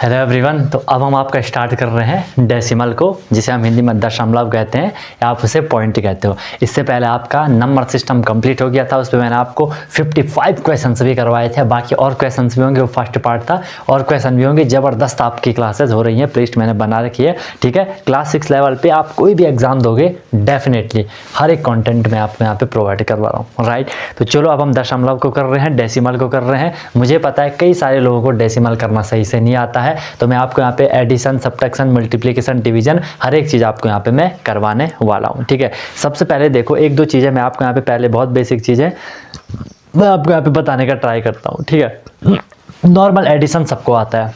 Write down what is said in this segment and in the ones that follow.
Hello everyone. तो अब हम आपका स्टार्ट कर रहे हैं डेसिमल को, जिसे हम हिंदी में दशमलव कहते हैं या आप उसे पॉइंट कहते हो। इससे पहले आपका नंबर सिस्टम कंप्लीट हो गया था, उस पर मैंने आपको 55 क्वेश्चंस भी करवाए थे। बाकी और क्वेश्चंस भी होंगे, वो फर्स्ट पार्ट था, और क्वेश्चन भी होंगे। ज़बरदस्त आपकी क्लासेज हो रही हैं, प्लेलिस्ट मैंने बना रखी है, ठीक है। क्लास 6 लेवल पर आप कोई भी एग्जाम दोगे डेफिनेटली हर एक कॉन्टेंट में आपको यहाँ पे प्रोवाइड करवा रहा हूँ, राइट। तो चलो अब हम दशमलव को कर रहे हैं, डेसिमल को कर रहे हैं। मुझे पता है कई सारे लोगों को डेसिमल करना सही से नहीं आता है, तो मैं आपको यहाँ पे एडिशन, सब्ट्रैक्शन, मल्टीप्लिकेशन, डिवीजन हर एक चीज़ आपको यहाँ पे मैं करवाने वाला हूँ, ठीक है। सबसे पहले देखो, एक दो चीज़ें मैं आपको यहाँ पे पहले बहुत बेसिक चीज़ें मैं आपको यहाँ पे बताने का ट्राई करता हूँ, ठीक है। नॉर्मल एडिशन सबको आता है,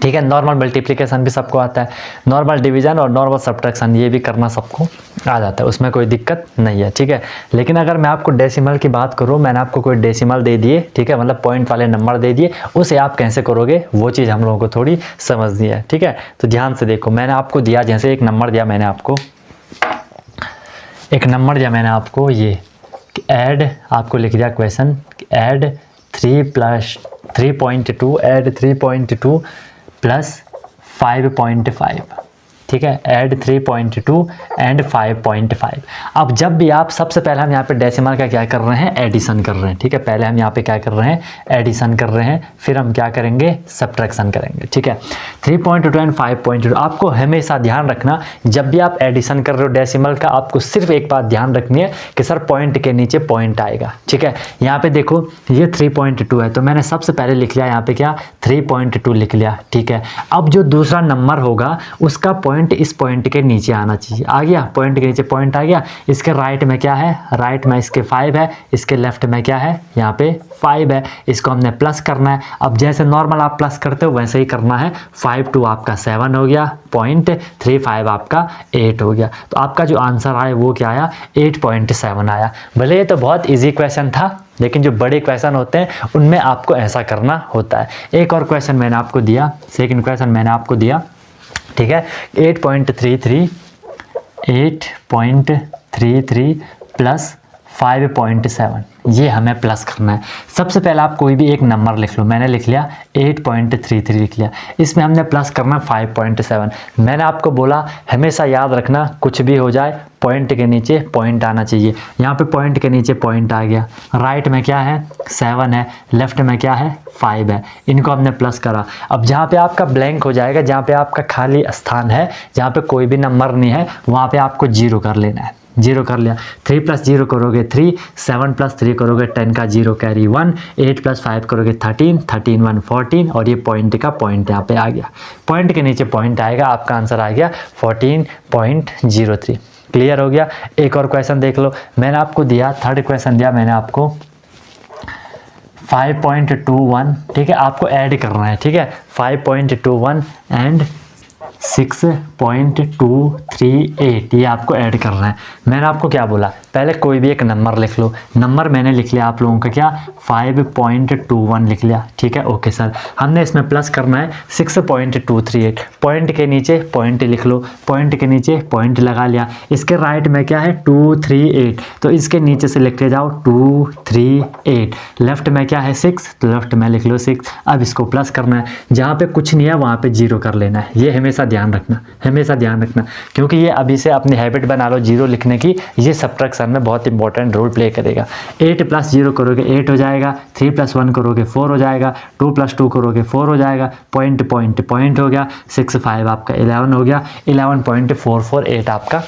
ठीक है। नॉर्मल मल्टीप्लिकेशन भी सबको आता है, नॉर्मल डिवीजन और नॉर्मल सब्ट्रैक्शन ये भी करना सबको आ जाता है, उसमें कोई दिक्कत नहीं है, ठीक है। लेकिन अगर मैं आपको डेसिमल की बात करूँ, मैंने आपको कोई डेसिमल दे दिए, ठीक है, मतलब पॉइंट वाले नंबर दे दिए, उसे आप कैसे करोगे वो चीज़ हम लोगों को थोड़ी समझनी है, ठीक है। तो ध्यान से देखो, मैंने आपको दिया, जैसे एक नंबर दिया मैंने आपको, ये ऐड, आपको लिख दिया क्वेश्चन, ऐड 3 + 3.2 ऐड 3.2 प्लस 5.5, ठीक है। Add 3.2 and 5.5। अब जब भी आप, सबसे पहले हम यहाँ पे डेसिमल का क्या कर रहे हैं, एडिशन कर रहे हैं, ठीक है। पहले हम यहाँ पे क्या कर रहे हैं, एडिशन कर रहे हैं, फिर हम क्या करेंगे, सब्ट्रैक्शन करेंगे, ठीक है। 3.2 एंड 5.2 आपको हमेशा ध्यान रखना, जब भी आप एडिशन कर रहे हो डेसिमल का, आपको सिर्फ एक बात ध्यान रखनी है कि सर पॉइंट के नीचे पॉइंट आएगा, ठीक है। यहाँ पे देखो ये 3.2 है, तो मैंने सबसे पहले लिख लिया यहाँ पे क्या, 3.2 लिख लिया, ठीक है। अब जो दूसरा नंबर होगा उसका पॉइंट इस पॉइंट के नीचे आना चाहिए, आ गया, पॉइंट के नीचे पॉइंट आ गया। इसके राइट में क्या है, राइट में इसके 5 है, इसके लेफ्ट में क्या है, यहाँ पे 5 है, इसको हमने प्लस करना है। अब जैसे नॉर्मल आप प्लस करते हो वैसे ही करना है। 5 आपका 7 हो गया, 0.35 आपका 8 हो गया। तो आपका जो आंसर आया वो क्या आया, 8.7 आया। भले ये तो बहुत ईजी क्वेश्चन था, लेकिन जो बड़े क्वेश्चन होते हैं उनमें आपको ऐसा करना होता है। एक और क्वेश्चन मैंने आपको दिया, सेकंड क्वेश्चन मैंने आपको दिया, ठीक है। 8.33 प्लस 5.7, ये हमें प्लस करना है। सबसे पहले आप कोई भी एक नंबर लिख लो, मैंने लिख लिया 8.33 लिख लिया, इसमें हमने प्लस करना 5.7। मैंने आपको बोला हमेशा याद रखना, कुछ भी हो जाए पॉइंट के नीचे पॉइंट आना चाहिए। यहाँ पे पॉइंट के नीचे पॉइंट आ गया, राइट में क्या है, 7 है, लेफ्ट में क्या है, 5 है, इनको हमने प्लस करा। अब जहाँ पे आपका ब्लैंक हो जाएगा, जहाँ पे आपका खाली स्थान है, जहाँ पे कोई भी नंबर नहीं है, वहाँ पे आपको 0 कर लेना है। 0 कर लिया, 3 + 0 करोगे 3, 7 + 3 करोगे 10 का 0 कैरी 1, 8 + 5 करोगे 13, 13 1 14, और ये पॉइंट का पॉइंट यहाँ पे आ गया। पॉइंट के नीचे पॉइंट आएगा, आपका आंसर आ गया 14.03। क्लियर हो गया। एक और क्वेश्चन देख लो, मैंने आपको दिया, थर्ड क्वेश्चन दिया मैंने आपको 5.21, ठीक है, आपको ऐड करना है, ठीक है। 5.21 एंड 6.238 ये आपको ऐड करना है। मैंने आपको क्या बोला, पहले कोई भी एक नंबर लिख लो। नंबर मैंने लिख लिया आप लोगों का क्या, 5.21 लिख लिया, ठीक है। ओके सर, हमने इसमें प्लस करना है 6.238, पॉइंट के नीचे पॉइंट लिख लो, पॉइंट के नीचे पॉइंट लगा लिया। इसके राइट में क्या है, 238, तो इसके नीचे से लिख के जाओ 238। लेफ्ट में क्या है, 6, तो लेफ्ट में लिख लो 6। अब इसको प्लस करना है, जहाँ पे कुछ नहीं है वहाँ पे 0 कर लेना है। ये हमेशा ध्यान रखना, हमेशा ध्यान रखना, क्योंकि ये अभी से अपनी हैबिट बना लो 0 लिखने की, ये सब्ट्रैक्शन में बहुत इंपॉर्टेंट रोल प्ले करेगा। 8 + 0 करोगे 8 हो जाएगा, 3 + 1 करोगे 4 हो जाएगा, 2 + 2 करोगे 4 हो जाएगा, पॉइंट पॉइंट पॉइंट हो गया, 6 5 आपका 11 हो गया, 11.448 आपका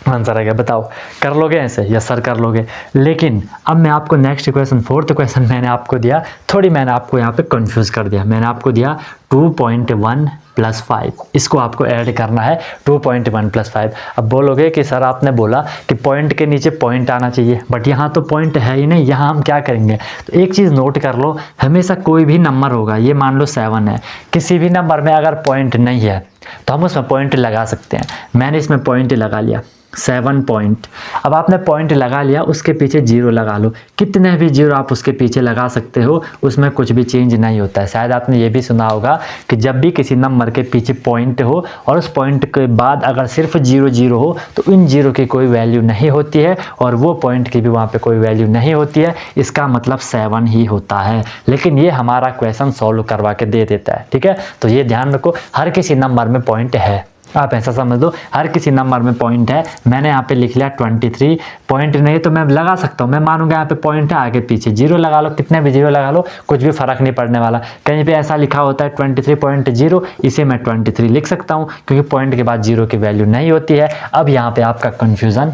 आंसर आ गया। बताओ कर लोगे ऐसे? यस सर कर लोगे। लेकिन अब मैं आपको नेक्स्ट क्वेश्चन, फोर्थ क्वेश्चन मैंने आपको दिया, थोड़ी मैंने आपको यहाँ पे कंफ्यूज कर दिया। मैंने आपको दिया 2.1 + 5, इसको आपको ऐड करना है 2.1 + 5। अब बोलोगे कि सर आपने बोला कि पॉइंट के नीचे पॉइंट आना चाहिए, बट यहाँ तो पॉइंट है ही नहीं, यहाँ हम क्या करेंगे। तो एक चीज़ नोट कर लो, हमेशा कोई भी नंबर होगा, ये मान लो 7 है, किसी भी नंबर में अगर पॉइंट नहीं है तो हम उसमें पॉइंट लगा सकते हैं। मैंने इसमें पॉइंट लगा लिया, 7 पॉइंट। अब आपने पॉइंट लगा लिया, उसके पीछे जीरो लगा लो, कितने भी जीरो आप उसके पीछे लगा सकते हो, उसमें कुछ भी चेंज नहीं होता है। शायद आपने ये भी सुना होगा कि जब भी किसी नंबर के पीछे पॉइंट हो और उस पॉइंट के बाद अगर सिर्फ जीरो जीरो हो तो इन जीरो की कोई वैल्यू नहीं होती है और वो पॉइंट की भी वहाँ पे कोई वैल्यू नहीं होती है, इसका मतलब 7 ही होता है। लेकिन ये हमारा क्वेश्चन सॉल्व करवा के दे देता है, ठीक है। तो ये ध्यान रखो, हर किसी नंबर में पॉइंट है, आप ऐसा समझ दो, हर किसी नंबर में पॉइंट है। मैंने यहाँ पे लिख लिया 23, पॉइंट नहीं तो मैं लगा सकता हूँ, मैं मानूंगा यहाँ पे पॉइंट है, आगे पीछे जीरो लगा लो, कितने भी जीरो लगा लो, कुछ भी फर्क नहीं पड़ने वाला। कहीं पे ऐसा लिखा होता है 23.0, इसे मैं 23 लिख सकता हूँ क्योंकि पॉइंट के बाद जीरो की वैल्यू नहीं होती है। अब यहाँ पे आपका कन्फ्यूज़न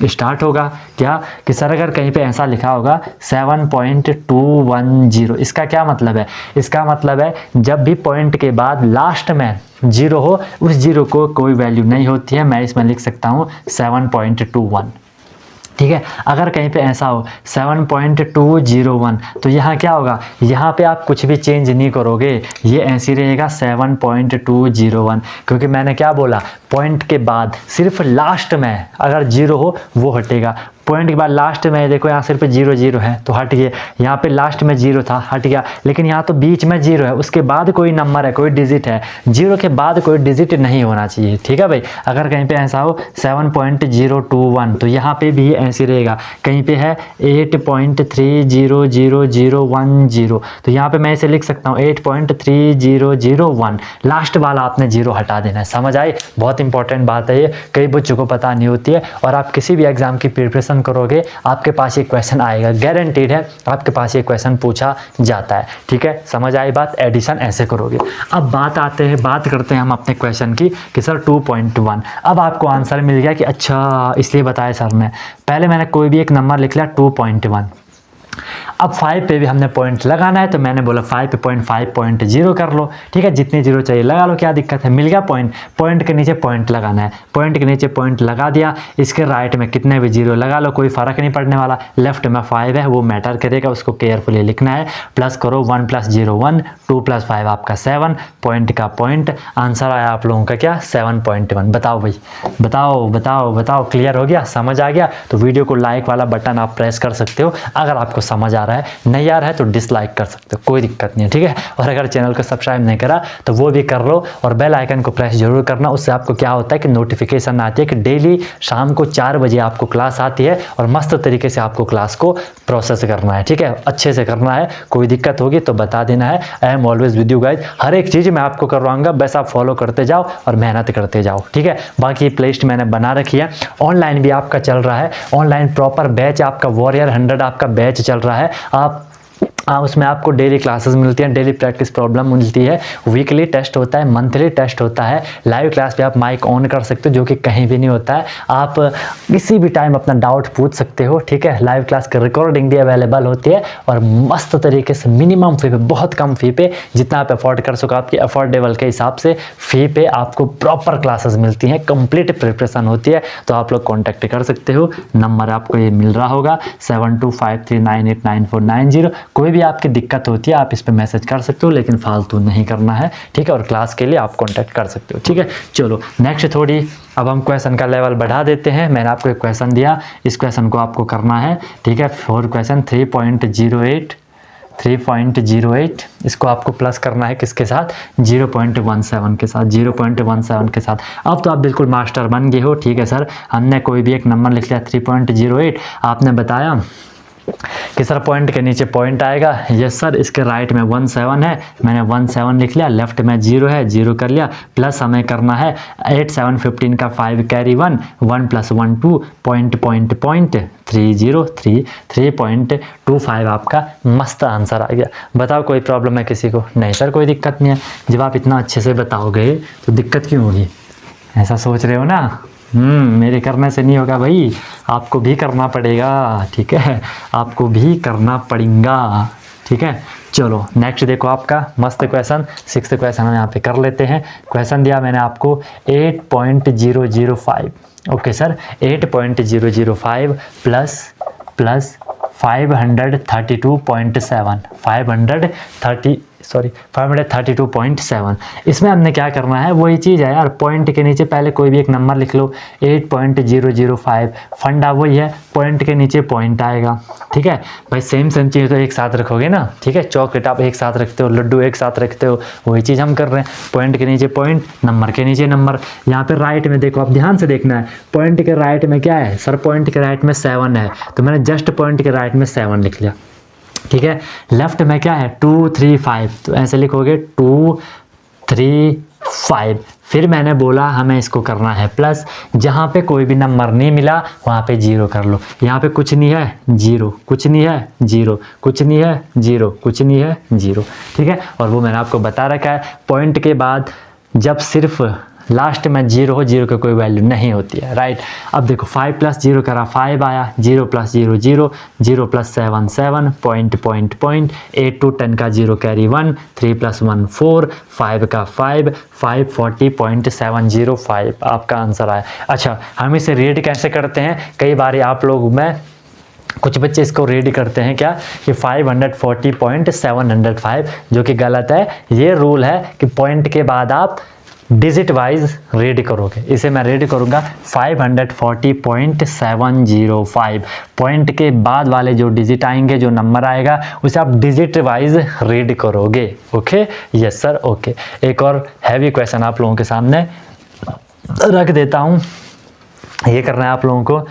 स्टार्ट होगा क्या कि सर अगर कहीं पे ऐसा लिखा होगा 7.210, इसका क्या मतलब है? इसका मतलब है जब भी पॉइंट के बाद लास्ट में जीरो हो, उस जीरो को कोई वैल्यू नहीं होती है। मैं इसमें लिख सकता हूँ 7.21, ठीक है। अगर कहीं पे ऐसा हो 7.201 तो यहाँ क्या होगा, यहाँ पे आप कुछ भी चेंज नहीं करोगे, ये ऐसे रहेगा 7.201, क्योंकि मैंने क्या बोला, पॉइंट के बाद सिर्फ लास्ट में अगर जीरो हो वो हटेगा। पॉइंट के बाद लास्ट में देखो यहाँ सिर्फ जीरो जीरो है तो हट गया, यहाँ पे लास्ट में जीरो था हट गया, लेकिन यहाँ तो बीच में जीरो है, उसके बाद कोई नंबर है, कोई डिजिट है, जीरो के बाद कोई डिजिट नहीं होना चाहिए, ठीक है भाई। अगर कहीं पे ऐसा हो 7.021 तो यहाँ पे भी ऐसे रहेगा। कहीं पे है 8.300010 तो यहाँ पे मैं इसे लिख सकता हूँ 8.3001, लास्ट वाला आपने जीरो हटा देना है। समझ आई? बहुत इंपॉर्टेंट बात है ये, कई बच्चों को पता नहीं होती है और आप किसी भी एग्जाम की प्रिपरेशन करोगे आपके पास ये क्वेश्चन आएगा, गारंटीड है आपके पास ये क्वेश्चन पूछा जाता है, ठीक है। समझ आई बात? एडिशन ऐसे करोगे। अब बात करते हैं हम अपने क्वेश्चन की कि सर 2.1। अब आपको आंसर मिल गया कि अच्छा इसलिए बताया सर ने, पहले मैंने कोई भी एक नंबर लिख लिया 2.1। अब 5 पे भी हमने पॉइंट लगाना है तो मैंने बोला 5 पे 0.5 कर लो, ठीक है। जितनी जीरो चाहिए लगा लो, क्या दिक्कत है, मिल गया पॉइंट। पॉइंट के नीचे पॉइंट लगाना है, पॉइंट के नीचे पॉइंट लगा दिया, इसके राइट में कितने भी जीरो लगा लो, कोई फ़र्क नहीं पड़ने वाला। लेफ्ट में 5 है वो मैटर करेगा, उसको केयरफुली लिखना है। प्लस करो 1 + 0 1, 2 + 5 आपका 7, पॉइंट का पॉइंट, आंसर आया आप लोगों का क्या 7.1। बताओ भाई, बताओ क्लियर हो गया, समझ आ गया? तो वीडियो को लाइक वाला बटन आप प्रेस कर सकते हो, अगर आपको समझ आ रहा है, नहीं आ रहा है तो डिसलाइक कर सकते हो, कोई दिक्कत नहीं है, ठीक है। और अगर चैनल को सब्सक्राइब नहीं करा तो वो भी कर लो और बेल आइकन को प्रेस जरूर करना। उससे आपको क्या होता है कि नोटिफिकेशन आती है कि डेली शाम को 4 बजे आपको क्लास आती है और मस्त तरीके से आपको क्लास को प्रोसेस करना है, ठीक है, अच्छे से करना है। कोई दिक्कत होगी तो बता देना है, I am always with you guys. हर एक चीज़ मैं आपको करवाऊंगा, बस आप फॉलो करते जाओ और मेहनत करते जाओ, ठीक है। बाकी प्लेलिस्ट मैंने बना रखी है, ऑनलाइन भी आपका चल रहा है, ऑनलाइन प्रॉपर बैच आपका वॉरियर 100 आपका बैच चल रहा है। आप उसमें आपको डेली क्लासेस मिलती हैं, डेली प्रैक्टिस प्रॉब्लम मिलती है, वीकली टेस्ट होता है, मंथली टेस्ट होता है, लाइव क्लास पे आप माइक ऑन कर सकते हो जो कि कहीं भी नहीं होता है। आप किसी भी टाइम अपना डाउट पूछ सकते हो, ठीक है। लाइव क्लास की रिकॉर्डिंग भी अवेलेबल होती है और मस्त तरीके से मिनिमम फ़ी पे, बहुत कम फ़ी पे, जितना आप अफोर्ड कर सको आपकी अफोर्डेबल के हिसाब से फ़ी पे आपको प्रॉपर क्लासेस मिलती हैं, कंप्लीट प्रिपरेशन होती है। तो आप लोग कॉन्टैक्ट कर सकते हो, नंबर आपको ये मिल रहा होगा 7253989490। कोई भी आपकी दिक्कत होती है आप इस पे मैसेज कर सकते हो, लेकिन फालतू नहीं करना है, ठीक है। और क्लास के लिए आप कांटेक्ट कर सकते हो, ठीक है। चलो नेक्स्ट थोड़ी अब हम क्वेश्चन का लेवल बढ़ा देते हैं। मैंने आपको एक क्वेश्चन दिया, इस क्वेश्चन को आपको करना है, ठीक है। 4 क्वेश्चन 3.08 इसको आपको प्लस करना है किसके साथ, 0.17 के साथ, 0.17 के साथ। अब तो आप बिल्कुल मास्टर बन गए हो, ठीक है सर। हमने कोई भी एक नंबर लिख लिया 3.08, आपने बताया कि सर पॉइंट के नीचे पॉइंट आएगा, यस सर। इसके राइट में 17 है, मैंने 17 लिख लिया, लेफ्ट में 0 है, 0 कर लिया, प्लस हमें करना है 8 7 15 का 5 कैरी 1 1 + 1 2 3.25 आपका मस्त आंसर आ गया। बताओ कोई प्रॉब्लम है किसी को? नहीं सर कोई दिक्कत नहीं है। जब आप इतना अच्छे से बताओगे तो दिक्कत क्यों होगी, ऐसा सोच रहे हो ना? मेरे करने से नहीं होगा भाई, आपको भी करना पड़ेगा, ठीक है, आपको भी करना पड़ेगा, ठीक है। चलो नेक्स्ट देखो आपका मस्त क्वेश्चन, 6th क्वेश्चन हम यहाँ पे कर लेते हैं। क्वेश्चन दिया मैंने आपको 8.005, ओके सर। 8.005 plus 532.7 sorry 532.7। इसमें हमने क्या करना है, वही चीज़ है यार, पॉइंट के नीचे पहले कोई भी एक नंबर लिख लो। 8.005 फंडा वही है, पॉइंट के नीचे पॉइंट आएगा, ठीक है भाई। सेम चीज़ तो एक साथ रखोगे ना, ठीक है। चॉकलेट आप एक साथ रखते हो, लड्डू एक साथ रखते हो, वही चीज़ हम कर रहे हैं। पॉइंट के नीचे पॉइंट, नंबर के नीचे नंबर। यहाँ पे राइट में देखो, आप ध्यान से देखना है, पॉइंट के राइट में क्या है सर, पॉइंट के राइट में 7 है, तो मैंने जस्ट पॉइंट के राइट में 7 लिख लिया, ठीक है। लेफ्ट में क्या है 2 3 5, तो ऐसे लिखोगे 2 3 5। फिर मैंने बोला हमें इसको करना है प्लस, जहाँ पे कोई भी नंबर नहीं मिला वहाँ पे 0 कर लो। यहाँ पे कुछ नहीं है 0, कुछ नहीं है 0, कुछ नहीं है 0, कुछ नहीं है 0, ठीक है। और वो मैंने आपको बता रखा है, पॉइंट के बाद जब सिर्फ लास्ट में 0 हो, 0 की कोई वैल्यू नहीं होती है, राइट। अब देखो 5 + 0 करा 5 आया, 0 + 0 0, 0 + 7 7, पॉइंट पॉइंट पॉइंट, 8 to 10 का 0 कैरी 1, 3 + 1 4, 5 का 5, 540.705 आपका आंसर आया। अच्छा, हम इसे रीड कैसे करते हैं, कई बार आप लोग में कुछ बच्चे इसको रीड करते हैं क्या कि 540.705, जो कि गलत है। ये रूल है कि पॉइंट के बाद आप डिजिट वाइज रीड करोगे। इसे मैं रीड करूंगा 540.705। पॉइंट के बाद वाले जो डिजिट आएंगे, जो नंबर आएगा, उसे आप डिजिट वाइज रीड करोगे। Okay, yes sir, okay. एक और हैवी क्वेश्चन आप लोगों के सामने रख देता हूं। ये करना है आप लोगों को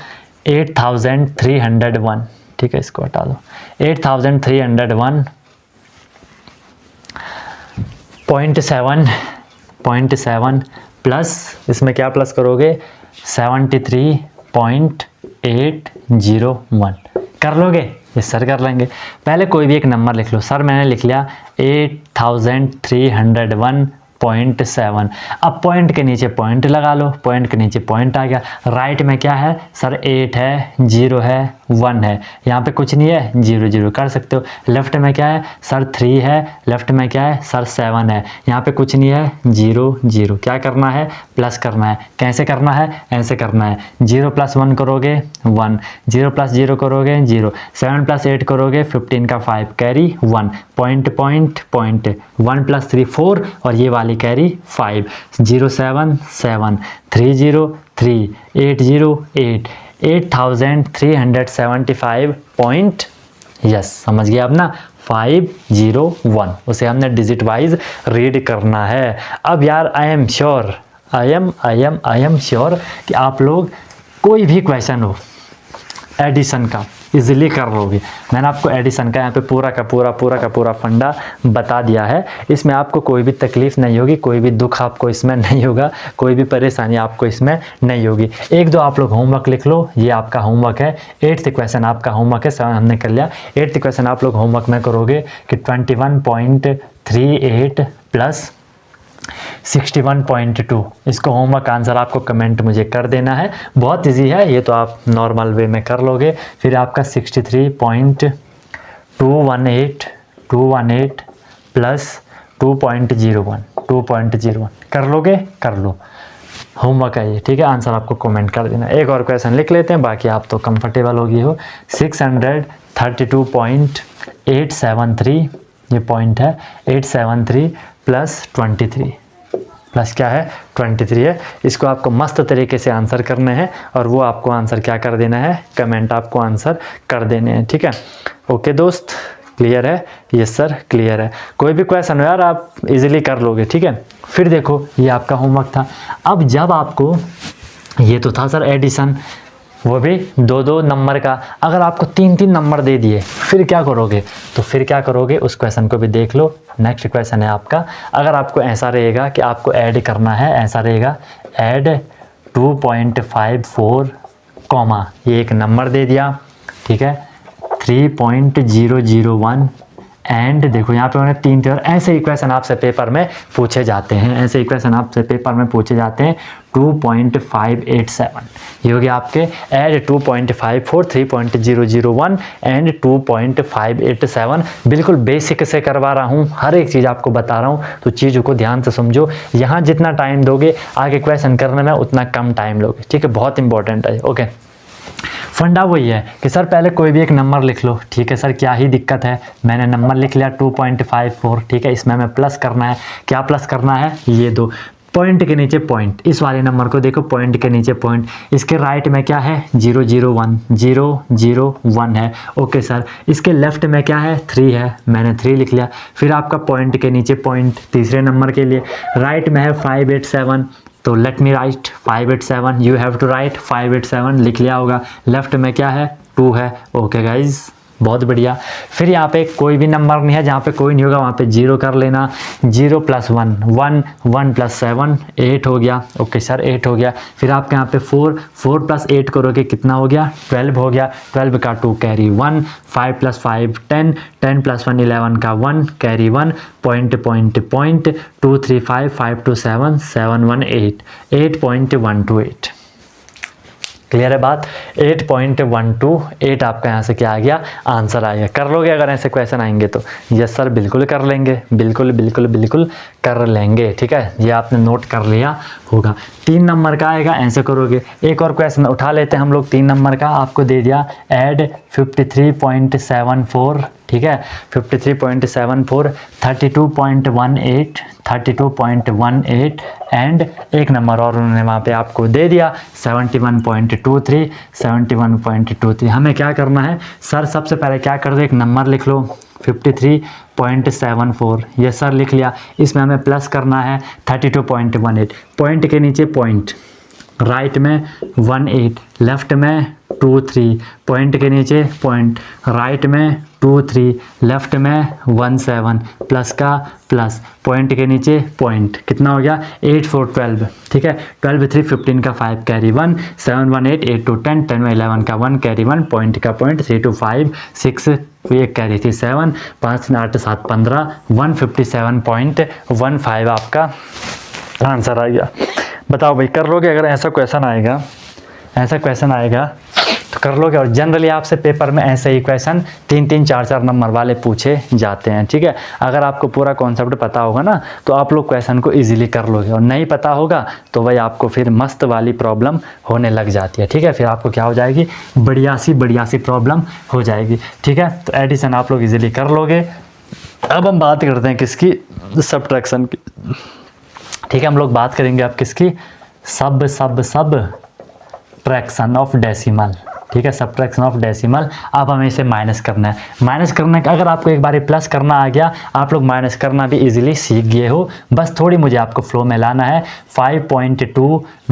8301, ठीक है, इसको हटा दो। 8301.7 प्लस, इसमें क्या प्लस करोगे 73.801 कर लोगे? यस सर कर लेंगे। पहले कोई भी एक नंबर लिख लो। सर मैंने लिख लिया 8301.7। अब पॉइंट के नीचे पॉइंट लगा लो, पॉइंट के नीचे पॉइंट आ गया। राइट में क्या है सर, 8 है, 0 है, 1 है, यहाँ पे कुछ नहीं है, 0 0 कर सकते हो। लेफ्ट में क्या है सर, 3 है, लेफ्ट में क्या है सर 7 है, यहाँ पे कुछ नहीं है, 0 0। क्या करना है, प्लस करना है। कैसे करना है, ऐसे करना है, 0 + 1 करोगे 1, 0 + 0 करोगे 0, 7 + 8 करोगे 15 का 5 कैरी 1, पॉइंट पॉइंट पॉइंट, 1 + 3 4, और ये वाली कैरी 5, 0 7 7, 3 0 3, 8 0 8, 8375 पॉइंट, यस समझ गया आप ना, 501। उसे हमने डिजिट वाइज रीड करना है। अब यार आई एम श्योर कि आप लोग कोई भी क्वेश्चन हो एडिशन का इजीली कर लोगे। मैंने आपको एडिशन का यहाँ पे पूरा का पूरा फंडा बता दिया है। इसमें आपको कोई भी तकलीफ नहीं होगी, कोई भी दुख आपको इसमें नहीं होगा, कोई भी परेशानी आपको इसमें नहीं होगी। एक दो आप लोग होमवर्क लिख लो, ये आपका होमवर्क है। 8th क्वेश्चन आपका होमवर्क है, 7 हमने कर लिया। 8th क्वेश्चन आप लोग होमवर्क में करोगे कि 21.38 प्लस 61.2, इसको होमवर्क आंसर आपको कमेंट मुझे कर देना है। बहुत इजी है ये तो, आप नॉर्मल वे में कर लोगे। फिर आपका 63.218 प्लस 2.01 कर लोगे, कर लो। होमवर्क है ये, ठीक है। आंसर आपको कमेंट कर देना। एक और क्वेश्चन लिख लेते हैं, बाकी आप तो कंफर्टेबल हो गई हो। 632.873, ये पॉइंट है, 873 प्लस 23, प्लस क्या है 23 है। इसको आपको मस्त तरीके से आंसर करने हैं, और वो आपको आंसर क्या कर देना है, कमेंट आपको आंसर कर देने हैं, ठीक है। ओके दोस्त, क्लियर है? यस सर क्लियर है। कोई भी क्वेश्चन हो यार आप इजीली कर लोगे, ठीक है। फिर देखो ये आपका होमवर्क था। अब जब आपको, ये तो था सर एडिशन, वो भी 2-2 नंबर का, अगर आपको 3-3 नंबर दे दिए फिर क्या करोगे? तो फिर क्या करोगे उस क्वेश्चन को भी देख लो। नेक्स्ट क्वेश्चन है आपका, अगर आपको ऐसा रहेगा कि आपको ऐड करना है, ऐसा रहेगा ऐड 2.54 कॉमा, ये एक नंबर दे दिया, ठीक है, 3.001 एंड देखो यहाँ पे उन्हें 3 थे। और ऐसे इक्वेशन आपसे पेपर में पूछे जाते हैं, ऐसे इक्वेशन आपसे पेपर में पूछे जाते हैं। 2.587 ये हो गया आपके ऐड 2.54, 3.001 एंड 2.587। बिल्कुल बेसिक से करवा रहा हूँ, हर एक चीज़ आपको बता रहा हूँ, तो चीज़ों को ध्यान से समझो। यहाँ जितना टाइम दोगे आगे क्वेश्चन करने में उतना कम टाइम लोगे, ठीक है। बहुत इंपॉर्टेंट है, ओके। फंडा वही है कि सर पहले कोई भी एक नंबर लिख लो, ठीक है सर, क्या ही दिक्कत है, मैंने नंबर लिख लिया 2.54, ठीक है, इसमें हमें प्लस करना है, क्या प्लस करना है, ये दो पॉइंट के नीचे पॉइंट, इस वाले नंबर को देखो पॉइंट के नीचे पॉइंट, इसके राइट में क्या है 001 001 है, ओके सर, इसके लेफ्ट में क्या है 3 है, मैंने 3 लिख लिया, फिर आपका पॉइंट के नीचे पॉइंट तीसरे नंबर के लिए, राइट में है 587, तो let me write 587, you have to write 587 लिख लिया होगा, लेफ्ट में क्या है 2 है, ओके गाइज, बहुत बढ़िया। फिर यहाँ पे कोई भी नंबर नहीं है, जहाँ पे कोई नहीं होगा वहाँ पे 0 कर लेना, 0 + 1 1 1 + 7 8 हो गया, ओके सर 8 हो गया। फिर आपके यहाँ पे 4 4 + 8 करोगे कितना हो गया 12 हो गया, 12 का 2 कैरी 1, 5 + 5 10 10 + 1 11 का 1 carry 1, point point point 2 3 5 5 2 7 7 1 8 8.128, clear है बात, 8.128 आपका यहाँ से क्या आ गया आंसर आ गया। कर लोगे अगर ऐसे क्वेश्चन आएंगे तो? यस सर बिल्कुल कर लेंगे, बिल्कुल बिल्कुल बिल्कुल कर लेंगे, ठीक है, ये आपने नोट कर लिया होगा। 3 नंबर का आएगा, ऐसे करोगे। एक और क्वेश्चन उठा लेते हैं हम लोग 3 नंबर का, आपको दे दिया ऐड 53.74, ठीक है, 53.74 32.18 32.18 एंड एक नंबर और उन्होंने वहाँ पे आपको दे दिया 71.23 71.23। हमें क्या करना है सर, सबसे पहले क्या कर दो, एक नंबर लिख लो 53.74, ये सर लिख लिया, इसमें हमें प्लस करना है 32.18, पॉइंट के नीचे पॉइंट, राइट में 18, लेफ्ट में 23, पॉइंट के नीचे पॉइंट, राइट में 23, लेफ्ट में 17, प्लस का प्लस, पॉइंट के नीचे पॉइंट, कितना हो गया 8 4 12, ठीक है, 12 3 15 का 5 कैरी 1, 7 1 8 8 2 10 10 11 का 1 कैरी 1, पॉइंट का पॉइंट 3 2 5 6 एक कैरी थी 7 5 8 7 15 157.15 आपका आंसर आ गया। बताओ भाई कर लोगे अगर ऐसा क्वेश्चन आएगा, ऐसा क्वेश्चन आएगा तो कर लोगे? और जनरली आपसे पेपर में ऐसे ही क्वेश्चन 3 3 4 4 नंबर वाले पूछे जाते हैं, ठीक है। अगर आपको पूरा कॉन्सेप्ट पता होगा ना तो आप लोग क्वेश्चन को इजीली कर लोगे, और नहीं पता होगा तो भाई आपको फिर मस्त वाली प्रॉब्लम होने लग जाती है, ठीक है, फिर आपको क्या हो जाएगी बढ़िया सी प्रॉब्लम हो जाएगी, ठीक है। तो एडिशन आप लोग इजीली कर लोगे। अब हम बात करते हैं किसकी, सब्ट्रैक्शन की, ठीक है, हम लोग बात करेंगे अब किसकी, सब्ट्रैक्शन ऑफ डेसिमल, ठीक है, सब्ट्रैक्शन ऑफ डेसिमल। अब हमें इसे माइनस करना है, माइनस करने का अगर आपको एक बार प्लस करना आ गया, आप लोग माइनस करना भी इजीली सीख गए हो, बस थोड़ी मुझे आपको फ्लो में लाना है। 5.2 -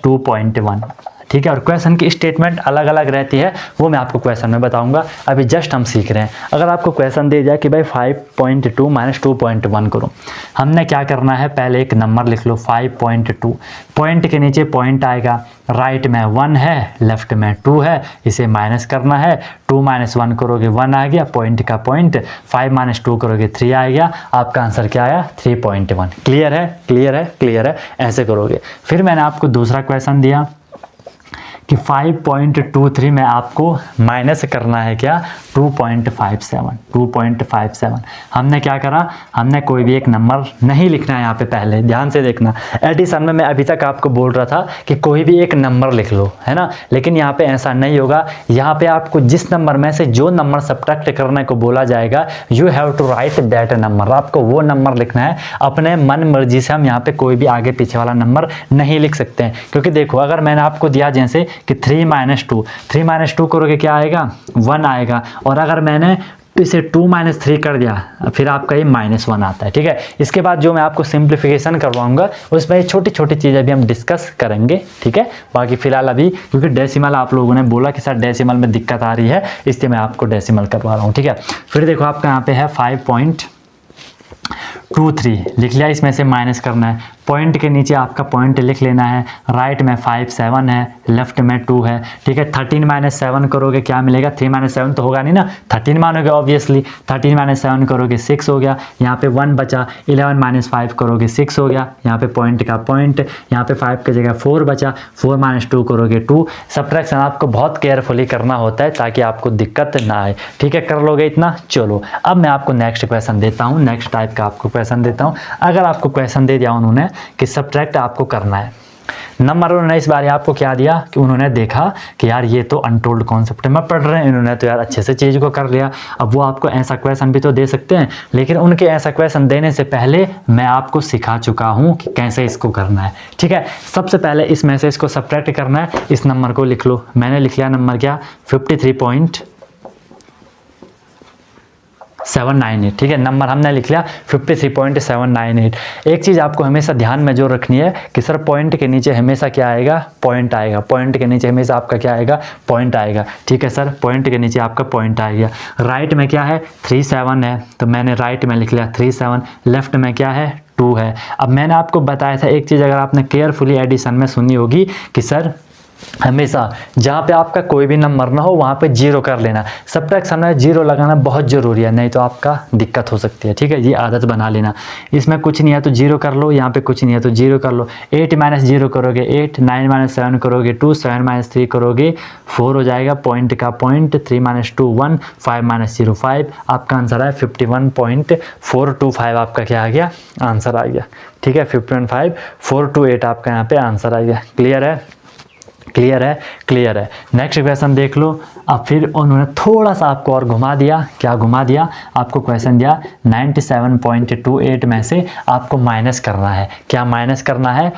2.1, ठीक है, और क्वेश्चन की स्टेटमेंट अलग अलग रहती है, वो मैं आपको क्वेश्चन में बताऊंगा, अभी जस्ट हम सीख रहे हैं। अगर आपको क्वेश्चन दे जाए कि भाई 5.2 - 2.1 करो, हमने क्या करना है, पहले एक नंबर लिख लो 5.2, पॉइंट के नीचे पॉइंट आएगा, राइट में 1 है, लेफ्ट में 2 है, इसे माइनस करना है, 2 - 1 करोगे 1 आ गया, पॉइंट का पॉइंट, 5 - 2 करोगे 3 आ गया, आपका आंसर क्या आया 3.1। क्लियर है, क्लियर है, क्लियर है, ऐसे करोगे। फिर मैंने आपको दूसरा क्वेश्चन दिया कि 5.23 में आपको माइनस करना है क्या 2.57। हमने क्या करा, हमने कोई भी एक नंबर नहीं लिखना है यहाँ पे, पहले ध्यान से देखना। एडिशन में मैं अभी तक आपको बोल रहा था कि कोई भी एक नंबर लिख लो, है ना, लेकिन यहाँ पे ऐसा नहीं होगा। यहाँ पे आपको जिस नंबर में से जो नंबर सब्ट्रैक्ट करने को बोला जाएगा, you have to write that number, आपको वो नंबर लिखना है। अपने मन मर्जी से हम यहाँ पे कोई भी आगे पीछे वाला नंबर नहीं लिख सकते हैं, क्योंकि देखो अगर मैंने आपको दिया जैसे कि 3 - 2 करोगे क्या आएगा 1 आएगा, और अगर मैंने इसे 2 - 3 कर दिया फिर आपका ये -1 आता है, ठीक है। इसके बाद जो मैं आपको सिंप्लीफिकेशन करवाऊंगा उसमें छोटी छोटी चीज़ें भी हम डिस्कस करेंगे, ठीक है। बाकी फिलहाल अभी क्योंकि डेसिमल आप लोगों ने बोला कि सर डेसिमल में दिक्कत आ रही है, इसलिए मैं आपको डेसिमल करवा रहा हूँ, ठीक है। फिर देखो आपका यहाँ पे है 5.23 लिख लिया, इसमें से माइनस करना है, पॉइंट के नीचे आपका पॉइंट लिख लेना है, राइट में 5 7 है, लेफ्ट में 2 है, ठीक है। 13 - 7 करोगे क्या मिलेगा, 3 - 7 तो होगा नहीं ना, 13 मानोगे ऑब्वियसली, 13 - 7 करोगे 6 हो गया, यहाँ पे 1 बचा, 11 - 5 करोगे 6 हो गया, यहाँ पे पॉइंट का पॉइंट, यहाँ पे 5 की जगह 4 बचा, 4 - 2 करोगे 2। सब्ट्रैक्शन आपको बहुत केयरफुली करना होता है ताकि आपको दिक्कत ना आए, ठीक है। कर लोगे इतना, चलो अब मैं आपको नेक्स्ट क्वेश्चन देता हूँ, नेक्स्ट टाइप का आपको क्वेश्चन देता हूँ। अगर आपको क्वेश्चन दे दिया उन्होंने कि सब्ट्रैक्ट आपको करना है, नंबर उन्होंने इस बार आपको क्या दिया कि उन्होंने देखा कि यार ये तो अनटोल्ड कॉन्सेप्ट में पढ़ रहे हैं, इन्होंने तो यार अच्छे से चीज़ को कर लिया। अब वो आपको ऐसा क्वेश्चन भी तो दे सकते हैं, लेकिन उनके ऐसा क्वेश्चन देने से पहले मैं आपको सिखा चुका हूँ कि कैसे इसको करना है। ठीक है, सबसे पहले इस में से इसको सब्ट्रैक्ट करना है। इस नंबर को लिख लो, मैंने लिख लिया नंबर क्या 53.798। ठीक है, नंबर हमने लिख लिया 53.798। एक चीज़ आपको हमेशा ध्यान में जो रखनी है कि सर पॉइंट के नीचे हमेशा क्या आएगा, पॉइंट आएगा। पॉइंट के नीचे हमेशा आपका क्या आएगा, पॉइंट आएगा। ठीक है सर, पॉइंट के नीचे आपका पॉइंट आएगा। राइट में क्या है 37 है, तो मैंने राइट में लिख लिया 37। लेफ्ट में क्या है 2 है। अब मैंने आपको बताया था एक चीज़, अगर आपने केयरफुली एडिशन में सुनी होगी कि सर हमेशा जहाँ पे आपका कोई भी नंबर ना हो वहाँ पे जीरो कर लेना। सब्ट्रैक्शन में जीरो लगाना बहुत ज़रूरी है, नहीं तो आपका दिक्कत हो सकती है। ठीक है, ये आदत बना लेना। इसमें कुछ नहीं है तो जीरो कर लो, यहाँ पे कुछ नहीं है तो जीरो कर लो। 8 माइनस जीरो करोगे 8, 9 माइनस 7 करोगे 2, 7 माइनस 3 करोगे 4 हो जाएगा, पॉइंट का पॉइंट। 3 minus 2 1, 5 minus 0 5। आपका आंसर है 51.425। आपका क्या आ गया, आंसर आ गया। ठीक है, 51.428 आपका यहाँ पे आंसर आ गया। क्लियर है, क्लियर है, क्लियर है। नेक्स्ट क्वेश्चन देख लो। अब फिर उन्होंने थोड़ा सा आपको और घुमा दिया। क्या घुमा दिया, आपको क्वेश्चन दिया 97.28 में से आपको माइनस करना है। क्या माइनस करना है,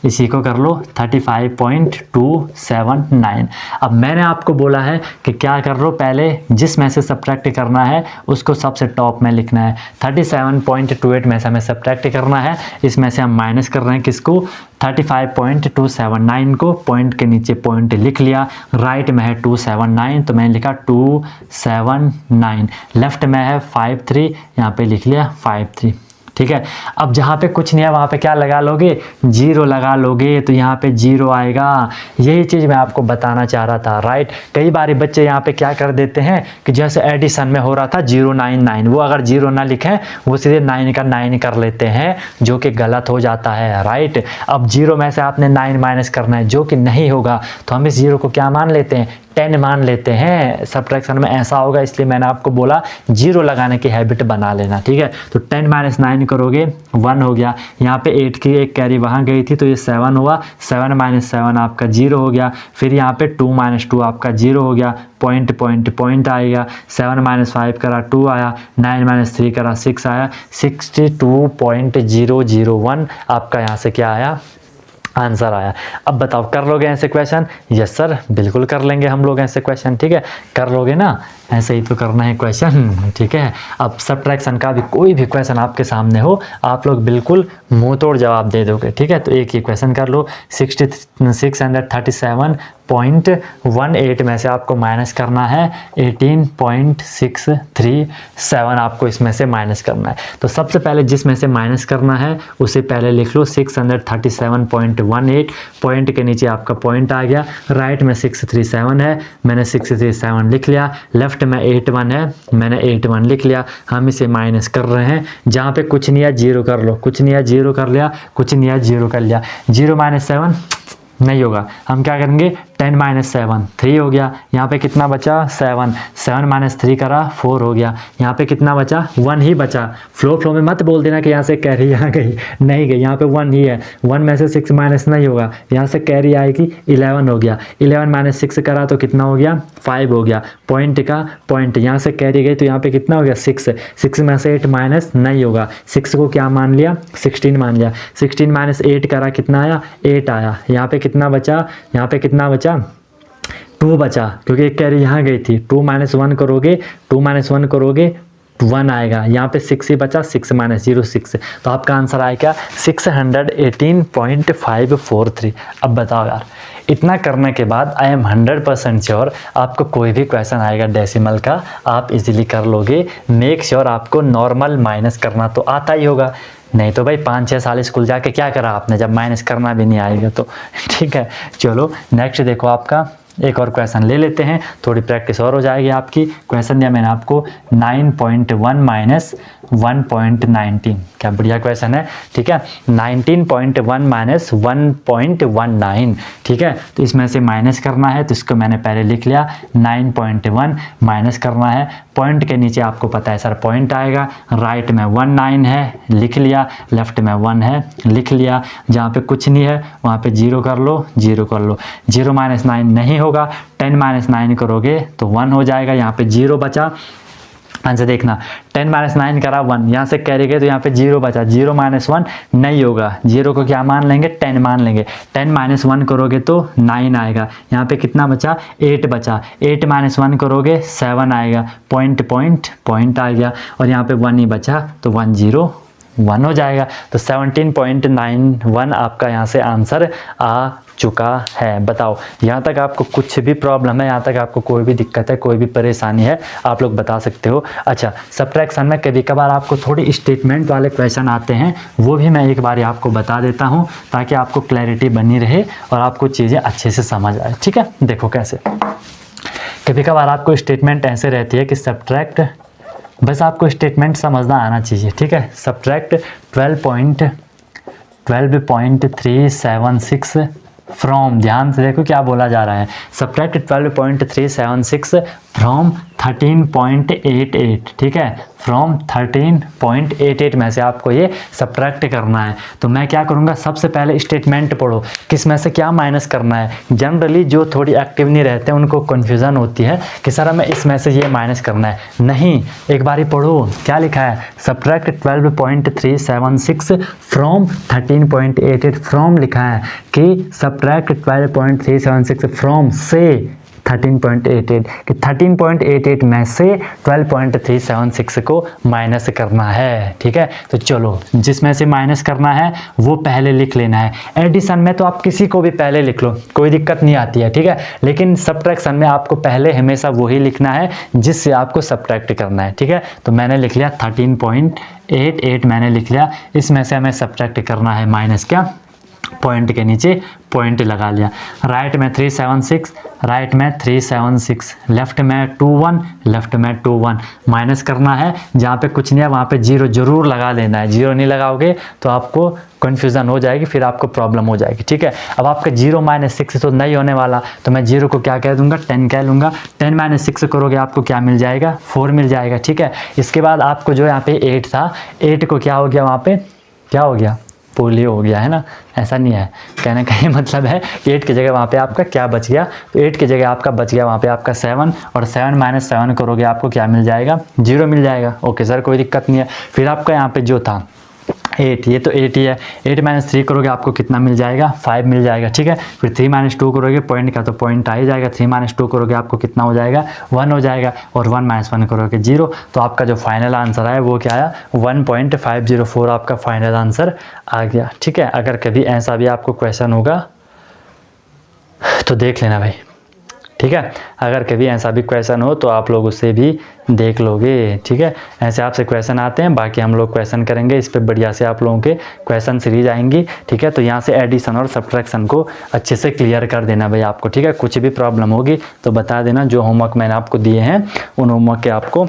इसी को कर लो 35.279। अब मैंने आपको बोला है कि क्या कर लो, पहले जिस में से सब्ट्रैक्ट करना है उसको सबसे टॉप में लिखना है। 37.28 में से हमें सब्ट्रैक्ट करना है, इसमें से हम माइनस कर रहे हैं किसको, 35.279 को। पॉइंट के नीचे पॉइंट लिख लिया, राइट में है 279 तो मैंने लिखा 279। लेफ्ट में है 53, यहाँ पे लिख लिया 53। ठीक है, अब जहाँ पे कुछ नहीं है वहाँ पे क्या लगा लोगे, जीरो लगा लोगे, तो यहाँ पे जीरो आएगा। यही चीज़ मैं आपको बताना चाह रहा था। राइट, कई बार बच्चे यहाँ पे क्या कर देते हैं कि जैसे एडिशन में हो रहा था 099, वो अगर जीरो ना लिखें वो सीधे 9 का 9 कर लेते हैं, जो कि गलत हो जाता है। राइट, अब जीरो में से आपने 9 माइनस करना है, जो कि नहीं होगा, तो हम इस जीरो को क्या मान लेते हैं, 10 मान लेते हैं। सब्ट्रैक्शन में ऐसा होगा, इसलिए मैंने आपको बोला जीरो लगाने की हैबिट बना लेना। ठीक है, तो 10 माइनस 9 करोगे 1 हो गया। यहाँ पे 8 की एक कैरी वहाँ गई थी तो ये 7 हुआ। 7 माइनस 7 आपका 0 हो गया। फिर यहाँ पे 2 माइनस 2 आपका 0 हो गया। पॉइंट पॉइंट पॉइंट आएगा। 7 माइनस 5 करा 2 आया। 9 माइनस 3 करा 6 आया। 62.001 आपका यहाँ से क्या आया, आंसर आया। अब बताओ कर लोगे ऐसे क्वेश्चन? यस सर, बिल्कुल कर लेंगे हम लोग ऐसे क्वेश्चन। ठीक है, कर लोगे ना, ऐसे ही तो करना है क्वेश्चन। ठीक है, अब सब्ट्रैक्शन का भी कोई भी क्वेश्चन आपके सामने हो, आप लोग बिल्कुल मुंह तोड़ जवाब दे दोगे। ठीक है, तो एक ही क्वेश्चन कर लो। 637.18 में से आपको माइनस करना है 18.637, आपको इसमें से माइनस करना है। तो सबसे पहले जिसमें से माइनस करना है उसे पहले लिख लो 637.18। पॉइंट के नीचे आपका पॉइंट आ गया। राइट में 637 है, मैंने 637 लिख लिया। लेफ्ट में 81 है, मैंने 81 लिख लिया। हम इसे माइनस कर रहे हैं, जहाँ पे कुछ नहीं है जीरो कर लो, कुछ नहीं है जीरो कर लिया, कुछ नहीं है जीरो कर लिया। 0 माइनस 7 नहीं होगा, हम क्या करेंगे 10 माइनस 7 3 हो गया। यहाँ पे कितना बचा 7, 7 माइनस 3 करा 4 हो गया। यहाँ पे कितना बचा 1 ही बचा। फ्लो में मत बोल देना कि यहाँ से कैरी यहाँ गई, नहीं गई, यहाँ पे 1 ही है। 1 में से 6 माइनस नहीं होगा, यहाँ से कैरी आएगी 11 हो गया। 11 माइनस 6 करा तो कितना हो गया 5 हो गया। पॉइंट का पॉइंट, यहाँ से कैरी गई तो यहाँ पे कितना हो गया 6। 6 में से 8 माइनस नहीं होगा, 6 को क्या मान लिया 16 मान लिया। 16 माइनस 8 करा कितना आया 8 आया। यहाँ पे कितना बचा, यहाँ पे कितना बचा 2 बचा, क्योंकि एक कैरी यहाँ गई थी। 2 माइनस 1 करोगे, 2 माइनस 1 करोगे 1 आएगा। यहाँ पे 6 ही बचा, 6 माइनस 0 6। तो आपका आंसर आएगा 618.543। अब बताओ यार, इतना करने के बाद आई एम 100% श्योर आपको कोई भी क्वेश्चन आएगा डेसिमल का आप इजीली कर लोगे। मेक श्योर आपको नॉर्मल माइनस करना तो आता ही होगा, नहीं तो भाई 5-6 साल स्कूल जाके क्या करा आपने जब माइनस करना भी नहीं आएगा तो। ठीक है, चलो नेक्स्ट देखो, आपका एक और क्वेश्चन ले लेते हैं, थोड़ी प्रैक्टिस और हो जाएगी आपकी। क्वेश्चन दिया मैंने आपको 9.1 माइनस 1.19, क्या बढ़िया क्वेश्चन है, ठीक है। 19.1 माइनस 1.19, ठीक है। तो इसमें से माइनस करना है, तो इसको मैंने पहले लिख लिया, 9.1 माइनस करना है, पॉइंट के नीचे आपको पता है सर पॉइंट आएगा, राइट में 19 है लिख लिया, लेफ्ट में 1 है लिख लिया, जहाँ पे कुछ नहीं है वहाँ पे 0 कर लो, 0 कर लो, 0 माइनस 9 नहीं होगा, 10 माइनस 9 करोगे तो 1 हो जाएगा, यहाँ पे 0 बचा, आंसर देखना, 10 माइनस 9 करा 1, यहाँ से कैरी गए तो यहाँ पे 0 बचा, 0 माइनस 1 नहीं होगा, 0 को क्या मान लेंगे, 10 मान लेंगे, 10 माइनस 1 करोगे तो 9 आएगा, यहाँ पे कितना बचा, 8 बचा, 8 माइनस 1 करोगे 7 आएगा, पॉइंट आ गया, और यहाँ पे 1 ही बचा तो 101 हो जाएगा। तो 17.91 आपका यहाँ से आंसर आ चुका है। बताओ यहाँ तक आपको कुछ भी प्रॉब्लम है, यहाँ तक आपको कोई भी दिक्कत है, कोई भी परेशानी है, आप लोग बता सकते हो। अच्छा, सब्ट्रैक्शन में कभी कभार आपको थोड़ी स्टेटमेंट वाले क्वेश्चन आते हैं, वो भी मैं एक बार आपको बता देता हूँ ताकि आपको क्लैरिटी बनी रहे और आपको चीज़ें अच्छे से समझ आए, ठीक है। देखो कैसे, कभी कभार आपको स्टेटमेंट ऐसे रहती है कि सब्ट्रैक्ट, बस आपको स्टेटमेंट समझना आना चाहिए, ठीक है। सब्ट्रैक्ट 12.376 फ्रॉम, ध्यान से देखो क्या बोला जा रहा है, सब्ट्रैक्ट 12.376 फ्रॉम 13.88, ठीक है, फ्रॉम 13.88 में से आपको ये सब्ट्रैक्ट करना है। तो मैं क्या करूँगा, सबसे पहले स्टेटमेंट पढ़ो, किस में से क्या माइनस करना है। जनरली जो थोड़ी एक्टिव नहीं रहते हैं उनको कन्फ्यूज़न होती है कि सर हमें इसमें से ये माइनस करना है, नहीं, एक बारी पढ़ो क्या लिखा है, सब्ट्रैक्ट 12.376 फ्रॉम 13.88, फ्रॉम लिखा है कि सब्ट्रैक्ट 12.376 फ्रॉम से 13.88, कि 13.88 में से 12.376 को माइनस करना है, ठीक है। तो चलो जिसमें से माइनस करना है वो पहले लिख लेना है। एडिशन में तो आप किसी को भी पहले लिख लो, कोई दिक्कत नहीं आती है, ठीक है, लेकिन सब्ट्रैक्शन में आपको पहले हमेशा वही लिखना है जिससे आपको सब्ट्रैक्ट करना है, ठीक है। तो मैंने लिख लिया 13.88 मैंने लिख लिया, इसमें से हमें सब्ट्रैक्ट करना है माइनस क्या, पॉइंट के नीचे पॉइंट लगा लिया, राइट में 376, राइट में 376, लेफ्ट में 21, लेफ्ट में 21, माइनस करना है, जहाँ पे कुछ नहीं है वहाँ पे 0 जरूर लगा लेना है, 0 नहीं लगाओगे तो आपको कन्फ्यूज़न हो जाएगी, फिर आपको प्रॉब्लम हो जाएगी, ठीक है। अब आपका 0 माइनस 6 तो नहीं होने वाला, तो मैं 0 को क्या कह दूंगा, 10 कह लूँगा, 10 माइनस 6 करोगे आपको क्या मिल जाएगा, 4 मिल जाएगा, ठीक है। इसके बाद आपको जो यहाँ पे 8 था, 8 को क्या हो गया, वहाँ पे क्या हो गया, पोलियो हो गया है ना, ऐसा नहीं है, कहने का ये मतलब है 8 की जगह वहाँ पे आपका क्या बच गया, तो 8 की जगह आपका बच गया वहाँ पे आपका 7, और 7 माइनस 7 करोगे आपको क्या मिल जाएगा, 0 मिल जाएगा। ओके सर कोई दिक्कत नहीं है। फिर आपका यहाँ पे जो था 8, ये तो 8 ही है, 8 माइनस 3 करोगे आपको कितना मिल जाएगा, 5 मिल जाएगा, ठीक है। फिर 3 माइनस 2 करोगे पॉइंट का तो पॉइंट आ ही जाएगा, 3 माइनस 2 करोगे आपको कितना हो जाएगा, 1 हो जाएगा, और 1 माइनस 1 करोगे 0। तो आपका जो फाइनल आंसर आया वो क्या आया, 1.504 आपका फाइनल आंसर आ गया, ठीक है। अगर कभी ऐसा भी आपको क्वेश्चन होगा तो देख लेना भाई, ठीक है। अगर कभी ऐसा भी क्वेश्चन हो तो आप लोग उससे भी देख लोगे, ठीक है। ऐसे आपसे क्वेश्चन आते हैं, बाकी हम लोग क्वेश्चन करेंगे इस पे, बढ़िया से आप लोगों के क्वेश्चन सीरीज आएंगी, ठीक है। तो यहाँ से एडिशन और सब्ट्रैक्शन को अच्छे से क्लियर कर देना भाई आपको, ठीक है। कुछ भी प्रॉब्लम होगी तो बता देना, जो होमवर्क मैंने आपको दिए हैं उन होमवर्क के आपको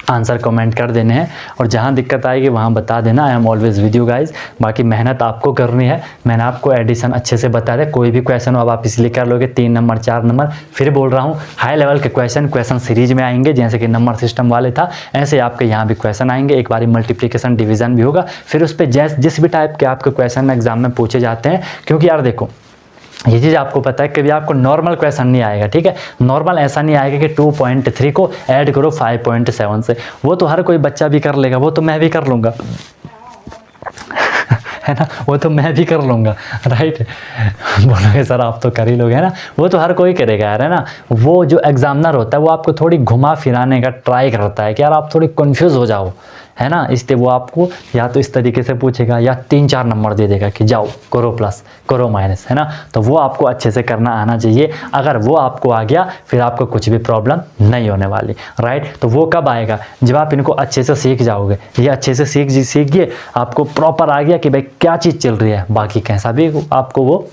आंसर कमेंट कर देने हैं, और जहाँ दिक्कत आएगी वहाँ बता देना, आई am always with you guys. बाकी मेहनत आपको करनी है, मैंने आपको एडिशन अच्छे से बता दिया, कोई भी क्वेश्चन हो अब आप इसलिए कर लोगे 3 नंबर 4 नंबर, फिर बोल रहा हूँ हाई लेवल के क्वेश्चन सीरीज में आएंगे, जैसे कि नंबर सिस्टम वाले था ऐसे आपके यहाँ भी क्वेश्चन आएंगे, एक बारी मल्टीप्लिकेशन डिवीजन भी होगा, फिर उस पर जिस भी टाइप के आपके क्वेश्चन एग्जाम में पूछे जाते हैं, क्योंकि यार देखो ये चीज़ आपको पता है कभी आपको नॉर्मल क्वेश्चन नहीं आएगा, ठीक है। नॉर्मल ऐसा नहीं आएगा कि 2.3 को ऐड करो 5.7 से, वो तो हर कोई बच्चा भी कर लेगा, वो तो मैं भी कर लूँगा है ना, वो तो मैं भी कर लूँगा, राइट। बोलोगे सर आप तो कर ही लोगे, है ना, वो तो हर कोई करेगा यार, है ना। वो जो एग्जामिनर होता है वो आपको थोड़ी घुमा फिराने का ट्राई करता है कि यार आप थोड़ी कंफ्यूज हो जाओ, है ना, इसलिए वो आपको या तो इस तरीके से पूछेगा या 3-4 नंबर दे देगा कि जाओ करो प्लस करो माइनस, है ना। तो वो आपको अच्छे से करना आना चाहिए, अगर वो आपको आ गया फिर आपको कुछ भी प्रॉब्लम नहीं होने वाली, राइट। तो वो कब आएगा, जब आप इनको अच्छे से सीख जाओगे, ये अच्छे से सीख गए, आपको प्रॉपर आ गया कि भाई क्या चीज़ चल रही है, बाकी कैसा भी आपको वो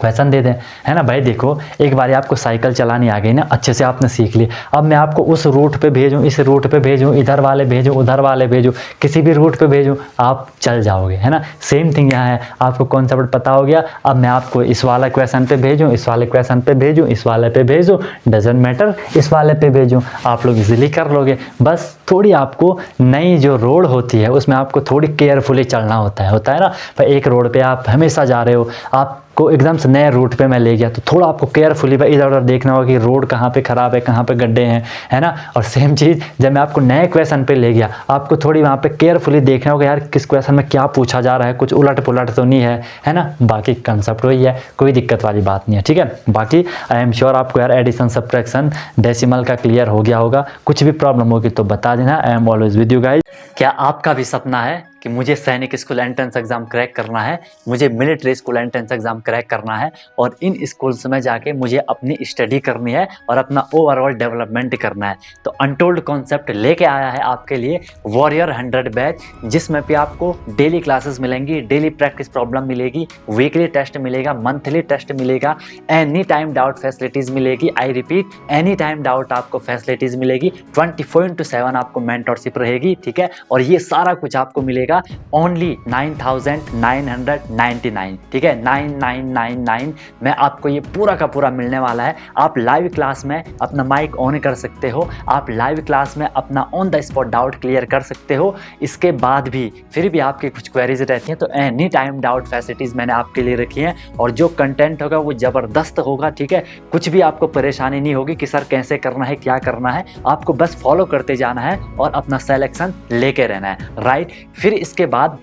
क्वेश्चन दे दें, है ना भाई। देखो एक बार आपको साइकिल चलानी आ गई ना, अच्छे से आपने सीख ली, अब मैं आपको उस रूट पे भेजूँ, इस रूट पे भेजूँ, इधर वाले भेजूँ, उधर वाले भेजूँ, किसी भी रूट पे भेजूँ, आप चल जाओगे, है ना। सेम थिंग यहाँ है, आपको कॉन्सेप्ट पता हो गया। अब मैं आपको इस वाला क्वेश्चन पे भेजूँ, इस वाले क्वेश्चन पे भेजूँ, इस वाले पे भेजूँ, डजेंट मैटर, इस वाले पे भेजूँ, आप लोग इजीली कर लोगे। बस थोड़ी आपको नई जो रोड होती है उसमें आपको थोड़ी केयरफुली चलना होता है ना। भाई एक रोड पे आप हमेशा जा रहे हो, आपको एकदम से नए रूट पे मैं ले गया, तो थोड़ा आपको केयरफुली भाई इधर उधर देखना होगा कि रोड कहाँ पे ख़राब है, कहाँ पे गड्ढे हैं, है ना। और सेम चीज़ जब मैं आपको नए क्वेश्चन पे ले गया, आपको थोड़ी वहाँ पे केयरफुली देखना होगा यार किस क्वेश्चन में क्या पूछा जा रहा है, कुछ उलट पुलट तो नहीं है ना। बाकी कंसेप्ट वही है, कोई दिक्कत वाली बात नहीं है, ठीक है। बाकी आई एम श्योर आपको यार एडिशन सब्ट्रैक्शन डेसिमल का क्लियर हो गया होगा। कुछ भी प्रॉब्लम होगी तो बता देना, आई am always with you guys. क्या आपका भी सपना है कि मुझे सैनिक स्कूल एंट्रेंस एग्ज़ाम क्रैक करना है, मुझे military school entrance exam crack करना है और इन स्कूल्स में जाके मुझे अपनी स्टडी करनी है और अपना ओवरऑल डेवलपमेंट करना है, तो अनटोल्ड कॉन्सेप्ट लेके आया है आपके लिए वॉरियर 100 बैच, जिसमें भी आपको डेली क्लासेस मिलेंगी, डेली प्रैक्टिस प्रॉब्लम मिलेगी, वीकली टेस्ट मिलेगा, मंथली टेस्ट मिलेगा, एनी टाइम डाउट फैसिलिटीज़ मिलेगी। I repeat, any time doubt आपको फैसिलिटीज़ मिलेगी, 24/7 आपको मेंटरशिप रहेगी, ठीक है। और ये सारा कुछ आपको मिलेगा ओनली 9,999, ठीक है, 9999 में आपको ये पूरा का पूरा मिलने वाला है। आप लाइव क्लास में अपना माइक ऑन कर सकते हो, आप लाइव क्लास में अपना on the spot doubt clear कर सकते हो। इसके बाद भी फिर भी आपकी कुछ क्वेरीज रहती हैं तो एनी टाइम डाउट फैसिलिटीज़ मैंने आपके लिए रखी हैं और जो कंटेंट होगा वो ज़बरदस्त होगा, ठीक है। कुछ भी आपको परेशानी नहीं होगी कि सर कैसे करना है, क्या करना है, आपको बस फॉलो करते जाना है और अपना सेलेक्शन लेके रहना है, राइट। फिर इसके बाद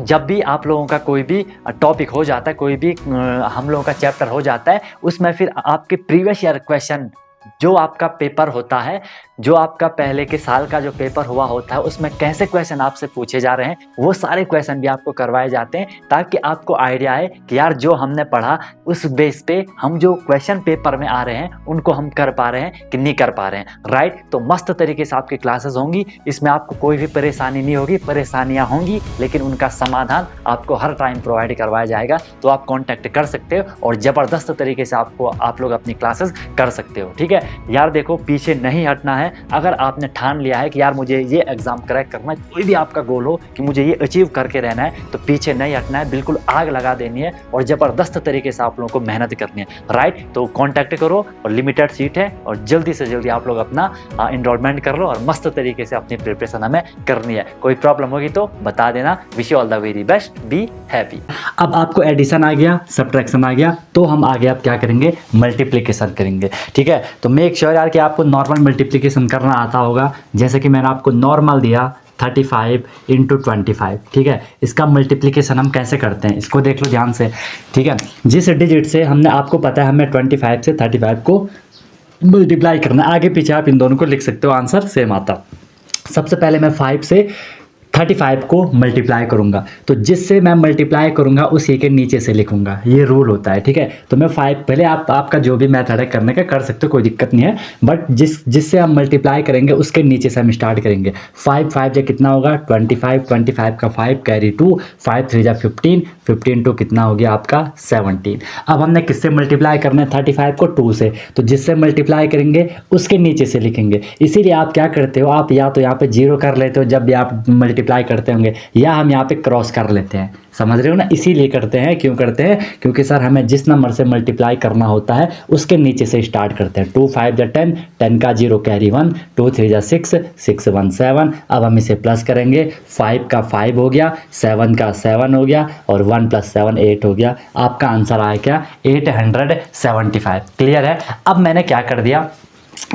जब भी आप लोगों का कोई भी टॉपिक हो जाता है, कोई भी हम लोगों का चैप्टर हो जाता है, उसमें फिर आपके प्रीवियस ईयर क्वेश्चन जो आपका पेपर होता है, जो आपका पहले के साल का जो पेपर हुआ होता है, उसमें कैसे क्वेश्चन आपसे पूछे जा रहे हैं वो सारे क्वेश्चन भी आपको करवाए जाते हैं, ताकि आपको आइडिया है कि यार जो हमने पढ़ा उस बेस पे हम जो क्वेश्चन पेपर में आ रहे हैं उनको हम कर पा रहे हैं कि नहीं कर पा रहे हैं, राइट। तो मस्त तरीके से आपकी क्लासेस होंगी, इसमें आपको कोई भी परेशानी नहीं होगी, परेशानियाँ होंगी लेकिन उनका समाधान आपको हर टाइम प्रोवाइड करवाया जाएगा। तो आप कॉन्टैक्ट कर सकते हो और ज़बरदस्त तरीके से आप लोग अपनी क्लासेस कर सकते हो, ठीक है यार। देखो पीछे नहीं हटना है। अगर आपने ठान लिया है कि यार मुझे ये एग्जाम क्रैक करना है, कोई भी आपका गोल हो कि मुझे ये अचीव करके रहना है, तो पीछे नहीं हटना है, बिल्कुल आग लगा देनी है और ज़बरदस्त तरीके से आप लोगों को मेहनत करनी है, राइट। तो कॉन्टैक्ट करो और लिमिटेड सीट है और जल्दी से जल्दी आप लोग अपना इनरोलमेंट कर लो और मस्त तरीके से अपनी प्रिपरेशन हमें करनी है। कोई प्रॉब्लम होगी तो बता देना। Wish you all the very best, be happy. अब आपको एडिशन आ गया, सब्ट्रैक्शन आ गया, तो हम आगे आप क्या करेंगे, मल्टीप्लिकेशन करेंगे, ठीक है। तो मेक श्योर यार कि आपको नॉर्मल मल्टीप्लिकेशन करना आता होगा। जैसे कि मैंने आपको नॉर्मल दिया 35 × 25, ठीक है। इसका मल्टीप्लिकेशन हम कैसे करते हैं इसको देख लो ध्यान से, ठीक है। जिस डिजिट से हमने, आपको पता है हमें 25 से 35 को मल्टीप्लाई करना, आगे पीछे आप इन दोनों को लिख सकते हो, आंसर सेम आता। सबसे पहले मैं 5 से 35 को मल्टीप्लाई करूंगा, तो जिससे मैं मल्टीप्लाई करूंगा उसी के नीचे से लिखूंगा, ये रूल होता है, ठीक है। तो मैं 5 पहले आपका जो भी मेथड है करने का कर सकते हो, कोई दिक्कत नहीं है, बट जिससे हम मल्टीप्लाई करेंगे उसके नीचे से हम स्टार्ट करेंगे। 5 जो कितना होगा 25 का 5 कैरी 2, 5 3 15, 15 2 कितना हो गया आपका 17। अब हमने किससे मल्टीप्लाई करना है 35 को 2 से, तो जिससे मल्टीप्लाई करेंगे उसके नीचे से लिखेंगे। इसीलिए आप क्या करते हो, आप या तो यहाँ पे 0 कर लेते हो जब भी आप मल्टीप्लाई करते होंगे, या हम यहाँ पे क्रॉस कर लेते हैं, समझ रहे हो ना। इसीलिए करते हैं, क्यों करते हैं, क्योंकि सर हमें जिस नंबर से मल्टीप्लाई करना होता है उसके नीचे से स्टार्ट करते हैं। 2 5 10, 10 का 0 कैरी 1, 2 3 6, 6 1 7। अब हम इसे प्लस करेंगे, 5 का 5 हो गया, 7 का 7 हो गया और 1 + 7 8 हो गया। आपका आंसर आया क्या 875। क्लियर है। अब मैंने क्या कर दिया,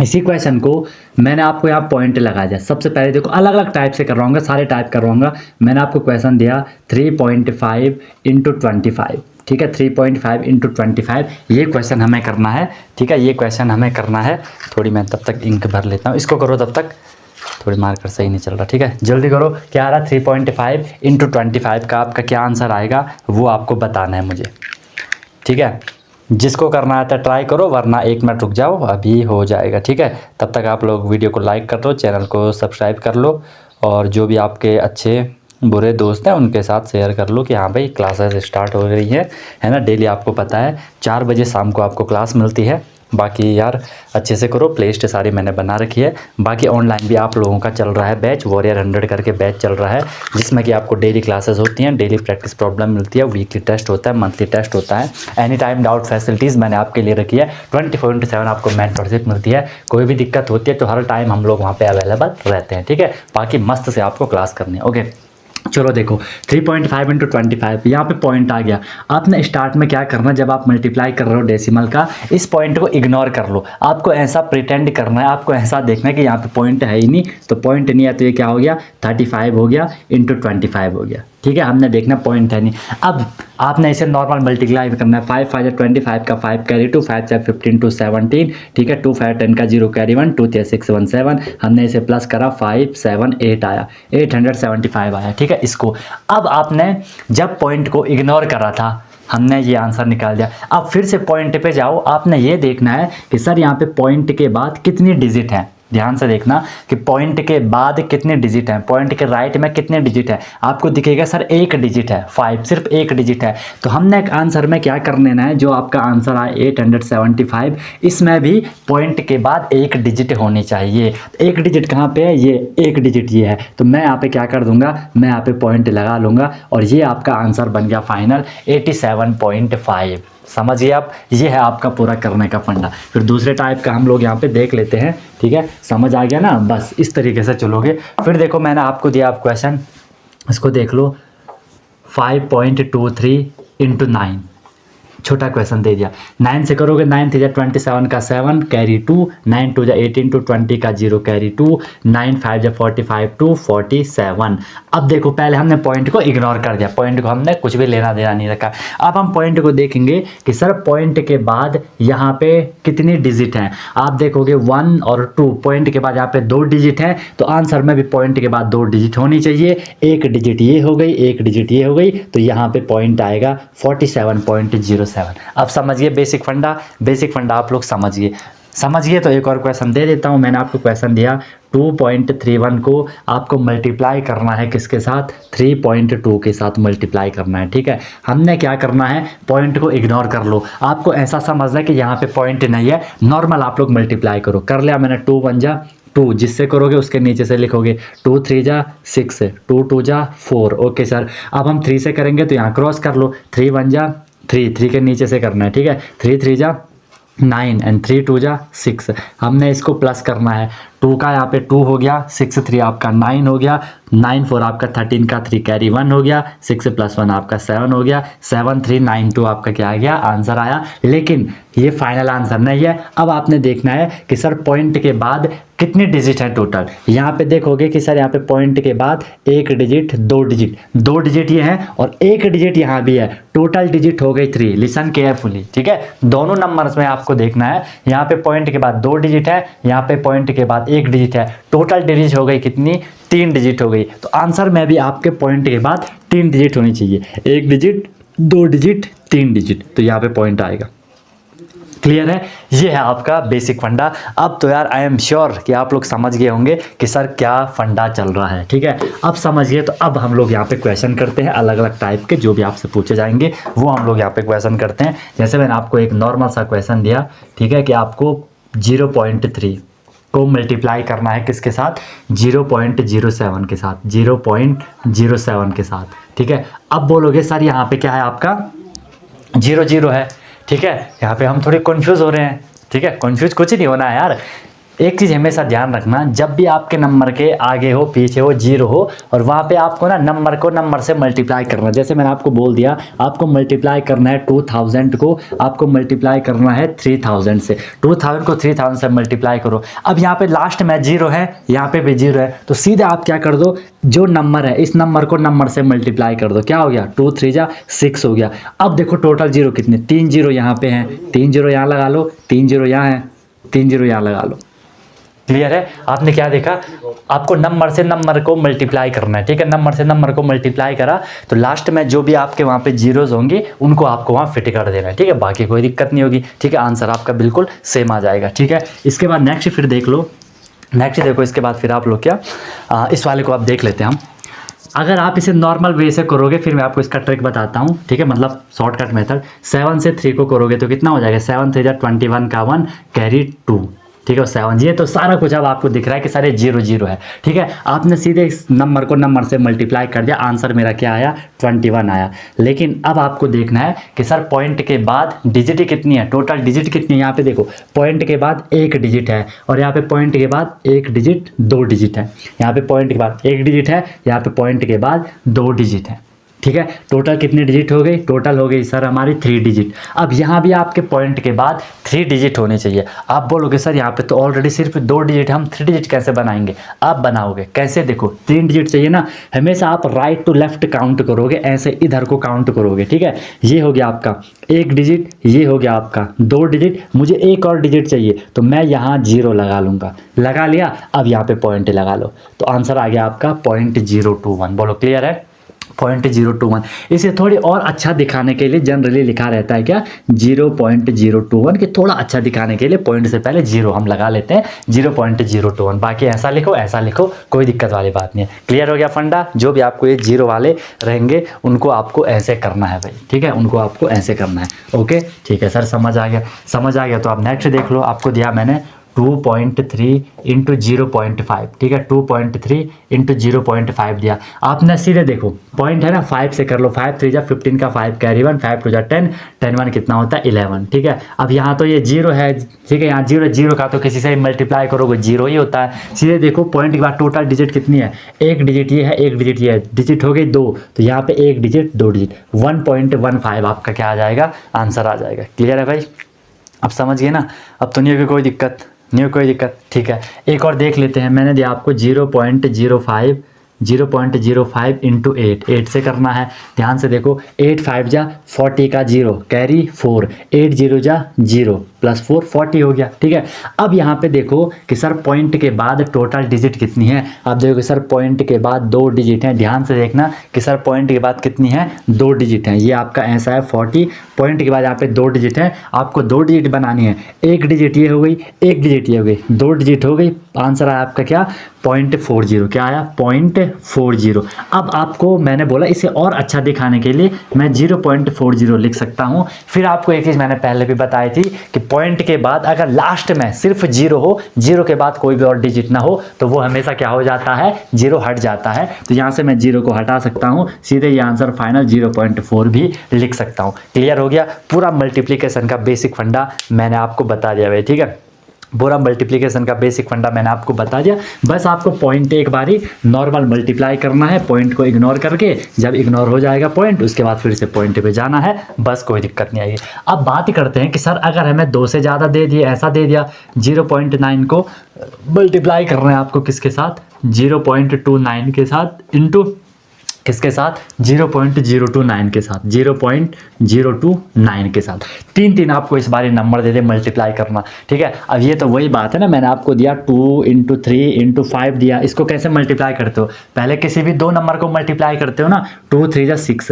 इसी क्वेश्चन को मैंने आपको यहाँ पॉइंट लगा दिया। सबसे पहले देखो अलग अलग टाइप से करवाऊंगा, सारे टाइप करवाऊंगा। मैंने आपको क्वेश्चन दिया 3.5 × 25, ठीक है। 3.5 × 25 ये क्वेश्चन हमें करना है, ठीक है। ये क्वेश्चन हमें करना है। थोड़ी मैं तब तक इंक भर लेता हूँ, इसको करो तब तक, थोड़ी मार्कर सही नहीं चल रहा, ठीक है। जल्दी करो, क्या आ रहा 3.5 × 25 का आपका क्या आंसर आएगा वो आपको बताना है मुझे, ठीक है। जिसको करना है तो ट्राई करो, वरना 1 मिनट रुक जाओ, अभी हो जाएगा, ठीक है। तब तक आप लोग वीडियो को लाइक कर लो, चैनल को सब्सक्राइब कर लो और जो भी आपके अच्छे बुरे दोस्त हैं उनके साथ शेयर कर लो कि हाँ भाई क्लासेस स्टार्ट हो रही है ना। डेली आपको पता है 4 बजे शाम को आपको क्लास मिलती है। बाकी यार अच्छे से करो, प्लेलिस्ट सारी मैंने बना रखी है। बाकी ऑनलाइन भी आप लोगों का चल रहा है बैच, वॉरियर 100 करके बैच चल रहा है, जिसमें कि आपको डेली क्लासेस होती हैं, डेली प्रैक्टिस प्रॉब्लम मिलती है, वीकली टेस्ट होता है, मंथली टेस्ट होता है, एनी टाइम डाउट फैसिलिटीज़ मैंने आपके लिए रखी है। 24/7 आपको मेंटरशिप मिलती है। कोई भी दिक्कत होती है तो हर टाइम हम लोग वहाँ पर अवेलेबल रहते हैं, ठीक है। बाकी मस्त से आपको क्लास करनी है, ओके। चलो देखो 3.5 × 25 यहाँ पे पॉइंट आ गया। आपने स्टार्ट में क्या करना, जब आप मल्टीप्लाई कर रहे हो डेसिमल का, इस पॉइंट को इग्नोर कर लो। आपको ऐसा प्रिटेंड करना है, आपको ऐसा देखना है कि यहाँ पे पॉइंट है ही नहीं, तो पॉइंट नहीं है तो ये क्या हो गया 35 हो गया इंटू 25 हो गया, ठीक है। हमने देखना पॉइंट है नहीं। अब आपने इसे नॉर्मल मल्टीप्लाई करना है। 5 5 25 का 5 कैरी 2, 5 7 15 2 17, ठीक है। 2 5 10 का 0 कैरी 1, 2 3 6 1 7। हमने इसे प्लस करा 5 7 8 आया, 875 आया, ठीक है। इसको अब आपने जब पॉइंट को इग्नोर करा था, हमने ये आंसर निकाल दिया। अब फिर से पॉइंट पे जाओ, आपने ये देखना है कि सर यहाँ पे पॉइंट के बाद कितनी डिजिट है। ध्यान से देखना कि पॉइंट के बाद कितने डिजिट हैं, पॉइंट के राइट में कितने डिजिट है। आपको दिखेगा सर एक डिजिट है, 5, सिर्फ एक डिजिट है। तो हमने एक आंसर में क्या कर लेना है, जो आपका आंसर आया 875, इसमें भी पॉइंट के बाद एक डिजिट होनी चाहिए। एक डिजिट कहाँ पे है, ये एक डिजिट ये है। तो मैं यहाँ पे क्या कर दूंगा, मैं यहाँ पे पॉइंट लगा लूँगा और ये आपका आंसर बन गया फाइनल 87.5। समझिए आप, ये है आपका पूरा करने का फंडा। फिर दूसरे टाइप का हम लोग यहाँ पे देख लेते हैं, ठीक है। समझ आ गया ना, बस इस तरीके से चलोगे। फिर देखो मैंने आपको दिया आप क्वेश्चन, इसको देख लो 5.23 × 9, छोटा क्वेश्चन दे दिया। 9 से करोगे 9 3 27 का 7 कैरी 2, 9 2 18 2 20 का 0 कैरी 2, 9 5 45 2 47। अब देखो पहले हमने पॉइंट को इग्नोर कर दिया, पॉइंट को हमने कुछ भी लेना देना नहीं रखा। अब हम पॉइंट को देखेंगे कि सर पॉइंट के बाद यहाँ पे कितनी डिजिट हैं। आप देखोगे 1 और 2, पॉइंट के बाद यहाँ पे 2 डिजिट हैं, तो आंसर में भी पॉइंट के बाद 2 डिजिट होनी चाहिए। एक डिजिट ये हो गई, एक डिजिट ये हो गई, तो यहाँ पे पॉइंट आएगा 47.07। अब समझिए बेसिक फंडा आप लोग समझिए। तो एक और क्वेश्चन दे देता हूँ। मैंने आपको क्वेश्चन दिया 2.31 को आपको मल्टीप्लाई करना है किसके साथ, 3.2 के साथ मल्टीप्लाई करना है, ठीक है। हमने क्या करना है, पॉइंट को इग्नोर कर लो। आपको ऐसा समझना है कि यहाँ पे पॉइंट नहीं है, नॉर्मल आप लोग मल्टीप्लाई करो। कर लिया मैंने, 2 1 जा 2, जिससे करोगे उसके नीचे से लिखोगे 2 3 जा 6, 2 2 जा 4, ओके सर। अब हम 3 से करेंगे तो यहाँ क्रॉस कर लो, 3 1 जा 3 के नीचे से करना है, ठीक है। 3 3 जा 9 एंड 3 2 जा 6। हमने इसको प्लस करना है, 2 का यहाँ पे 2 हो गया, 6 3 आपका 9 हो गया, 9 4 आपका 13 का 3 कैरी 1 हो गया, 6 + 1 आपका 7 हो गया, 7 3 9 2 आपका क्या आ गया, आंसर आया। लेकिन ये फाइनल आंसर नहीं है। अब आपने देखना है कि सर पॉइंट के बाद कितनी डिजिट है टोटल। यहाँ पे देखोगे कि सर यहाँ पे पॉइंट के बाद एक डिजिट, 2 डिजिट ये है और एक डिजिट यहाँ भी है, टोटल डिजिट हो गई 3। लिसन केयरफुली, ठीक है। दोनों नंबर्स में आपको देखना है, यहाँ पे पॉइंट के बाद 2 डिजिट है, यहाँ पे पॉइंट के बाद एक डिजिट है, टोटल डिजिट हो गई कितनी, 3 डिजिट हो गई। तो आंसर में भी आपके पॉइंट के बाद 3 डिजिट होनी चाहिए, 1 डिजिट 2 डिजिट 3 डिजिट, तो यहाँ पे पॉइंट आएगा। क्लियर है, ये है आपका बेसिक फंडा। अब तो यार आई एम श्योर कि आप लोग समझ गए होंगे कि सर क्या फंडा चल रहा है, ठीक है। अब समझिए, तो अब हम लोग यहाँ पे क्वेश्चन करते हैं अलग अलग टाइप के, जो भी आपसे पूछे जाएंगे वो हम लोग यहाँ पे क्वेश्चन करते हैं। जैसे मैंने आपको एक नॉर्मल सा क्वेश्चन दिया, ठीक है, कि आपको 0.3 को मल्टीप्लाई करना है किसके साथ, 0.07 के साथ, 0.07 के साथ, ठीक है। अब बोलोगे सर यहाँ पे क्या है, आपका 0 0 है, ठीक है। यहाँ पे हम थोड़े कंफ्यूज हो रहे हैं, ठीक है। कंफ्यूज कुछ नहीं होना है यार। एक चीज़ हमेशा ध्यान रखना, जब भी आपके नंबर के आगे हो पीछे हो 0 हो और वहाँ पे आपको ना नंबर को नंबर से मल्टीप्लाई करना है। जैसे मैंने आपको बोल दिया, आपको मल्टीप्लाई करना है 2000 को, आपको मल्टीप्लाई करना है 3000 से। 2000 को 3000 से मल्टीप्लाई करो। अब यहाँ पे लास्ट में 0 है, यहाँ पे भी 0 है, तो सीधे आप क्या कर दो, जो नंबर है इस नंबर को नंबर से मल्टीप्लाई कर दो। क्या हो गया, 2 3 जा 6 हो गया। अब देखो टोटल 0 कितने, 3 0 यहाँ पे हैं, 3 0 यहाँ लगा लो, 3 0 यहाँ है, 3 0 यहाँ लगा लो। क्लियर है, आपने क्या देखा, आपको नंबर से नंबर को मल्टीप्लाई करना है, ठीक है। नंबर से नंबर को मल्टीप्लाई करा तो लास्ट में जो भी आपके वहाँ पे जीरोज होंगे उनको आपको वहाँ फिट कर देना है, ठीक है। बाकी कोई दिक्कत नहीं होगी, ठीक है। आंसर आपका बिल्कुल सेम आ जाएगा, ठीक है। इसके बाद नेक्स्ट फिर देख लो, नेक्स्ट देखो, इसके बाद फिर आप लोग क्या इस वाले को आप देख लेते हैं हम। अगर आप इसे नॉर्मल वे से करोगे, फिर मैं आपको इसका ट्रिक बताता हूँ, ठीक है, मतलब शॉर्टकट मेथड। 7 से 3 को करोगे तो कितना हो जाएगा, 7 3 21 का 1 कैरी 2, ठीक है, 7। ये तो सारा कुछ अब आपको दिख रहा है कि सारे 0 0 है, ठीक है। आपने सीधे इस नंबर को नंबर से मल्टीप्लाई कर दिया, आंसर मेरा क्या आया, 21 आया। लेकिन अब आपको देखना है कि सर पॉइंट के बाद डिजिट कितनी है, टोटल डिजिट कितनी है। यहाँ पे देखो पॉइंट के बाद एक डिजिट है, और यहाँ पे पॉइंट के बाद एक डिजिट, दो डिजिट है। यहाँ पे पॉइंट के बाद एक डिजिट है, यहाँ पे पॉइंट के बाद दो डिजिट है, ठीक है। टोटल कितनी डिजिट हो गई, टोटल हो गई सर हमारी 3 डिजिट। अब यहाँ भी आपके पॉइंट के बाद 3 डिजिट होने चाहिए। आप बोलोगे सर यहाँ पे तो ऑलरेडी सिर्फ 2 डिजिट है, हम 3 डिजिट कैसे बनाएंगे। आप बनाओगे कैसे, देखो 3 डिजिट चाहिए ना, हमेशा आप राइट टू लेफ्ट काउंट करोगे, ऐसे इधर को काउंट करोगे, ठीक है। ये हो गया आपका एक डिजिट, ये हो गया आपका 2 डिजिट, मुझे एक और डिजिट चाहिए तो मैं यहाँ 0 लगा लूँगा, लगा लिया। अब यहाँ पे पॉइंट लगा लो तो आंसर आ गया आपका 0.021। बोलो क्लियर है, 0.021। इसे थोड़ी और अच्छा दिखाने के लिए जनरली लिखा रहता है क्या, 0.021, कि थोड़ा अच्छा दिखाने के लिए पॉइंट से पहले 0 हम लगा लेते हैं, 0.021। बाकी ऐसा लिखो, कोई दिक्कत वाली बात नहीं है। क्लियर हो गया फंडा। जो भी आपको ये 0 वाले रहेंगे उनको आपको ऐसे करना है भाई, ठीक है, उनको आपको ऐसे करना है। ओके ठीक है सर, समझ आ गया तो आप नेक्स्ट देख लो। आपको दिया मैंने 2.3 इंटू 0.5, ठीक है, 2.3 इंटू 0.5 दिया। आपने सीधे देखो पॉइंट है ना, 5 से कर लो, 5 3 जा 15 का 5 कैरी 1, 5 2 जा 10, 10 1 कितना होता है 11, ठीक है। अब यहाँ तो ये 0 है, ठीक है, यहाँ 0 का तो किसी से मल्टीप्लाई करोगे 0 ही होता है। सीधे देखो पॉइंट के बाद टोटल डिजिट कितनी है, एक डिजिट ये है, एक डिजिट ये है, डिजिट हो गई 2, तो यहाँ पे एक डिजिट 2 डिजिट, 1.15 आपका क्या आ जाएगा, आंसर आ जाएगा। क्लियर है भाई, अब समझ गए ना। अब तो नहीं होगी कोई दिक्कत, ठीक है। एक और देख लेते हैं, मैंने दिया आपको 0.05 इंटू 8 से करना है। ध्यान से देखो, 8 5 जा 40 का 0 कैरी 4, 8 0 जा 0 प्लस 4 40 हो गया, ठीक है। अब यहाँ पे देखो कि सर पॉइंट के बाद टोटल डिजिट कितनी है। अब देखो सर पॉइंट के बाद 2 डिजिट हैं, ध्यान से देखना कि सर पॉइंट के बाद कितनी है, 2 डिजिट हैं। ये आपका ऐसा है 40, पॉइंट के बाद यहाँ पे 2 डिजिट है, आपको 2 डिजिट बनानी है। एक डिजिट ये हो गई, एक डिजिट ये हो गई, 2 डिजिट हो गई, आंसर आया आपका क्या, 0.40। क्या आया, 0.40। अब आपको मैंने बोला इसे और अच्छा दिखाने के लिए मैं 0.40 लिख सकता हूँ। फिर आपको एक चीज़ मैंने पहले भी बताई थी कि पॉइंट के बाद अगर लास्ट में सिर्फ 0 हो, 0 के बाद कोई भी और डिजिट ना हो, तो वो हमेशा क्या हो जाता है, 0 हट जाता है। तो यहाँ से मैं 0 को हटा सकता हूँ, सीधे ये आंसर फाइनल 0.4 भी लिख सकता हूँ। क्लियर हो गया, पूरा मल्टीप्लिकेशन का बेसिक फंडा मैंने आपको बता दिया भाई, ठीक है। पूरा मल्टीप्लिकेशन का बेसिक फंडा मैंने आपको बता दिया। बस आपको पॉइंट एक बारी नॉर्मल मल्टीप्लाई करना है, पॉइंट को इग्नोर करके। जब इग्नोर हो जाएगा पॉइंट, उसके बाद फिर से पॉइंट पे जाना है, बस कोई दिक्कत नहीं आएगी। अब बात करते हैं कि सर अगर हमें 2 से ज़्यादा दे दिए, ऐसा दे दिया 0.9 को मल्टीप्लाई कर रहे हैं आपको किसके साथ, 0.29 के साथ, इंटू किसके साथ, 0.029 के साथ, 0.029 के साथ। 3 आपको इस बार नंबर दे दे मल्टीप्लाई करना, ठीक है। अब ये तो वही बात है ना, मैंने आपको दिया 2 इंटू 3 इंटू 5 दिया। इसको कैसे मल्टीप्लाई करते हो, पहले किसी भी 2 नंबर को मल्टीप्लाई करते हो ना, 2 3 जा 6,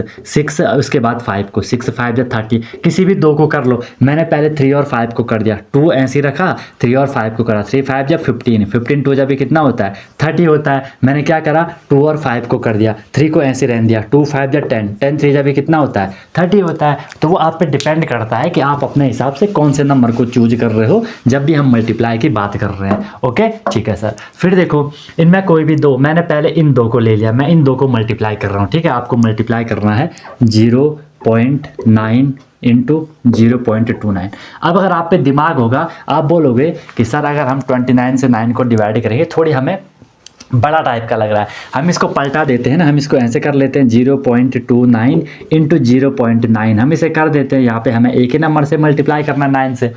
उसके बाद 5 को, 6 5 जा 30, किसी भी 2 को कर लो। मैंने पहले 3 और 5 को कर दिया, 2 ऐसे रखा, 3 और 5 को करा, 3 5 जा 15, 15 2 जा भी कितना होता है, 30 होता है। मैंने क्या करा, 2 और 5 को कर दिया, 3 को ऐसे रहने दिया, 2 5 जा 10, 10 3 जा भी कितना होता है, 30 होता है। तो वो आप पे डिपेंड करता है कि आप अपने हिसाब से कौन से नंबर को चूज कर रहे हो जब भी हम मल्टीप्लाई की बात कर रहे हैं। ओके ठीक है सर। फिर देखो इनमें कोई भी 2, मैंने पहले इन 2 को ले लिया, मैं इन 2 को मल्टीप्लाई कर रहा हूँ, ठीक है। आपको मल्टीप्लाई करना है 0.9 इंटू 0.29। अब अगर आप पे दिमाग होगा, आप बोलोगे कि सर अगर हम 29 से 9 को डिवाइड करेंगे, थोड़ी हमें बड़ा टाइप का लग रहा है, हम इसको पलटा देते हैं ना, हम इसको ऐसे कर लेते हैं 0.29 इंटू 0.9, हम इसे कर देते हैं। यहाँ पे हमें एक ही नंबर से मल्टीप्लाई करना 9 से,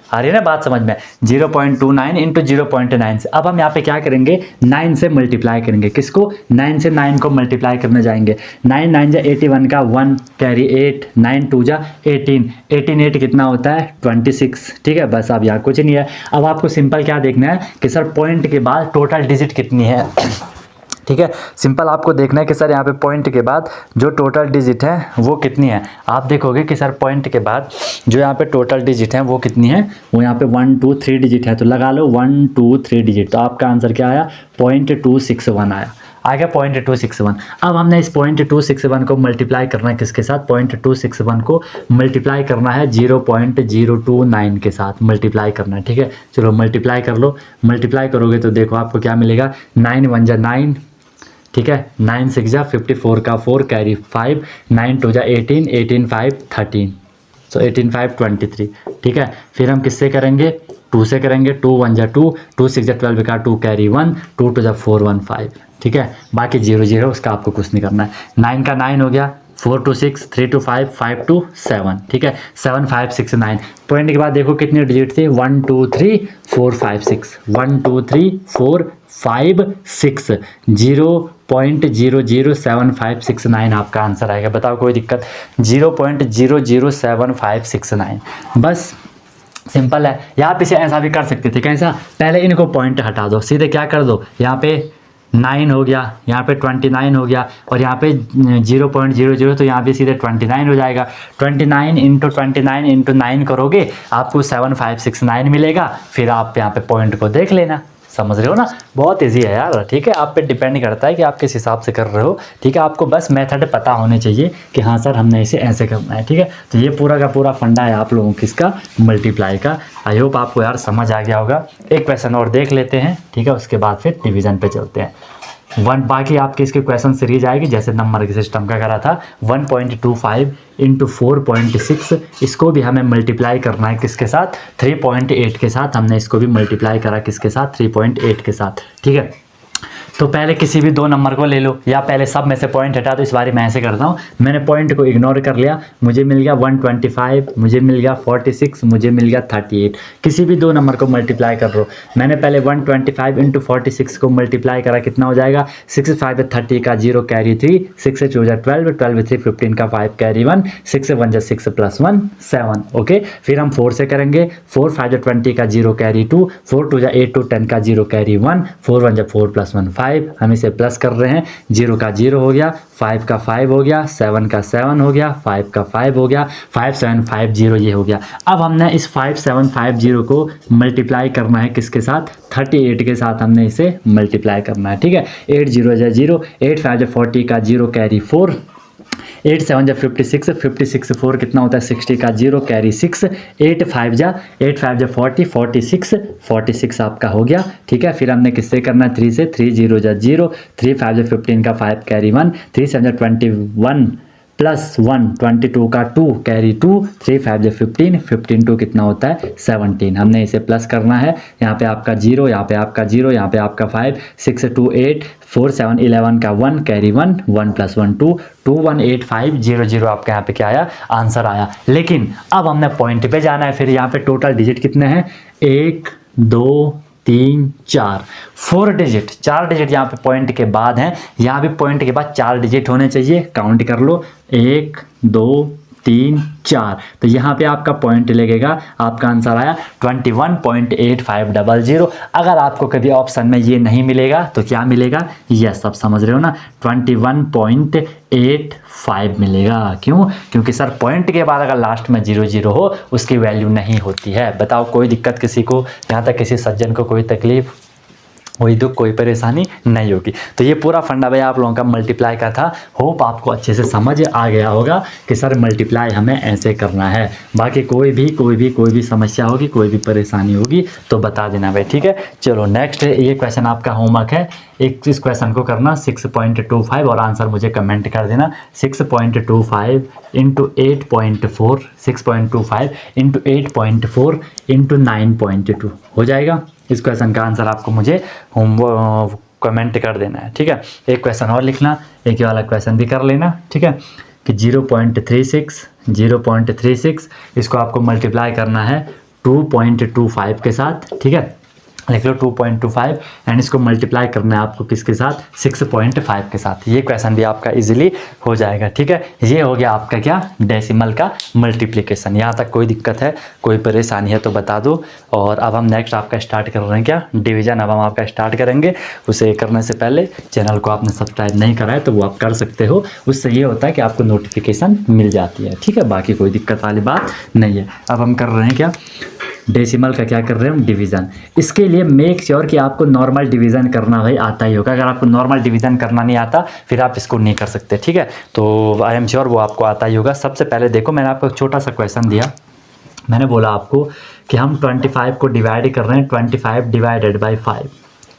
आ रही है ना बात समझ में, 0.29 इंटू 0.9 से। अब हम यहाँ पे क्या करेंगे, 9 से मल्टीप्लाई करेंगे, किसको, 9 से 9 को मल्टीप्लाई करने जाएंगे। 9 9 जा 81 का 1 कैरी 8, 9 2 जा 18, 18 8 कितना होता है 26, ठीक है। बस अब यहाँ कुछ नहीं है। अब आपको सिंपल क्या देखना है कि सर पॉइंट के बाद टोटल डिजिट कितनी है, ठीक है। सिंपल आपको देखना है कि सर यहाँ पे पॉइंट के बाद जो टोटल डिजिट है वो कितनी है। आप देखोगे कि सर पॉइंट के बाद जो यहाँ पे टोटल डिजिट है वो कितनी है, वो यहाँ पे 1 2 3 डिजिट है, तो लगा लो 1 2 3 डिजिट। तो आपका आंसर क्या आया, 0.261 आया। आ गया 0.261। अब हमने इस 0.261 को मल्टीप्लाई करना है किसके साथ, 0.261 को मल्टीप्लाई करना है 0.029 के साथ मल्टीप्लाई करना है, ठीक है। चलो मल्टीप्लाई कर लो, मल्टीप्लाई करोगे तो देखो आपको क्या मिलेगा, 9 1 जा 9, ठीक है, 9 6 जा 54 का 4 कैरी 5, 9 2 जा 18, 18 5 13, सो 18 5 23, ठीक है। फिर हम किससे करेंगे, 2 से करेंगे, 2 1 जा 2, 2 6 जा 12 का 2 कैरी 1, 2 2 जा 4 1 5, ठीक है। बाकी 0 0 उसका आपको कुछ नहीं करना है। 9 का 9 हो गया, 4 2 6, 3 2 5, 5 2 7, ठीक है, 7 5 6 9। पॉइंट के बाद देखो कितने डिजिट थे, 1 2 3 4 5 6, 1 2 3 4 5 6, 0.00759 आपका आंसर आएगा। बताओ कोई दिक्कत, 0.00759, बस सिंपल है। यहाँ पे से ऐसा भी कर सकते थे, कैसा, पहले इनको पॉइंट हटा दो, सीधे क्या कर दो, यहाँ पे 9 हो गया, यहाँ पे 29 हो गया, और यहाँ पे 0.00, तो यहाँ पे सीधे 29 हो जाएगा। 29 इंटू 29 इंटू 9 करोगे आपको 7569 मिलेगा। फिर आप यहाँ पे पॉइंट को देख लेना, समझ रहे हो ना, बहुत इजी है यार, ठीक है। आप पे डिपेंड करता है कि आप किस हिसाब से कर रहे हो, ठीक है। आपको बस मेथड पता होने चाहिए कि हाँ सर हमने इसे ऐसे करना है, ठीक है। तो ये पूरा का पूरा फंडा है आप लोगों की इसका मल्टीप्लाई का। आई होप आपको यार समझ आ गया होगा। एक क्वेश्चन और देख लेते हैं, ठीक है, उसके बाद फिर डिवीजन पे चलते हैं। बाकी आपके इसके क्वेश्चन सीरीज आएगी जैसे नंबर के सिस्टम का करा था। 1.25 इंटू 4.6, इसको भी हमें मल्टीप्लाई करना है किसके साथ, 3.8 के साथ। हमने इसको भी मल्टीप्लाई करा किसके साथ, 3.8 के साथ, ठीक है। तो पहले किसी भी दो नंबर को ले लो, या पहले सब में से पॉइंट हटा दो। इस बार मैं ऐसे करता हूँ, मैंने पॉइंट को इग्नोर कर लिया, मुझे मिल गया 125, मुझे मिल गया 46, मुझे मिल गया 38। किसी भी दो नंबर को मल्टीप्लाई कर लो। मैंने पहले 125 इंटू 46 को मल्टीप्लाई करा, कितना हो जाएगा, 6 5 30 का 0 कैरी 3, 6 से 2 12, 12 3 15 का 5 कैरी 1, 6 से 1 जा 6 + 1 7, ओके। फिर हम 4 से करेंगे, 4 5 20 का 0 कैरी 2, 4 2 जा 8 2 10 का 0 कैरी 1, 4 1 जा 4 + 1 5। हम इसे प्लस कर रहे हैं, 0 का 0 हो गया, 5 का 5 हो गया, 7 का 7 हो गया, 5 का 5 हो गया, 5 7 5 0 ये हो गया। अब हमने इस 5 7 5 0 को मल्टीप्लाई करना है किसके साथ, 38 के साथ हमने इसे मल्टीप्लाई करना है, ठीक है। 8 0 जा 0, 8 5 जा 40 का 0 कैरी 4, 8 7 जा 56, 56 4 कितना होता है 60 का 0 कैरी 6, 8 5 जा 40, 46 46 आपका हो गया, ठीक है। फिर हमने किससे करना है, 3 से, 3 0 जा 0, 3 5 जा 15 का 5 कैरी 1, 3 7 जा 21 + 1 22 का 2 कैरी 2, 3 5 जा 15, 15 2 कितना होता है 17। हमने इसे प्लस करना है, यहाँ पे आपका 0, यहाँ पे आपका 0, यहाँ पे आपका 5, 6 2 8, 4 7 11 का 1 कैरी 1, 1 + 1 2, 2 1 8 5 0 0 आपका यहाँ पे क्या आया, आंसर आया। लेकिन अब हमने पॉइंट पे जाना है। फिर यहाँ पे टोटल डिजिट कितने हैं, 1 2 3 4, 4 डिजिट, 4 डिजिट यहाँ पे पॉइंट के बाद हैं। यहाँ भी पॉइंट के बाद 4 डिजिट होने चाहिए, काउंट कर लो, 1 2 3 4। तो यहाँ पे आपका पॉइंट लगेगा, आपका आंसर आया 21.8500। अगर आपको कभी ऑप्शन में ये नहीं मिलेगा तो क्या मिलेगा, यस आप समझ रहे हो ना, 21.85 मिलेगा। क्यों, क्योंकि सर पॉइंट के बाद अगर लास्ट में 0 0 हो उसकी वैल्यू नहीं होती है। बताओ कोई दिक्कत किसी को, यहाँ तक किसी सज्जन को कोई तकलीफ, कोई दुख, कोई परेशानी नहीं होगी। तो ये पूरा फंडा भाई आप लोगों का मल्टीप्लाई का था। होप आपको अच्छे से समझ आ गया होगा कि सर मल्टीप्लाई हमें ऐसे करना है। बाकी कोई भी समस्या होगी, कोई भी परेशानी होगी तो बता देना भाई, ठीक है। चलो नेक्स्ट ये क्वेश्चन आपका होमवर्क है, एक इस क्वेश्चन को करना 6.25 और आंसर मुझे कमेंट कर देना। 6.25 इंटू 8.4, 6.25 इंटू 8.4 इंटू 9.2 हो जाएगा। इस क्वेश्चन का आंसर आपको मुझे कमेंट कर देना है, ठीक है। एक क्वेश्चन और लिखना, एक वाला क्वेश्चन भी कर लेना, ठीक है, कि 0.36 इसको आपको मल्टीप्लाई करना है 2.25 के साथ, ठीक है। लिख लो 2.25 एंड इसको मल्टीप्लाई करना है आपको किसके साथ, 6.5 के साथ। ये क्वेश्चन भी आपका इजीली हो जाएगा, ठीक है। ये हो गया आपका क्या, डेसिमल का मल्टीप्लिकेशन। यहाँ तक कोई दिक्कत है, कोई परेशानी है तो बता दो। और अब हम नेक्स्ट आपका स्टार्ट कर रहे हैं क्या, डिवीजन। अब हम आपका स्टार्ट करेंगे। उसे करने से पहले चैनल को आपने सब्सक्राइब नहीं करा है तो वो आप कर सकते हो। उससे ये होता है कि आपको नोटिफिकेशन मिल जाती है, ठीक है। बाकी कोई दिक्कत वाली बात नहीं है। अब हम कर रहे हैं क्या, डेसिमल का क्या कर रहे हैं हम, डिवीज़न। इसके लिए मेक श्योर कि आपको नॉर्मल डिवीज़न करना भाई आता ही होगा। अगर आपको नॉर्मल डिवीज़न करना नहीं आता फिर आप इसको नहीं कर सकते, ठीक है। तो आई एम श्योर वो आपको आता ही होगा। सबसे पहले देखो, मैंने आपको एक छोटा सा क्वेश्चन दिया, मैंने बोला आपको कि हम 25 को डिवाइड कर रहे हैं 25 डिवाइडेड बाई 5,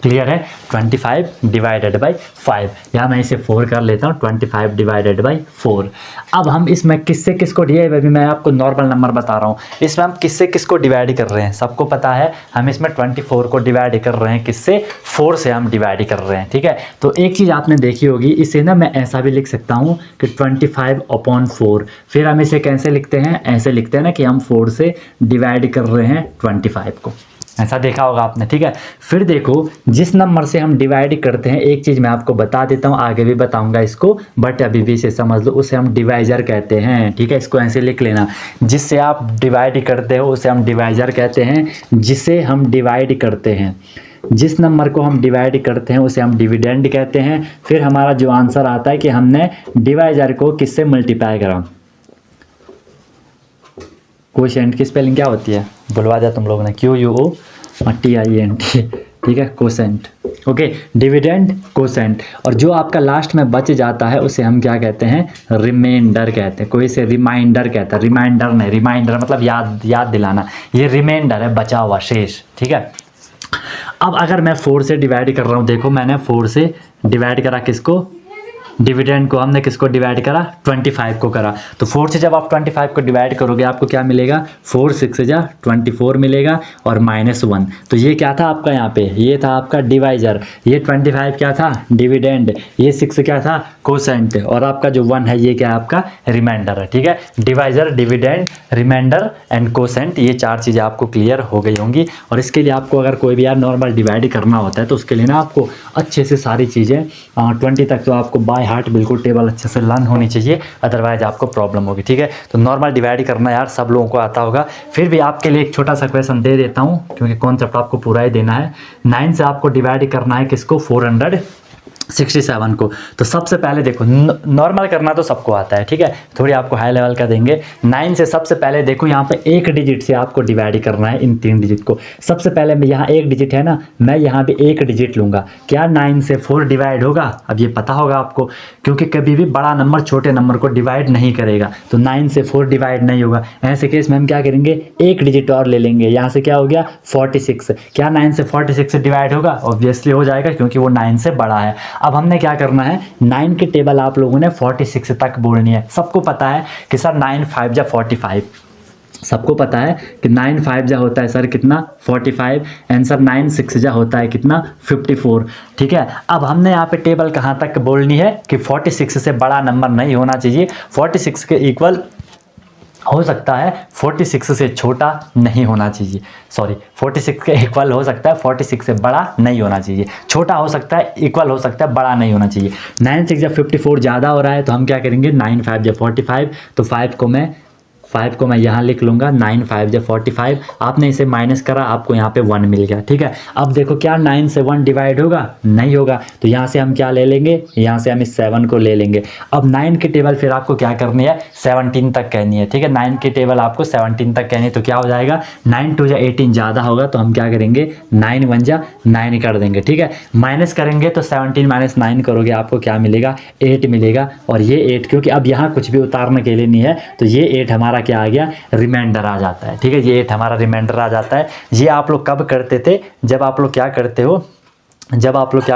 क्लियर है। 25 डिवाइडेड बाई 5, या मैं इसे 4 कर लेता हूँ, 25 डिवाइडेड बाई 4। अब हम इसमें किससे किसको डिवाइड, अभी मैं आपको नॉर्मल नंबर बता रहा हूँ, इसमें हम किससे किसको डिवाइड कर रहे हैं, सबको पता है। हम इसमें 24 को डिवाइड कर रहे हैं, किससे, 4 से हम डिवाइड कर रहे हैं, ठीक है। तो एक चीज़ आपने देखी होगी, इसे ना मैं ऐसा भी लिख सकता हूँ कि 25/4, फिर हम इसे कैसे लिखते हैं, ऐसे लिखते हैं ना कि हम 4 से डिवाइड कर रहे हैं 25 को, ऐसा देखा होगा आपने, ठीक है। फिर देखो, जिस नंबर से हम डिवाइड करते हैं, एक चीज़ मैं आपको बता देता हूँ, आगे भी बताऊंगा इसको, बट अभी भी इसे समझ लो, उसे हम डिवाइजर कहते हैं, ठीक है। इसको ऐसे लिख लेना, जिससे आप डिवाइड करते हो उसे हम डिवाइजर कहते हैं, जिसे हम डिवाइड करते हैं, जिस नंबर को हम डिवाइड करते हैं उसे हम डिविडेंड कहते हैं। फिर हमारा जो आंसर आता है कि हमने डिवाइजर को किससे मल्टीप्लाई करा। कोशेंट की स्पेलिंग क्या होती है, बुलवा दिया तुम लोगों ने, QUOTIENT, ठीक है, कोसेंट, ओके, डिविडेंड, कोसेंट। और जो आपका लास्ट में बच जाता है उसे हम क्या कहते हैं, रिमाइंडर कहते हैं। कोई इसे रिमाइंडर कहता है, रिमाइंडर नहीं, रिमाइंडर मतलब याद दिलाना, ये रिमाइंडर है, बचा हुआ शेष, ठीक है। अब अगर मैं 4 से डिवाइड कर रहा हूँ, देखो मैंने 4 से डिवाइड करा किसको, डिविडेंड को, हमने किसको डिवाइड करा, 25 को करा। तो 4 से जब आप 25 को डिवाइड करोगे आपको क्या मिलेगा, 4 6 जा 24 मिलेगा और -1। तो ये क्या था आपका, यहाँ पे ये था आपका डिवाइजर, ये 25 क्या था, डिविडेंड, ये 6 क्या था, कोसेंट, और आपका जो 1 है ये क्या है, आपका रिमाइंडर है, ठीक है। Divisor, dividend, remainder and quotient, ये 4 चीज़ें आपको क्लियर हो गई होंगी। और इसके लिए आपको अगर कोई भी यार नॉर्मल डिवाइड करना होता है तो उसके लिए ना आपको अच्छे से सारी चीज़ें 20 तक तो आपको बाय हार्ट बिल्कुल टेबल अच्छे से लर्न होनी चाहिए, अदरवाइज आपको प्रॉब्लम होगी, ठीक है। तो नॉर्मल डिवाइड करना यार सब लोगों को आता होगा। फिर भी आपके लिए एक छोटा सा क्वेश्चन दे देता हूँ, क्योंकि कॉन्सेप्ट आपको पूरा ही देना है। 9 से आपको डिवाइड करना है किसको, 467 को। तो सबसे पहले देखो, नॉर्मल करना तो सबको आता है, ठीक है, थोड़ी आपको हाई लेवल का देंगे। 9 से सबसे पहले देखो यहाँ पे एक डिजिट से आपको डिवाइड करना है इन 3 डिजिट को। सबसे पहले मैं यहाँ एक डिजिट है ना, मैं यहाँ भी एक डिजिट लूँगा। क्या 9 से 4 डिवाइड होगा, अब ये पता होगा आपको, क्योंकि कभी भी बड़ा नंबर छोटे नंबर को डिवाइड नहीं करेगा। तो 9 से 4 डिवाइड नहीं होगा। ऐसे केस में हम क्या करेंगे, एक डिजिट और ले लेंगे, यहाँ से क्या हो गया 46। क्या 9 से 46 से डिवाइड होगा, ऑब्वियसली हो जाएगा, क्योंकि वो 9 से बड़ा है। अब हमने क्या करना है, 9 की टेबल आप लोगों ने 46 तक बोलनी है। सबको पता है कि सर 9 5 जा 45, सबको पता है कि 9 5 जा होता है सर कितना, 45, आंसर 9 6 जा होता है कितना, 54, ठीक है। अब हमने यहाँ पे टेबल कहाँ तक बोलनी है कि 46 से बड़ा नंबर नहीं होना चाहिए, 46 के इक्वल हो सकता है, 46 से छोटा नहीं होना चाहिए, सॉरी 46 के इक्वल हो सकता है, 46 से बड़ा नहीं होना चाहिए। छोटा हो सकता है, इक्वल हो सकता है, बड़ा नहीं होना चाहिए। 9 6 जब 54 ज़्यादा हो रहा है तो हम क्या करेंगे, 9 5 जब 45, तो 5 को मैं यहाँ लिख लूँगा, 9 5 जब 45। आपने इसे माइनस करा, आपको यहाँ पे 1 मिल गया, ठीक है। अब देखो क्या 9 से 1 डिवाइड होगा, नहीं होगा। तो यहाँ से हम क्या ले लेंगे, यहाँ से हम इस 7 को ले लेंगे। अब 9 की टेबल फिर आपको क्या करनी है, 17 तक कहनी है, ठीक है। 9 की टेबल आपको 17 तक कहनी है। तो क्या हो जाएगा, 9 2 जा 18 ज़्यादा होगा, तो हम क्या करेंगे, 9 1 जा 9 कर देंगे, ठीक है। माइनस करेंगे तो 17 - 9 करोगे, आपको क्या मिलेगा, 8 मिलेगा। और ये 8, क्योंकि अब यहाँ कुछ भी उतारने के लिए नहीं है, तो ये 8 हमारा क्या आ गया, रिमाइंडर आ जाता है, ठीक है। ये 8 हमारा रिमाइंडर आ जाता है। ये आप लोग कब करते थे, जब आप लोग क्या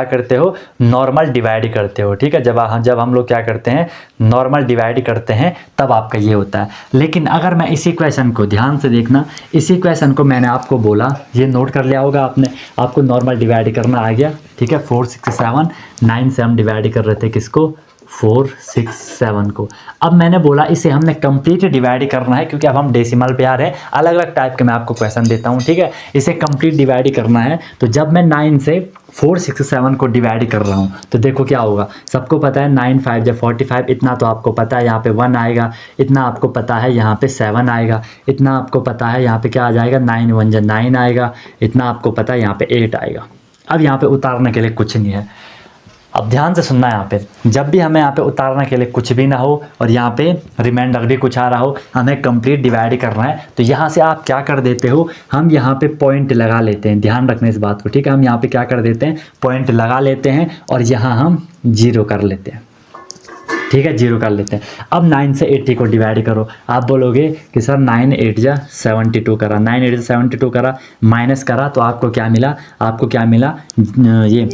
करते हो, नॉर्मल डिवाइड करते हो, ठीक है। जब हम लोग क्या करते हैं, नॉर्मल डिवाइड करते हैं, तब आपका ये होता है। लेकिन अगर मैं इसी क्वेश्चन को ध्यान से देखना, इसी क्वेश्चन को मैंने आपको बोला, ये नोट कर लिया होगा आपने, आपको नॉर्मल डिवाइड करना आ गया, ठीक है। 4 6 7 9 से हम डिवाइड कर रहे थे किसको, 4 6 7 को। अब मैंने बोला इसे हमने कंप्लीट डिवाइड करना है, क्योंकि अब हम डेसिमल पे आ रहे हैं। अलग अलग टाइप के मैं आपको क्वेश्चन देता हूँ, ठीक है। इसे कंप्लीट डिवाइड करना है, तो जब मैं 9 से 4 6 7 को डिवाइड कर रहा हूँ, तो देखो क्या होगा। सबको पता है 9 5 जब 45, इतना तो आपको पता है, यहाँ पे 1 आएगा, इतना आपको पता है, यहाँ पे 7 आएगा, इतना आपको पता है, यहाँ पे क्या आ जाएगा, 9 1 जा 9 आएगा, इतना आपको पता है, यहाँ पे 8 आएगा। अब यहाँ पे उतारने के लिए कुछ नहीं है। अब ध्यान से सुनना है यहाँ पे, जब भी हमें यहाँ पे उतारने के लिए कुछ भी ना हो और यहाँ पे रिमाइंडर भी कुछ आ रहा हो, हमें कंप्लीट डिवाइड करना है, तो यहाँ से आप क्या कर देते हो, हम यहाँ पे पॉइंट लगा लेते हैं। ध्यान रखना इस बात को, ठीक है। हम यहाँ पे क्या कर देते हैं, पॉइंट लगा लेते हैं और यहाँ हम 0 कर लेते हैं, ठीक है, 0 कर लेते हैं। अब 9 से 80 को डिवाइड करो। आप बोलोगे कि सर 9 8 जा 72 करा, 9 8 जा 72 करा, माइनस करा तो आपको क्या मिला, आपको क्या मिला, ये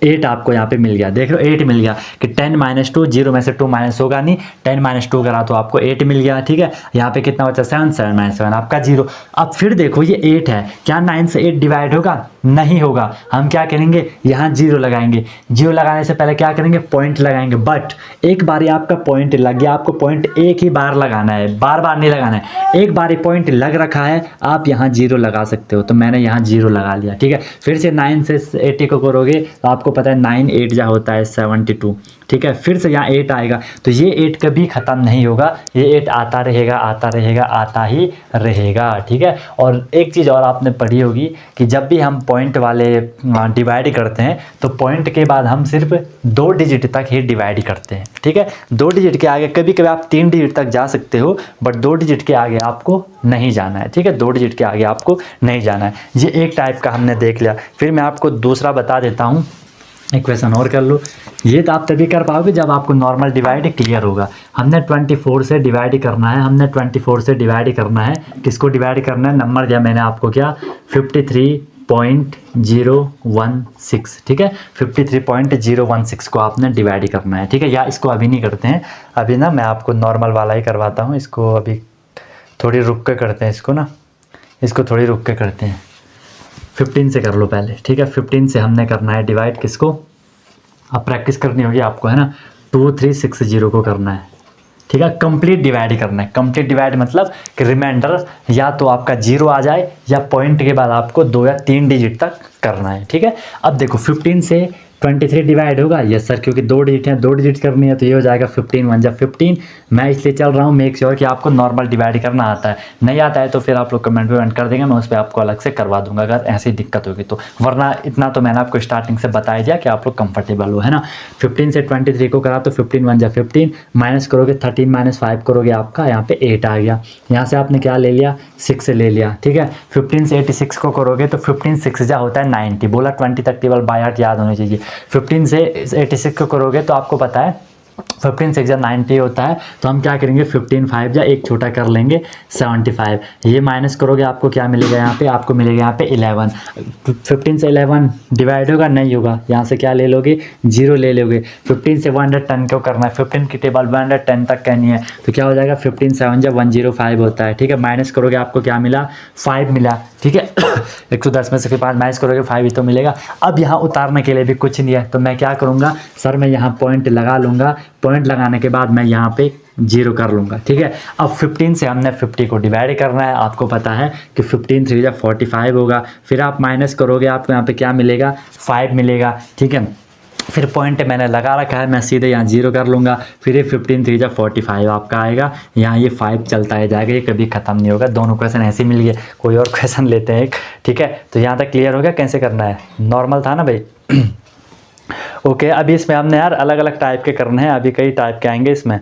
8 आपको यहाँ पे मिल गया। देख लो 8 मिल गया कि 10 - 2, 0 में से 2 माइनस होगा नहीं, 10 - 2 करा तो आपको 8 मिल गया, ठीक है। यहाँ पे कितना बचा, 7 7 - 7 आपका 0। अब फिर देखो ये 8 है, क्या 9 से 8 डिवाइड होगा, नहीं होगा। हम क्या करेंगे, यहाँ 0 लगाएंगे। 0 लगाने से पहले क्या करेंगे, पॉइंट लगाएंगे। बट एक बार आपका पॉइंट लग गया, आपको पॉइंट एक ही बार लगाना है, बार बार नहीं लगाना है। एक बार पॉइंट लग रखा है, आप यहाँ 0 लगा सकते हो, तो मैंने यहाँ 0 लगा लिया, ठीक है। फिर से 9 से 80 को करोगे तो आपको पता है 9 8 जा होता है 72, ठीक है। फिर से यहाँ 8 आएगा, तो ये 8 कभी ख़त्म नहीं होगा, ये 8 आता रहेगा, आता रहेगा, आता ही रहेगा, ठीक है। और एक चीज़ और आपने पढ़ी होगी कि जब भी हम पॉइंट वाले डिवाइड करते हैं तो पॉइंट के बाद हम सिर्फ 2 डिजिट तक ही डिवाइड करते हैं, ठीक है। 2 डिजिट के आगे कभी कभी आप 3 डिजिट तक जा सकते हो, बट 2 डिजिट के आगे आपको नहीं जाना है, ठीक है। 2 डिजिट के आगे आपको नहीं जाना है। ये एक टाइप का हमने देख लिया। फिर मैं आपको दूसरा बता देता हूँ, एक क्वेश्चन और कर लो। ये तो आप तभी कर पाओगे जब आपको नॉर्मल डिवाइड क्लियर होगा। हमने 24 से डिवाइड करना है, हमने 24 से डिवाइड करना है। किसको डिवाइड करना है, नंबर दिया मैंने आपको क्या, 53.016, ठीक है। 53.016 को आपने डिवाइड करना है, ठीक है। या इसको अभी नहीं करते हैं, अभी ना मैं आपको नॉर्मल वाला ही करवाता हूँ। इसको अभी थोड़ी रुक के करते हैं, इसको थोड़ी रुक के करते हैं। 15 से कर लो पहले, ठीक है। 15 से हमने करना है डिवाइड, किसको, अब प्रैक्टिस करनी होगी आपको, है ना। 2360 को करना है, ठीक है। कंप्लीट डिवाइड करना है। कंप्लीट डिवाइड मतलब कि रिमाइंडर या तो आपका 0 आ जाए या पॉइंट के बाद आपको 2 या 3 डिजिट तक करना है, ठीक है। अब देखो 15 से 23 डिवाइड होगा, यस सर, क्योंकि 2 डिजिट हैं, 2 डिजिट करनी है, तो ये हो जाएगा 15 1 जा 15। मैं इसलिए चल रहा हूँ, मेक श्योर कि आपको नॉर्मल डिवाइड करना आता है। नहीं आता है तो फिर आप लोग कमेंट में कर देंगे, मैं उस पर आपको अलग से करवा दूंगा अगर ऐसी दिक्कत होगी तो। वरना इतना तो मैंने आपको स्टार्टिंग से बताया दिया कि आप लोग कंफर्टेबल हो, है ना। 15 से 23 को करा तो 15 1 जा 15, माइनस करोगे 13 - 5 करोगे, आपका यहाँ पे 8 आ गया। यहाँ से आपने क्या ले लिया, 6 ले लिया, ठीक है। 15 से 86 को करोगे तो 15 6 जा होता है 90, बोला 20 तक टेबल बाय हार्ट याद होनी चाहिए। 15 से 86 को करोगे तो आपको पता है 15 6 जा 90 होता है, तो हम क्या करेंगे 15 5 जा एक छोटा कर लेंगे 75। ये माइनस करोगे आपको क्या मिलेगा, यहाँ पे आपको मिलेगा यहाँ पे 11। 15 से 11 डिवाइड होगा, नहीं होगा, यहाँ से क्या ले लोगे, 0 ले लोगे। 15 से 110 को करना है, 15 की टेबल 110 तक कहनी है, तो क्या हो जाएगा 15 7 जा 105 होता है, ठीक है। माइनस करोगे आपको क्या मिला, 5 मिला, ठीक है। 110 में से फिर 5 माइनस करोगे 5 ही तो मिलेगा। अब यहाँ उतारने के लिए भी कुछ नहीं है, तो मैं क्या करूँगा सर, मैं यहाँ पॉइंट लगा लूँगा। पॉइंट लगाने के बाद मैं यहाँ पे 0 कर लूँगा, ठीक है। अब 15 से हमने 50 को डिवाइड करना है। आपको पता है कि 15 3 जा 45 होगा। फिर आप माइनस करोगे, आपको यहाँ पे क्या मिलेगा, 5 मिलेगा, ठीक है। फिर पॉइंट मैंने लगा रखा है, मैं सीधे यहाँ 0 कर लूँगा। फिर ये 15 3 जा 45 आपका आएगा। यहाँ ये 5 चलता है जाएगा, ये कभी ख़त्म नहीं होगा। दोनों क्वेश्चन ऐसे मिल गए। कोई और क्वेश्चन लेते हैं एक, ठीक है। तो यहाँ तक क्लियर हो गया कैसे करना है, नॉर्मल था ना भाई। ओके, अभी इसमें हमने यार अलग अलग टाइप के करने हैं, अभी कई टाइप के आएंगे इसमें,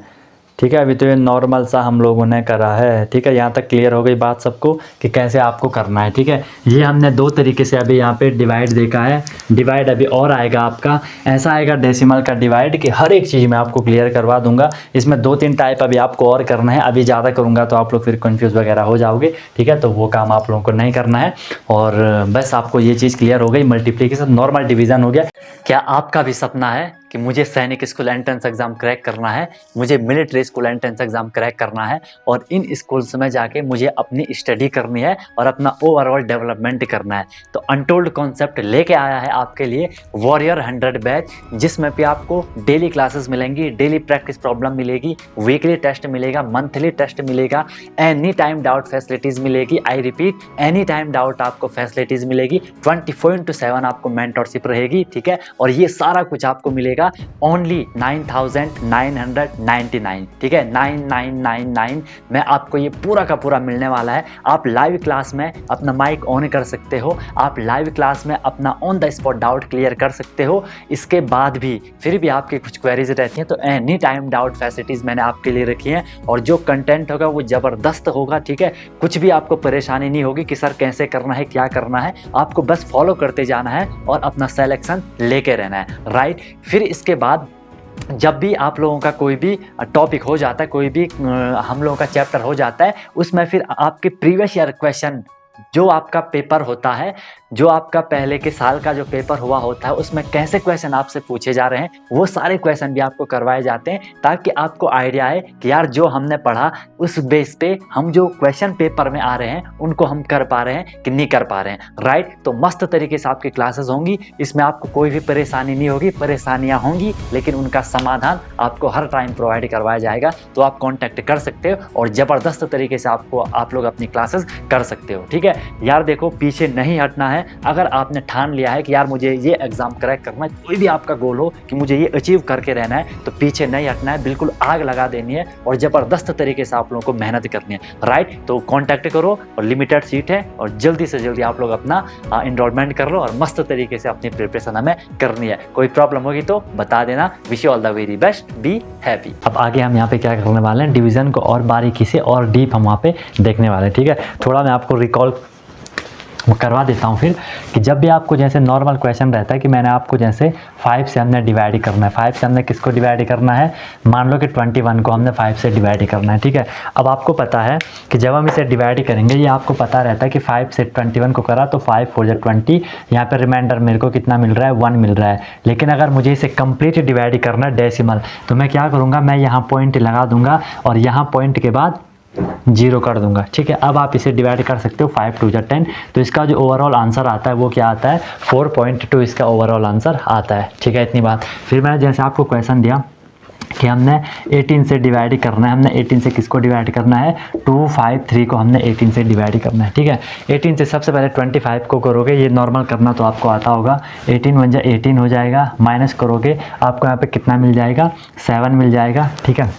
ठीक है। अभी तो ये नॉर्मल सा हम लोगों ने करा है, ठीक है। यहाँ तक क्लियर हो गई बात सबको कि कैसे आपको करना है, ठीक है। ये हमने 2 तरीके से अभी यहाँ पे डिवाइड देखा है। डिवाइड अभी और आएगा आपका, ऐसा आएगा डेसिमल का डिवाइड कि हर एक चीज़ मैं आपको क्लियर करवा दूंगा। इसमें 2-3 टाइप अभी आपको और करना है, अभी ज़्यादा करूँगा तो आप लोग फिर कन्फ्यूज़ वगैरह हो जाओगे, ठीक है। तो वो काम आप लोगों को नहीं करना है। और बस आपको ये चीज़ क्लियर हो गई, मल्टीप्लिकेशन नॉर्मल डिवीज़न हो गया। क्या आपका भी सपना है कि मुझे सैनिक स्कूल एंट्रेंस एग्ज़ाम क्रैक करना है, मुझे military school entrance exam crack करना है और इन स्कूल्स में जाके मुझे अपनी स्टडी करनी है और अपना ओवरऑल डेवलपमेंट करना है, तो अनटोल्ड कॉन्सेप्ट लेके आया है आपके लिए वॉरियर 100 बैच, जिसमें भी आपको डेली क्लासेस मिलेंगी, डेली प्रैक्टिस प्रॉब्लम मिलेगी, वीकली टेस्ट मिलेगा, मंथली टेस्ट मिलेगा, एनी टाइम डाउट फैसिलिटीज़ मिलेगी। I repeat, any time doubt आपको फैसिलिटीज़ मिलेगी, 24/7 आपको मेंटरशिप रहेगी, ठीक है। और ये सारा कुछ आपको मिलेगा जाएगा ओनली 9,999, ठीक है, 9999 में आपको ये पूरा का पूरा मिलने वाला है। आप लाइव क्लास में अपना माइक ऑन कर सकते हो, आप लाइव क्लास में अपना on the spot doubt clear कर सकते हो। इसके बाद भी फिर भी आपकी कुछ क्वेरीज रहती हैं तो एनी टाइम डाउट फैसिलिटीज़ मैंने आपके लिए रखी हैं, और जो कंटेंट होगा वो ज़बरदस्त होगा, ठीक है। कुछ भी आपको परेशानी नहीं होगी कि सर कैसे करना है, क्या करना है, आपको बस फॉलो करते जाना है और अपना सेलेक्शन लेके रहना है, राइट। फिर इसके बाद जब भी आप लोगों का कोई भी टॉपिक हो जाता है, कोई भी हम लोगों का चैप्टर हो जाता है, उसमें फिर आपके प्रीवियस ईयर क्वेश्चन, जो आपका पेपर होता है, जो आपका पहले के साल का जो पेपर हुआ होता है, उसमें कैसे क्वेश्चन आपसे पूछे जा रहे हैं, वो सारे क्वेश्चन भी आपको करवाए जाते हैं, ताकि आपको आइडिया आए कि यार जो हमने पढ़ा उस बेस पे हम जो क्वेश्चन पेपर में आ रहे हैं उनको हम कर पा रहे हैं कि नहीं कर पा रहे हैं, राइट। तो मस्त तरीके से आपकी क्लासेस होंगी, इसमें आपको कोई भी परेशानी नहीं होगी, परेशानियाँ होंगी लेकिन उनका समाधान आपको हर टाइम प्रोवाइड करवाया जाएगा। तो आप कॉन्टैक्ट कर सकते हो और ज़बरदस्त तरीके से आप लोग अपनी क्लासेस कर सकते हो, ठीक है यार। देखो पीछे नहीं हटना है। अगर आपने ठान लिया है कि यार मुझे ये एग्जाम क्रैक करना है, कोई भी आपका गोल हो कि मुझे ये अचीव करके रहना है, तो पीछे नहीं हटना है, बिल्कुल आग लगा देनी है और ज़बरदस्त तरीके से आप लोगों को मेहनत करनी है, राइट। तो कॉन्टैक्ट करो और लिमिटेड सीट है और जल्दी से जल्दी आप लोग अपना इनरोलमेंट कर लो और मस्त तरीके से अपनी प्रिपरेशन हमें करनी है। कोई प्रॉब्लम होगी तो बता देना। Wish you all the very best, be happy. अब आगे हम यहाँ पे क्या करने वाले हैं, डिवीज़न को और बारीकी से और डीप हम वहाँ पे देखने वाले हैं, ठीक है। थोड़ा मैं आपको रिकॉल करवा देता हूँ फिर कि जब भी आपको जैसे नॉर्मल क्वेश्चन रहता है कि मैंने आपको जैसे 5 से हमने डिवाइड करना है, 5 से हमने किसको डिवाइड करना है, मान लो कि 21 को हमने 5 से डिवाइड करना है, ठीक है। अब आपको पता है कि जब हम इसे डिवाइड करेंगे, ये आपको पता रहता है कि 5 से 21 को करा तो 5 4 जा 20, यहाँ पर रिमाइंडर मेरे को कितना मिल रहा है, 1 मिल रहा है। लेकिन अगर मुझे इसे कंप्लीट डिवाइड करना है डेसिमल, तो मैं क्या करूँगा, मैं यहाँ पॉइंट लगा दूंगा और यहाँ पॉइंट के बाद 0 कर दूंगा, ठीक है। अब आप इसे डिवाइड कर सकते हो, 5 2 जा 10, तो इसका जो ओवरऑल आंसर आता है वो क्या आता है, 4.2 इसका ओवरऑल आंसर आता है, ठीक है। इतनी बात। फिर मैंने जैसे आपको क्वेश्चन दिया कि हमने 18 से डिवाइड करना है, हमने 18 से किसको डिवाइड करना है, 253 को हमने 18 से डिवाइड करना है, ठीक है। 18 से सबसे पहले 25 को करोगे, ये नॉर्मल करना तो आपको आता होगा, 18 1 जा 18 हो जाएगा, माइनस करोगे आपको यहाँ पे कितना मिल जाएगा, 7 मिल जाएगा, ठीक है।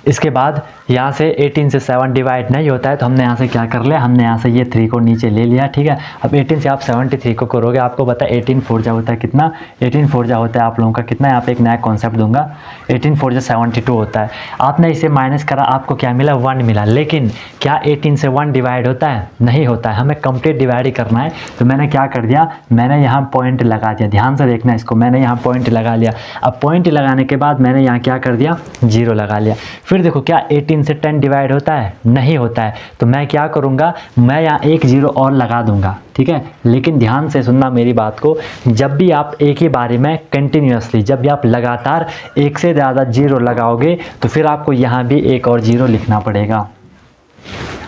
इसके बाद यहाँ से 18 से 7 डिवाइड नहीं होता है तो हमने यहाँ से क्या कर लिया, हमने यहाँ से ये 3 को नीचे ले लिया, ठीक है। अब 18 से आप 73 को करोगे, आपको पता है 18 4 जा होता है कितना, 18 4 जा होता है आप लोगों का कितना, यहाँ पे एक नया कॉन्सेप्ट दूंगा, 18 4 जा 72 होता है। आपने इसे माइनस करा, आपको क्या मिला, 1 मिला। लेकिन क्या 18 से 1 डिवाइड होता है, नहीं होता है, हमें कंप्लीट डिवाइड करना है। तो मैंने क्या कर दिया, मैंने यहाँ पॉइंट लगा दिया, ध्यान से देखना इसको, मैंने यहाँ पॉइंट लगा लिया। अब पॉइंट लगाने के बाद मैंने यहाँ क्या कर दिया, 0 लगा लिया। फिर देखो क्या 18 से 10 डिवाइड होता है, नहीं होता है, तो मैं क्या करूँगा, मैं यहाँ एक 0 और लगा दूंगा, ठीक है। लेकिन ध्यान से सुनना मेरी बात को, जब भी आप एक ही बारी में कंटिन्यूसली, जब भी आप लगातार एक से ज़्यादा 0 लगाओगे तो फिर आपको यहाँ भी एक और 0 लिखना पड़ेगा।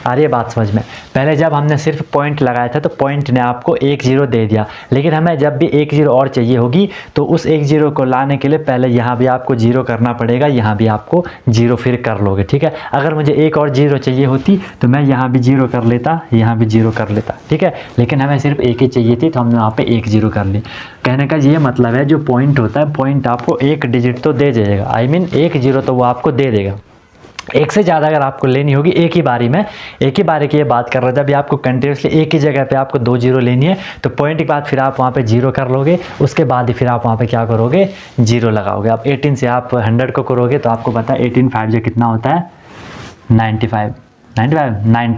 आ रही है बात समझ में। पहले जब हमने सिर्फ पॉइंट लगाया था तो पॉइंट ने आपको 1 0 दे दिया, लेकिन हमें जब भी 1 0 और चाहिए होगी तो उस 1 0 को लाने के लिए पहले यहाँ भी आपको 0 करना पड़ेगा, यहाँ भी आपको 0 फिर कर लोगे, ठीक है। अगर मुझे एक और 0 चाहिए होती तो मैं यहाँ भी 0 कर लेता, यहाँ भी 0 कर लेता, ठीक है। लेकिन हमें सिर्फ एक ही चाहिए थी तो हमने वहाँ पे 1 0 कर ली। कहने का ये मतलब है, जो पॉइंट होता है, पॉइंट आपको एक डिजिट तो दे देगा, आई मीन 1 0 तो वो आपको दे देगा। एक से ज़्यादा अगर आपको लेनी होगी एक ही बारी में, एक ही बारी की ये बात कर रहे थे, अभी आपको कंटिन्यूसली एक ही जगह पे आपको 2 0 लेनी है तो पॉइंट के बाद फिर आप वहाँ पे 0 कर लोगे, उसके बाद ही फिर आप वहाँ पे क्या करोगे, 0 लगाओगे। अब 18 से आप 100 को करोगे तो आपको पता है 18 5 जो कितना होता है, 90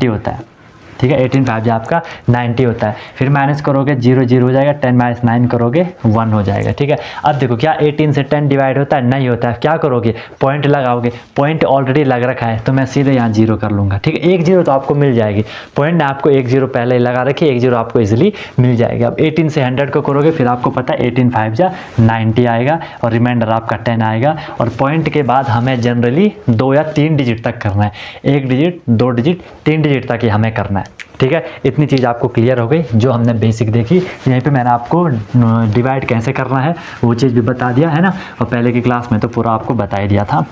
होता है, ठीक है। 18 5 आपका 90 होता है। फिर माइनस करोगे 0 0 हो जाएगा, 10 - 9 करोगे 1 हो जाएगा, ठीक है। अब देखो क्या 18 से 10 डिवाइड होता है, नहीं होता है। क्या करोगे, पॉइंट लगाओगे, पॉइंट ऑलरेडी लग रखा है तो मैं सीधे यहाँ 0 कर लूँगा, ठीक है। 1 0 तो आपको मिल जाएगी, पॉइंट ने आपको 1 0 पहले लगा रखी, 1 0 आपको इजीली मिल जाएगा। अब 18 से 100 को करोगे फिर आपको पता है 18 5 जा 90 आएगा और रिमाइंडर आपका 10 आएगा। और पॉइंट के बाद हमें जनरली 2 या 3 डिजिट तक करना है, 1 डिजिट 2 डिजिट 3 डिजिट तक ही हमें करना है, ठीक है। इतनी चीज़ आपको क्लियर हो गई जो हमने बेसिक देखी। यहीं पे मैंने आपको डिवाइड कैसे करना है वो चीज़ भी बता दिया है ना, और पहले की क्लास में तो पूरा आपको बता ही दिया था।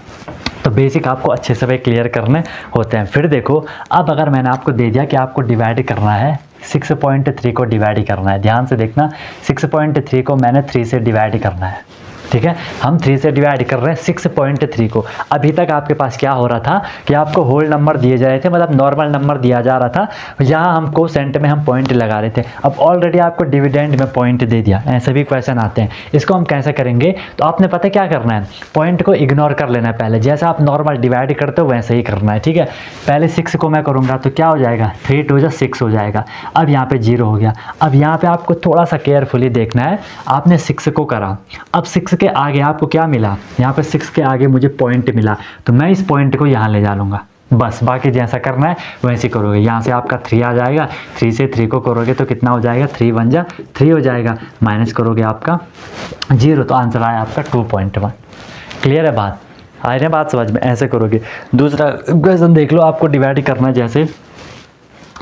तो बेसिक आपको अच्छे से वे क्लियर करने होते हैं। फिर देखो, अब अगर मैंने आपको दे दिया कि आपको डिवाइड करना है, 6.3 को डिवाइड करना है, ध्यान से देखना, 6.3 को मैंने 3 से डिवाइड करना है, ठीक है, हम 3 से डिवाइड कर रहे हैं 6.3 को। अभी तक आपके पास क्या हो रहा था कि आपको होल नंबर दिए जा रहे थे, मतलब नॉर्मल नंबर दिया जा रहा था, यहाँ हम कोसेंट में हम पॉइंट लगा रहे थे। अब ऑलरेडी आपको डिविडेंड में पॉइंट दे दिया, ऐसे भी क्वेश्चन आते हैं। इसको हम कैसे करेंगे, तो आपने पता क्या करना है, पॉइंट को इग्नोर कर लेना है पहले, जैसा आप नॉर्मल डिवाइड करते हो वैसे ही करना है। ठीक है, पहले 6 को मैं करूँगा तो क्या हो जाएगा, 3 2 जा 6 हो जाएगा। अब यहाँ पे 0 हो गया। अब यहाँ पे आपको थोड़ा सा केयरफुली देखना है, आपने 6 को करा, अब 6 के आगे आपको क्या मिला, यहाँ पे 6 के आगे मुझे पॉइंट मिला, तो मैं इस पॉइंट को यहाँ ले जा लूँगा बस। बाकी जैसा करना है वैसे करोगे। यहाँ से आपका 3 आ जाएगा, 3 से 3 को करोगे तो कितना हो जाएगा, 3 1 जा 3 हो जाएगा, माइनस करोगे आपका 0, तो आंसर आया आपका 2.1। क्लियर है बात, आ रही है बात समझ में, ऐसे करोगे। दूसरा क्वेश्चन देख लो, आपको डिवाइड करना है, जैसे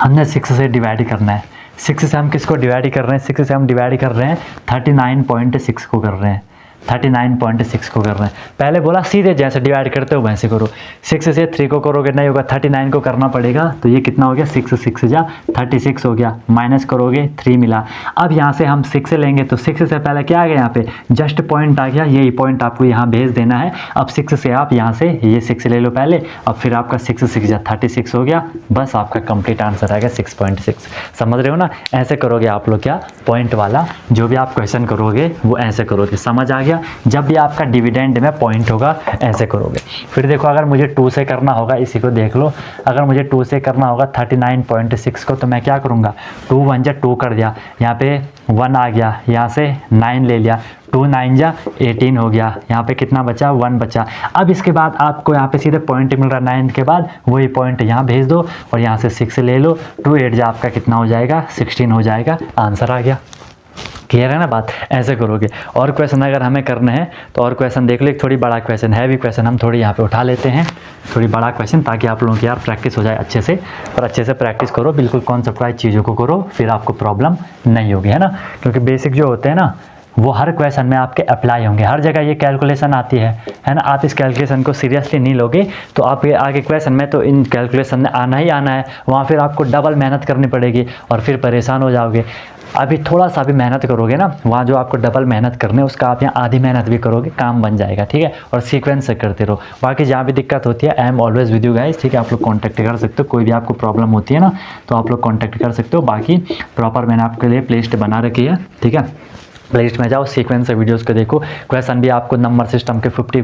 हमने 6 से डिवाइड करना है। 6 से हम किसको डिवाइड कर रहे हैं, 6 से हम डिवाइड कर रहे हैं 39.6 को कर रहे हैं, 39.6 को कर रहे हैं। पहले बोला सीधे जैसे डिवाइड करते हो वैसे करो। 6 से 3 को करोगे नहीं होगा, 39 को करना पड़ेगा, तो ये कितना हो गया, 6 6 जा 36 हो गया, माइनस करोगे 3 मिला। अब यहाँ से हम 6 लेंगे तो 6 से पहले क्या आ गया, यहाँ पे जस्ट पॉइंट आ गया, यही पॉइंट आपको यहाँ भेज देना है। अब 6 से आप यहाँ से ये 6 ले लो पहले, अब फिर आपका 6 6 जा 36 हो गया, बस आपका कंप्लीट आंसर आएगा 6.6। समझ रहे हो ना, ऐसे करोगे आप लोग क्या, पॉइंट वाला जो भी आप क्वेश्चन करोगे वो ऐसे करोगे। समझ आ गया, जब भी आपका डिविडेंड में पॉइंट होगा ऐसे करोगे। फिर देखो, अगर मुझे 2 से करना होगा, इसी को देख लो, अगर मुझे 2 से करना होगा 39.6 को, तो मैं क्या करूँगा, 2 1 जा 2 कर दिया, यहाँ पे 1 आ गया, यहाँ से 9 ले लिया, 2 9 जा 18 हो गया, यहाँ पे कितना बचा, 1 बचा। अब इसके बाद आपको यहाँ पे सीधे पॉइंट मिल रहा है 9 के बाद, वही पॉइंट यहाँ भेज दो और यहाँ से 6 ले लो, 2 8 जा आपका कितना हो जाएगा, 16 हो जाएगा, आंसर आ गया। क्लियर है ना बात, ऐसे करोगे। और क्वेश्चन अगर हमें करना है तो और क्वेश्चन देख लो, एक थोड़ी बड़ा क्वेश्चन है, भी क्वेश्चन हम थोड़ी यहाँ पे उठा लेते हैं, थोड़ी बड़ा क्वेश्चन, ताकि आप लोगों की यार प्रैक्टिस हो जाए अच्छे से। और अच्छे से प्रैक्टिस करो, बिल्कुल कॉन्सेप्ट वाइज चीज़ों को करो, फिर आपको प्रॉब्लम नहीं होगी, है ना। क्योंकि बेसिक जो होते हैं ना वो हर क्वेश्चन में आपके अप्लाई होंगे, हर जगह ये कैलकुलेशन आती है ना। आप इस कैलकुलेशन को सीरियसली नहीं लोगे तो आप ये आगे क्वेश्चन में तो इन कैलकुलेशन में आना ही आना है, वहाँ फिर आपको डबल मेहनत करनी पड़ेगी और फिर परेशान हो जाओगे। अभी थोड़ा सा भी मेहनत करोगे ना, वहाँ जो आपको डबल मेहनत करने है उसका आप यहाँ आधी मेहनत भी करोगे, काम बन जाएगा। ठीक है, और सीक्वेंस से करते रहो। बाकी जहाँ भी दिक्कत होती है, I am always with you guys. ठीक है, आप लोग कॉन्टैक्ट कर सकते हो, कोई भी आपको प्रॉब्लम होती है ना तो आप लोग कॉन्टैक्ट कर सकते हो। बाकी प्रॉपर मैंने आपके लिए प्लेलिस्ट बना रखी है, ठीक है, प्लेलिस्ट में जाओ, सीक्वेंस से वीडियोस को देखो। क्वेश्चन भी आपको नंबर सिस्टम के 50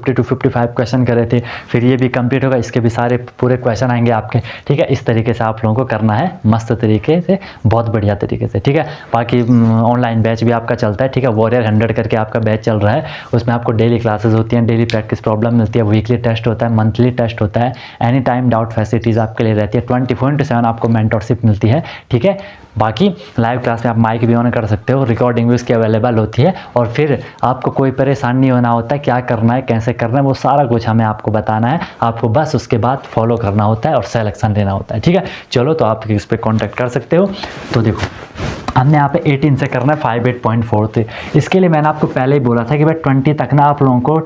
to 55 क्वेश्चन करे थे, फिर ये भी कंप्लीट होगा, इसके भी सारे पूरे क्वेश्चन आएंगे आपके। ठीक है, इस तरीके से आप लोगों को करना है, मस्त तरीके से, बहुत बढ़िया तरीके से। ठीक है, बाकी ऑनलाइन बैच भी आपका चलता है। ठीक है, वॉरियर 100 करके आपका बैच चल रहा है, उसमें आपको डेली क्लासेस होती हैं, डेली प्रैक्टिस प्रॉब्लम मिलती है, वीकली टेस्ट होता है, मंथली टेस्ट होता है, एनी टाइम डाउट फैसिलिटीज़ आपके लिए रहती है, 24/7 आपको मेंटरशिप मिलती है। ठीक है, बाकी लाइव क्लास में आप माइक भी ऑन कर सकते हो, रिकॉर्डिंग भी उसकी अवेलेबल होती है, और फिर आपको कोई परेशानी नहीं होना होता है, क्या करना है कैसे करना है वो सारा कुछ हमें आपको बताना है, आपको बस उसके बाद फॉलो करना होता है और सिलेक्शन लेना होता है। ठीक है, चलो तो आप इस पर कॉन्टैक्ट कर सकते हो। तो देखो, हमने यहाँ पे 18 से करना है 58.4 थे। इसके लिए मैंने आपको पहले ही बोला था कि भाई 20 तक ना आप लोगों को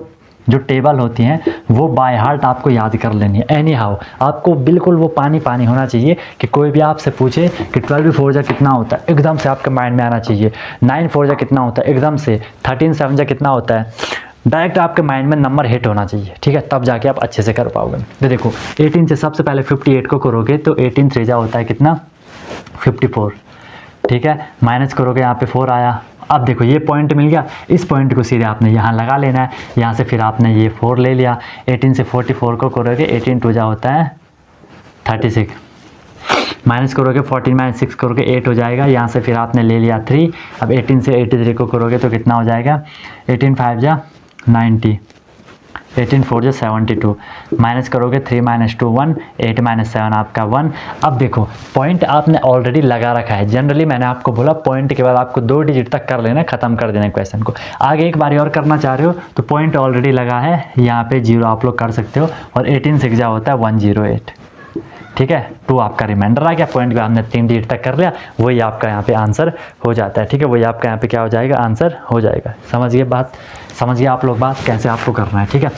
जो टेबल होती हैं वो बाय हार्ट आपको याद कर लेनी है। एनी हाउ आपको बिल्कुल वो पानी पानी होना चाहिए कि कोई भी आपसे पूछे कि 12 4 जा कितना होता है, एकदम से आपके माइंड में आना चाहिए। 9 4 जा कितना होता है, एकदम से। 13 7 जा कितना होता है, डायरेक्ट आपके माइंड में नंबर हिट होना चाहिए। ठीक है, तब जाके आप अच्छे से कर पाओगे। तो देखो, 18 से सबसे पहले 58 को करोगे तो 18 3 जा होता है कितना, 54। ठीक है, माइनस करोगे, यहाँ पे 4 आया। अब देखो ये पॉइंट मिल गया, इस पॉइंट को सीधे आपने यहाँ लगा लेना है, यहाँ से फिर आपने ये 4 ले लिया। 18 से 44 को करोगे, 18 2 जा होता है 36, माइनस करोगे 14 माइनस 6 करोगे 8 हो जाएगा। यहाँ से फिर आपने ले लिया 3। अब 18 से 83 को करोगे तो कितना हो जाएगा, 18 5 जा 90, 18 4 जा 72, माइनस करोगे 3 माइनस 2 1, 8 माइनस 7 आपका 1। अब देखो पॉइंट आपने ऑलरेडी लगा रखा है। जनरली मैंने आपको बोला पॉइंट के बाद आपको 2 डिजिट तक कर लेना, ख़त्म कर देना क्वेश्चन को। आगे एक बारी और करना चाह रहे हो तो पॉइंट ऑलरेडी लगा है, यहाँ पे 0 आप लोग कर सकते हो, और 18 6 जा होता है 108। ठीक है, 2 आपका रिमाइंडर आ गया, पॉइंट पे हमने 3 डिजिट तक कर लिया, वही आपका यहाँ पे आंसर हो जाता है। ठीक है, वही आपका यहाँ पे क्या हो जाएगा, आंसर हो जाएगा। समझिए बात, समझिए आप लोग बात कैसे आपको करना है। ठीक है,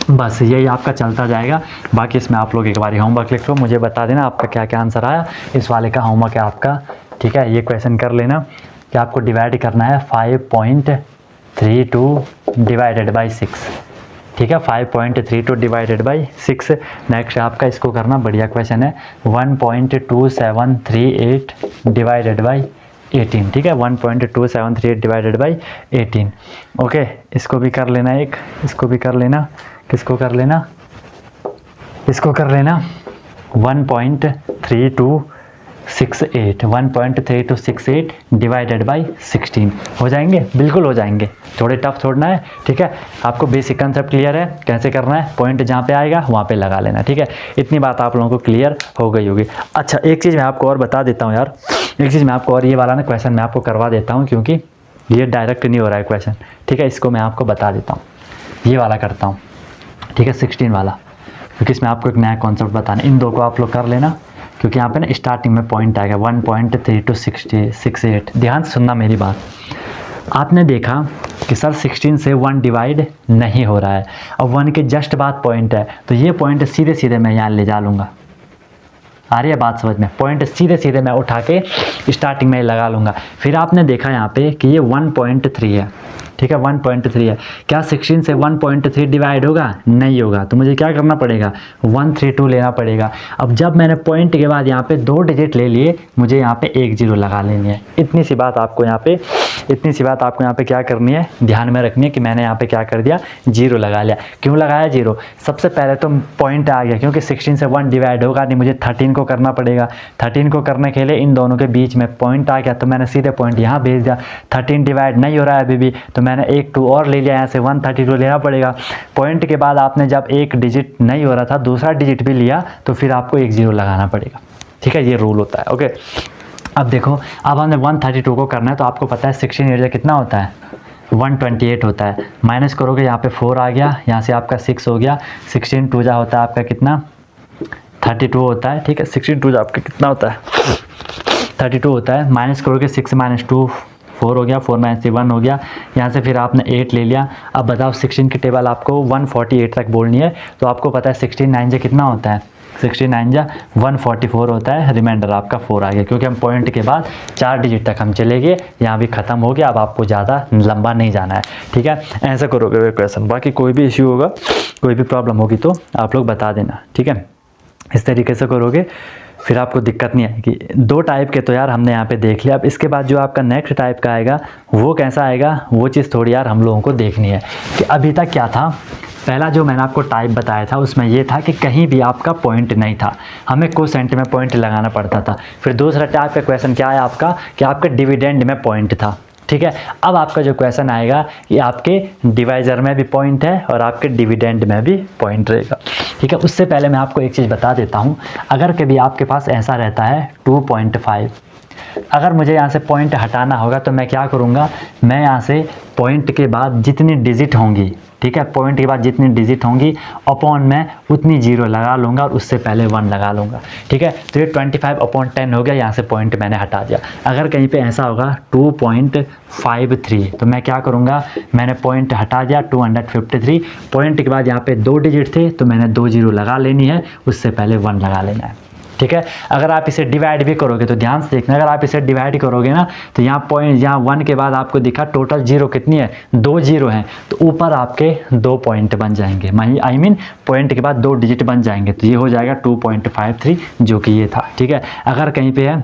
बस यही आपका चलता जाएगा। बाकी इसमें आप लोग एक बार होमवर्क लिख लो, मुझे बता देना आपका क्या क्या आंसर आया। इस वाले का होमवर्क है आपका। ठीक है, ये क्वेश्चन कर लेना कि आपको डिवाइड करना है 5.32 डिवाइडेड बाई 6, ठीक है, 5.32 डिवाइडेड बाई 6। नेक्स्ट आपका इसको करना, बढ़िया क्वेश्चन है, 1.2738 डिवाइडेड बाई 18, ठीक है, 1.2738 डिवाइडेड बाई 18। ओके, इसको भी कर लेना, एक इसको भी कर लेना, किसको कर लेना, इसको कर लेना 1.3268 डिवाइडेड बाई 16 हो जाएंगे, बिल्कुल हो जाएंगे, थोड़े टफ छोड़ना है, ठीक है। आपको बेसिक कंसेप्ट क्लियर है, कैसे करना है, पॉइंट जहाँ पे आएगा वहाँ पे लगा लेना, ठीक है। इतनी बात आप लोगों को क्लियर हो गई होगी। अच्छा, एक चीज़ मैं आपको और बता देता हूँ यार, एक चीज़ मैं आपको और, ये वाला ना क्वेश्चन मैं आपको करवा देता हूँ, क्योंकि ये डायरेक्ट नहीं हो रहा है क्वेश्चन, ठीक है। इसको मैं आपको बता देता हूँ, ये वाला करता हूँ, ठीक है, 16 वाला, क्योंकि इसमें आपको एक नया कॉन्सेप्ट बताना। इन दो को आप लोग कर लेना, क्योंकि यहाँ पे ना स्टार्टिंग में पॉइंट आएगा 1.3268। ध्यान से सुनना मेरी बात। आपने देखा कि सर 16 से 1 डिवाइड नहीं हो रहा है, और 1 के जस्ट बाद पॉइंट है, तो ये पॉइंट सीधे सीधे मैं यहाँ ले जा लूँगा। आ रही है बात समझ में, पॉइंट सीधे सीधे मैं उठा के स्टार्टिंग में लगा लूँगा। फिर आपने देखा यहाँ पे कि ये 1.3 है, ठीक है, 1.3 है। क्या 16 से 1.3 डिवाइड होगा? नहीं होगा। तो मुझे क्या करना पड़ेगा? 132 लेना पड़ेगा। अब जब मैंने पॉइंट के बाद यहाँ पे 2 डिजिट ले लिए, मुझे यहाँ पे 1 0 लगा लेनी है। इतनी सी बात आपको यहाँ पे क्या करनी है, ध्यान में रखनी है कि मैंने यहाँ पे क्या कर दिया, 0 लगा लिया। क्यों लगाया 0? सबसे पहले तो पॉइंट आ गया, क्योंकि 16 से 1 डिवाइड होगा नहीं, मुझे 13 को करना पड़ेगा। 13 को करने के लिए इन दोनों के बीच में पॉइंट आ गया, तो मैंने सीधे पॉइंट यहाँ भेज दिया। 13 डिवाइड नहीं हो रहा है अभी भी, तो मैंने 1 2 और ले लिया, यहाँ से 132 लेना पड़ेगा। पॉइंट के बाद आपने जब एक डिजिट नहीं हो रहा था, दूसरा डिजिट भी लिया, तो फिर आपको 1 0 लगाना पड़ेगा, ठीक है, ये रूल होता है। ओके, अब देखो, अब हमने 132 को करना है, तो आपको पता है 16 एरिया कितना होता है, 128 होता है। माइनस करोगे, यहाँ पे 4 आ गया, यहाँ से आपका 6 हो गया। 16 2 जा होता है आपका कितना, 32 होता है, ठीक है। 16 2 जा आपका कितना होता है, 32 होता है। माइनस करोगे, 6 - 2 4 हो गया, 4 - 3 1 हो गया। यहाँ से फिर आपने 8 ले लिया। अब बताओ 16 की टेबल आपको 148 तक बोलनी है, तो आपको पता है 16 9 जा कितना होता है, 16 9 जा 144 होता है। रिमाइंडर आपका 4 आ गया, क्योंकि हम पॉइंट के बाद 4 डिजिट तक हम चले गए, यहाँ भी ख़त्म हो गया। अब आपको ज़्यादा लंबा नहीं जाना है, ठीक है। ऐसा करोगे क्वेश्चन। बाकी कोई भी इश्यू होगा, कोई भी प्रॉब्लम होगी तो आप लोग बता देना, ठीक है। इस तरीके से करोगे, फिर आपको दिक्कत नहीं आएगी। 2 टाइप के तो यार हमने यहाँ पे देख लिया। अब इसके बाद जो आपका नेक्स्ट टाइप का आएगा, वो कैसा आएगा, वो चीज़ थोड़ी यार हम लोगों को देखनी है कि अभी तक क्या था। पहला जो मैंने आपको टाइप बताया था, उसमें ये था कि कहीं भी आपका पॉइंट नहीं था, हमें कोसेंट में पॉइंट लगाना पड़ता था। फिर दूसरा टाइप का क्वेश्चन क्या है आपका, कि आपके डिविडेंड में पॉइंट था, ठीक है। अब आपका जो क्वेश्चन आएगा कि आपके डिवाइज़र में भी पॉइंट है और आपके डिविडेंड में भी पॉइंट रहेगा, ठीक है। उससे पहले मैं आपको एक चीज़ बता देता हूँ। अगर कभी आपके पास ऐसा रहता है 2.5, अगर मुझे यहाँ से पॉइंट हटाना होगा, तो मैं क्या करूँगा, मैं यहाँ से पॉइंट के बाद जितनी डिजिट होंगी, ठीक है, पॉइंट के बाद जितनी डिजिट होंगी अपॉन में उतनी 0 लगा लूँगा और उससे पहले 1 लगा लूँगा, ठीक है। तो ये 25/10 हो गया, यहाँ से पॉइंट मैंने हटा दिया। अगर कहीं पे ऐसा होगा 2.53, तो मैं क्या करूँगा, मैंने पॉइंट हटा दिया 253। पॉइंट के बाद यहाँ पे 2 डिजिट थे, तो मैंने 2 0 लगा लेनी है, उससे पहले 1 लगा लेना है, ठीक है। अगर आप इसे डिवाइड भी करोगे, तो ध्यान से देखना, अगर आप इसे डिवाइड करोगे ना, तो यहाँ पॉइंट, यहाँ 1 के बाद आपको दिखा टोटल 0 कितनी है, 2 0 हैं, तो ऊपर आपके 2 पॉइंट बन जाएंगे, आई मीन पॉइंट के बाद 2 डिजिट बन जाएंगे, तो ये हो जाएगा 2.53, जो कि ये था, ठीक है। अगर कहीं पे है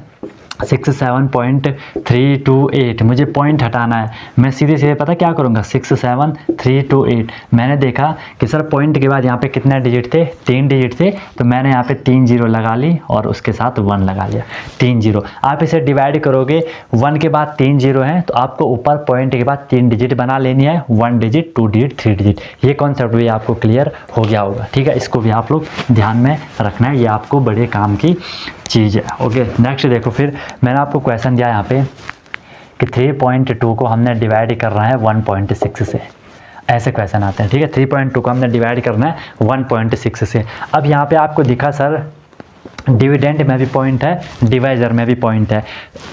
67.328, मुझे पॉइंट हटाना है, मैं सीधे सीधे पता क्या करूँगा, 67328। मैंने देखा कि सर पॉइंट के बाद यहाँ पे कितने डिजिट थे, 3 डिजिट थे, तो मैंने यहाँ पे 3 0 लगा ली और उसके साथ 1 लगा लिया, 3 0। आप इसे डिवाइड करोगे, 1 के बाद 3 0 हैं, तो आपको ऊपर पॉइंट के बाद 3 डिजिट बना लेनी है, 1 डिजिट 2 डिजिट 3 डिजिट। ये कॉन्सेप्ट भी आपको क्लियर हो गया होगा, ठीक है। इसको भी आप लोग ध्यान में रखना है, ये आपको बड़े काम की चीज़ है। ओके, नेक्स्ट देखो, फिर मैंने आपको क्वेश्चन दिया यहाँ पे कि 3.2 को हमने डिवाइड करना है 1.6 से, ऐसे क्वेश्चन आते हैं, ठीक है। 3.2 को हमने डिवाइड करना है 1.6 से। अब यहाँ पे आपको दिखा सर डिविडेंड में भी पॉइंट है, डिवाइज़र में भी पॉइंट है।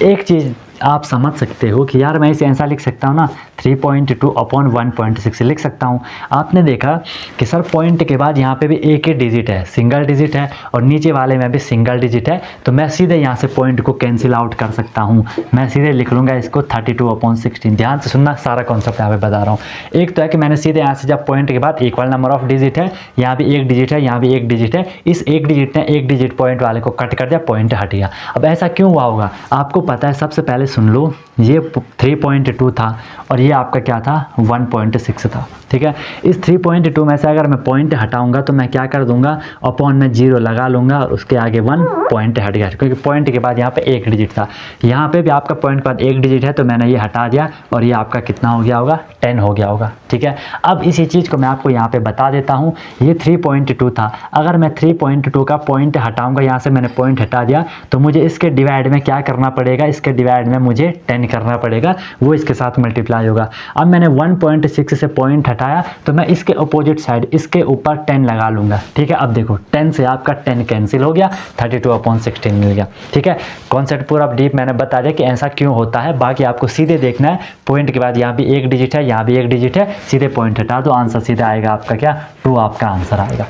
एक चीज़ आप समझ सकते हो कि यार मैं इसे ऐसा लिख सकता हूँ ना, 3.2 अपॉन 1.6 लिख सकता हूँ। आपने देखा कि सर पॉइंट के बाद यहाँ पे भी एक ही डिजिट है, सिंगल डिजिट है, और नीचे वाले में भी सिंगल डिजिट है, तो मैं सीधे यहाँ से पॉइंट को कैंसिल आउट कर सकता हूँ। मैं सीधे लिख लूँगा इसको 32/16। ध्यान से सुनना, सारा कॉन्सेप्ट यहाँ पे बता रहा हूँ। एक तो है कि मैंने सीधे यहाँ से जब पॉइंट के बाद इक्वल नंबर ऑफ डिजिट है, यहाँ भी एक डिजिट है, यहाँ भी एक डिजिट है, इस एक डिजिट ने एक डिजिट पॉइंट वाले को कट कर दिया, पॉइंट हट गया। अब ऐसा क्यों हुआ होगा आपको पता है, सबसे पहले सुन लो, ये 3.2 था और ये आपका क्या था 1.6 था, ठीक है। इस 3.2 में से अगर मैं पॉइंट हटाऊंगा तो मैं क्या कर दूंगा, अपॉन में 0 लगा लूंगा और उसके आगे 1 पॉइंट हट गया, क्योंकि पॉइंट के बाद यहाँ पे एक डिजिट था। यहाँ पे भी आपका पॉइंट के बाद एक डिजिट है, तो मैंने ये हटा दिया और ये आपका कितना हो गया होगा, 10 हो गया होगा, ठीक है। अब इसी चीज़ को मैं आपको यहाँ पे बता देता हूँ। ये 3.2 था, अगर मैं 3.2 का पॉइंट हटाऊंगा, यहाँ से मैंने पॉइंट हटा दिया, तो मुझे इसके डिवाइड में क्या करना पड़ेगा, इसके डिवाइड में मुझे 10 करना पड़ेगा, वो इसके साथ मल्टीप्लाई होगा। अब मैंने 1.6 से पॉइंट हटाया, तो मैं इसके अपोजिट साइड इसके ऊपर 10 लगा लूंगा, ठीक है। अब देखो 10 से आपका 10 कैंसिल हो गया, 32/16 मिल गया, ठीक है। कॉन्सेप्ट पूरा डीप मैंने बता दिया कि ऐसा क्यों होता है। बाकी आपको सीधे देखना है, पॉइंट के बाद यहाँ भी एक डिजिट है, यहाँ भी एक डिजिट है, सीधे पॉइंट हटा दो, आंसर सीधा आएगा आपका क्या 2 आपका आंसर आएगा,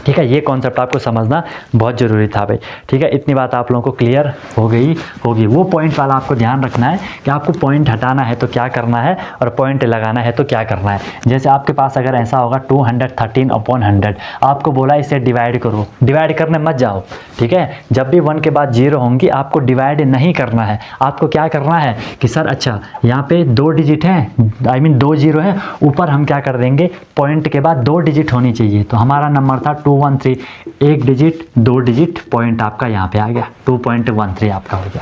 ठीक है। ये कॉन्सेप्ट आपको समझना बहुत ज़रूरी था भाई, ठीक है। इतनी बात आप लोगों को क्लियर हो गई होगी। वो पॉइंट वाला आपको ध्यान रखना है कि आपको पॉइंट हटाना है तो क्या करना है और पॉइंट लगाना है तो क्या करना है। जैसे आपके पास अगर ऐसा होगा 213/100, आपको बोला इसे डिवाइड करो, डिवाइड करने मत जाओ, ठीक है। जब भी 1 के बाद 0 होंगी आपको डिवाइड नहीं करना है। आपको क्या करना है कि सर अच्छा यहाँ पे 2 डिजिट है, आई मीन 2 0 है, ऊपर हम क्या कर देंगे, पॉइंट के बाद 2 डिजिट होनी चाहिए, तो हमारा नंबर था 213, एक डिजिट 2 डिजिट पॉइंट आपका यहाँ पे आ गया, 2.13 आपका हो गया।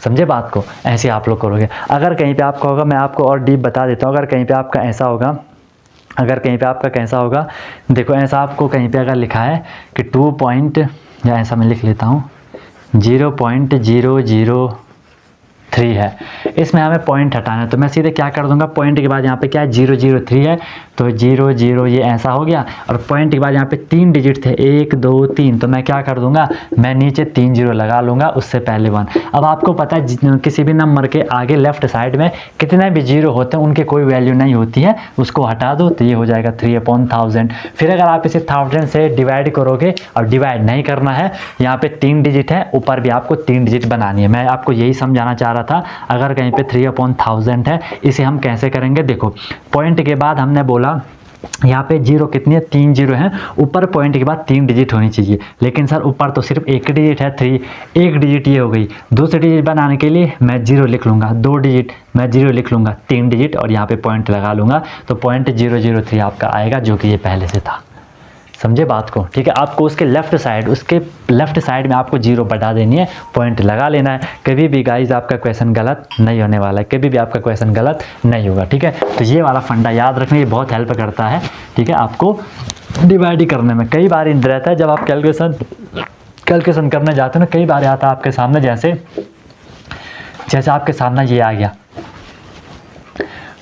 समझे बात को, ऐसे आप लोग करोगे। अगर कहीं पे आपका होगा, मैं आपको और डीप बता देता हूँ, अगर कहीं पे आपका ऐसा होगा, अगर कहीं पे आपका कैसा होगा, देखो ऐसा आपको कहीं पे अगर लिखा है कि 2 पॉइंट, या ऐसा मैं लिख लेता हूँ 0.003 है, इसमें हमें पॉइंट हटाना है, तो मैं सीधे क्या कर दूंगा, पॉइंट के बाद यहाँ पे क्या है 003 है, तो 0 ये ऐसा हो गया, और पॉइंट के बाद यहाँ पे 3 डिजिट थे 1 2 3, तो मैं क्या कर दूंगा, मैं नीचे 3 0 लगा लूँगा, उससे पहले 1। अब आपको पता है किसी भी नंबर के आगे लेफ्ट साइड में कितने भी 0 होते हैं उनके कोई वैल्यू नहीं होती है, उसको हटा दो तो ये हो जाएगा 3/1000। फिर अगर आप इसे 1000 से डिवाइड करोगे, और डिवाइड नहीं करना है, यहाँ पे 3 डिजिट है, ऊपर भी आपको 3 डिजिट बनानी है। मैं आपको यही समझाना चाह रहा था। अगर कहीं पे 3/1000 है, इसे हम कैसे करेंगे, देखो पॉइंट के बाद हमने बोला यहाँ पे 0 कितनी है, 3 0 है, ऊपर पॉइंट के बाद 3 डिजिट होनी चाहिए, लेकिन सर ऊपर तो सिर्फ एक डिजिट है 3, एक डिजिट ये हो गई। दूसरे डिजिट बनाने के लिए मैं 0 लिख लूँगा, 2 डिजिट मैं 0 लिख लूँगा, 3 डिजिट और यहाँ पे पॉइंट लगा लूँगा, तो पॉइंट 003 आपका आएगा, जो कि ये पहले से था। समझे बात को, ठीक है। आपको उसके लेफ्ट साइड में आपको 0 बढ़ा देनी है, पॉइंट लगा लेना है। कभी भी गाइस आपका क्वेश्चन गलत नहीं होने वाला है, कभी भी आपका क्वेश्चन गलत नहीं होगा, ठीक है। तो ये वाला फंडा याद रखना, ये बहुत हेल्प करता है, ठीक है, आपको डिवाइड करने में। कई बार इन रहता है जब आप कैलकुलेशन करने जाते हो ना, कई बार आता है आपके सामने, जैसे आपके सामने ये आ गया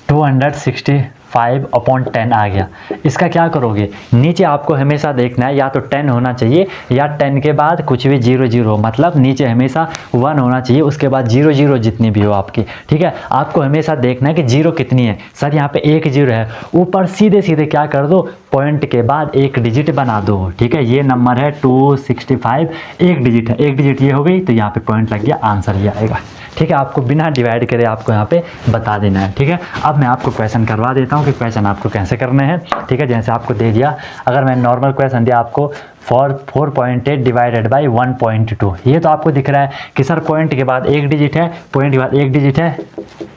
265/10 आ गया। इसका क्या करोगे, नीचे आपको हमेशा देखना है या तो 10 होना चाहिए, या 10 के बाद कुछ भी 0 0, मतलब नीचे हमेशा 1 होना चाहिए, उसके बाद 0 0 जितनी भी हो आपकी, ठीक है। आपको हमेशा देखना है कि 0 कितनी है, सर यहाँ पे 1 0 है, ऊपर सीधे सीधे क्या कर दो, पॉइंट के बाद एक डिजिट बना दो, ठीक है। ये नंबर है 265, एक डिजिट है, एक डिजिट ये हो गई, तो यहाँ पे पॉइंट लग गया, आंसर ये आएगा, ठीक है। आपको बिना डिवाइड करे आपको यहाँ पे बता देना है, ठीक है। अब मैं आपको क्वेश्चन करवा देता हूँ कि क्वेश्चन आपको कैसे करने हैं, ठीक है। जैसे आपको दे दिया, अगर मैं नॉर्मल क्वेश्चन दिया आपको 4.8 डिवाइडेड बाई 1.2, ये तो आपको दिख रहा है कि सर पॉइंट के बाद एक डिजिट है, पॉइंट के बाद एक डिजिट है,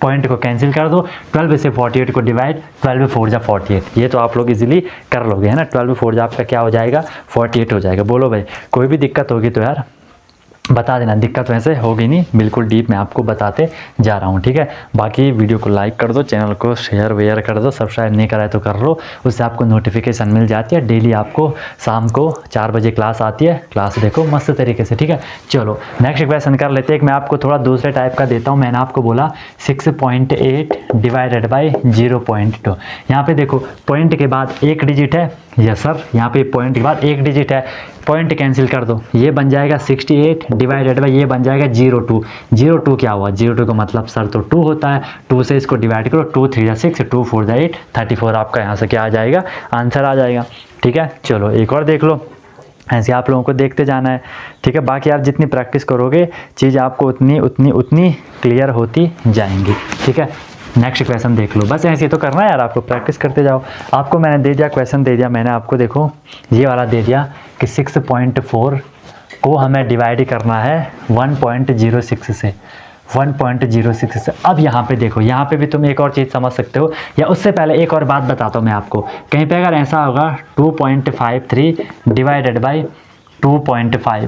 पॉइंट को कैंसिल कर दो, 12 से 48 को डिवाइड, 12 4 जा 48, ये तो आप लोग इजीली कर लोगे, है ना। 12 4 जा आपका क्या हो जाएगा, 48 हो जाएगा। बोलो भाई, कोई भी दिक्कत होगी तो यार बता देना, दिक्कत वैसे होगी नहीं, बिल्कुल डीप मैं आपको बताते जा रहा हूँ, ठीक है। बाकी वीडियो को लाइक कर दो, चैनल को शेयर वेयर कर दो, सब्सक्राइब नहीं कराए तो कर लो, उससे आपको नोटिफिकेशन मिल जाती है। डेली आपको शाम को 4 बजे क्लास आती है, क्लास देखो मस्त तरीके से, ठीक है। चलो नेक्स्ट क्वेश्चन कर लेते हैं। मैं आपको थोड़ा दूसरे टाइप का देता हूँ। मैंने आपको बोला 6.8 डिवाइडेड बाई 0.2, यहाँ पे देखो पॉइंट के बाद एक डिजिट है, यस सर, यहाँ पे पॉइंट के बाद एक डिजिट है, पॉइंट कैंसिल कर दो, ये बन जाएगा 68 डिवाइडेड बाई ये बन जाएगा 02। 02 क्या हुआ, 02 का मतलब सर तो 2 होता है, 2 से इसको डिवाइड करो, 2 3 6, 2 4 8, 34 आपका यहाँ से क्या आ जाएगा, आंसर आ जाएगा। ठीक है, चलो एक और देख लो, ऐसे आप लोगों को देखते जाना है। ठीक है, बाकी आप जितनी प्रैक्टिस करोगे चीज़ आपको उतनी क्लियर होती जाएंगी। ठीक है, नेक्स्ट क्वेश्चन देख लो, बस ऐसे तो करना है यार, आपको प्रैक्टिस करते जाओ। आपको मैंने दे दिया क्वेश्चन, दे दिया मैंने आपको, देखो ये वाला दे दिया कि 6.4 को हमें डिवाइड करना है 1.06 से, 1.06 से। अब यहाँ पे देखो, यहाँ पे भी तुम एक और चीज़ समझ सकते हो, या उससे पहले एक और बात बताता हूँ मैं आपको। कहीं पे अगर ऐसा होगा 2.53 डिवाइडेड बाई 2.5,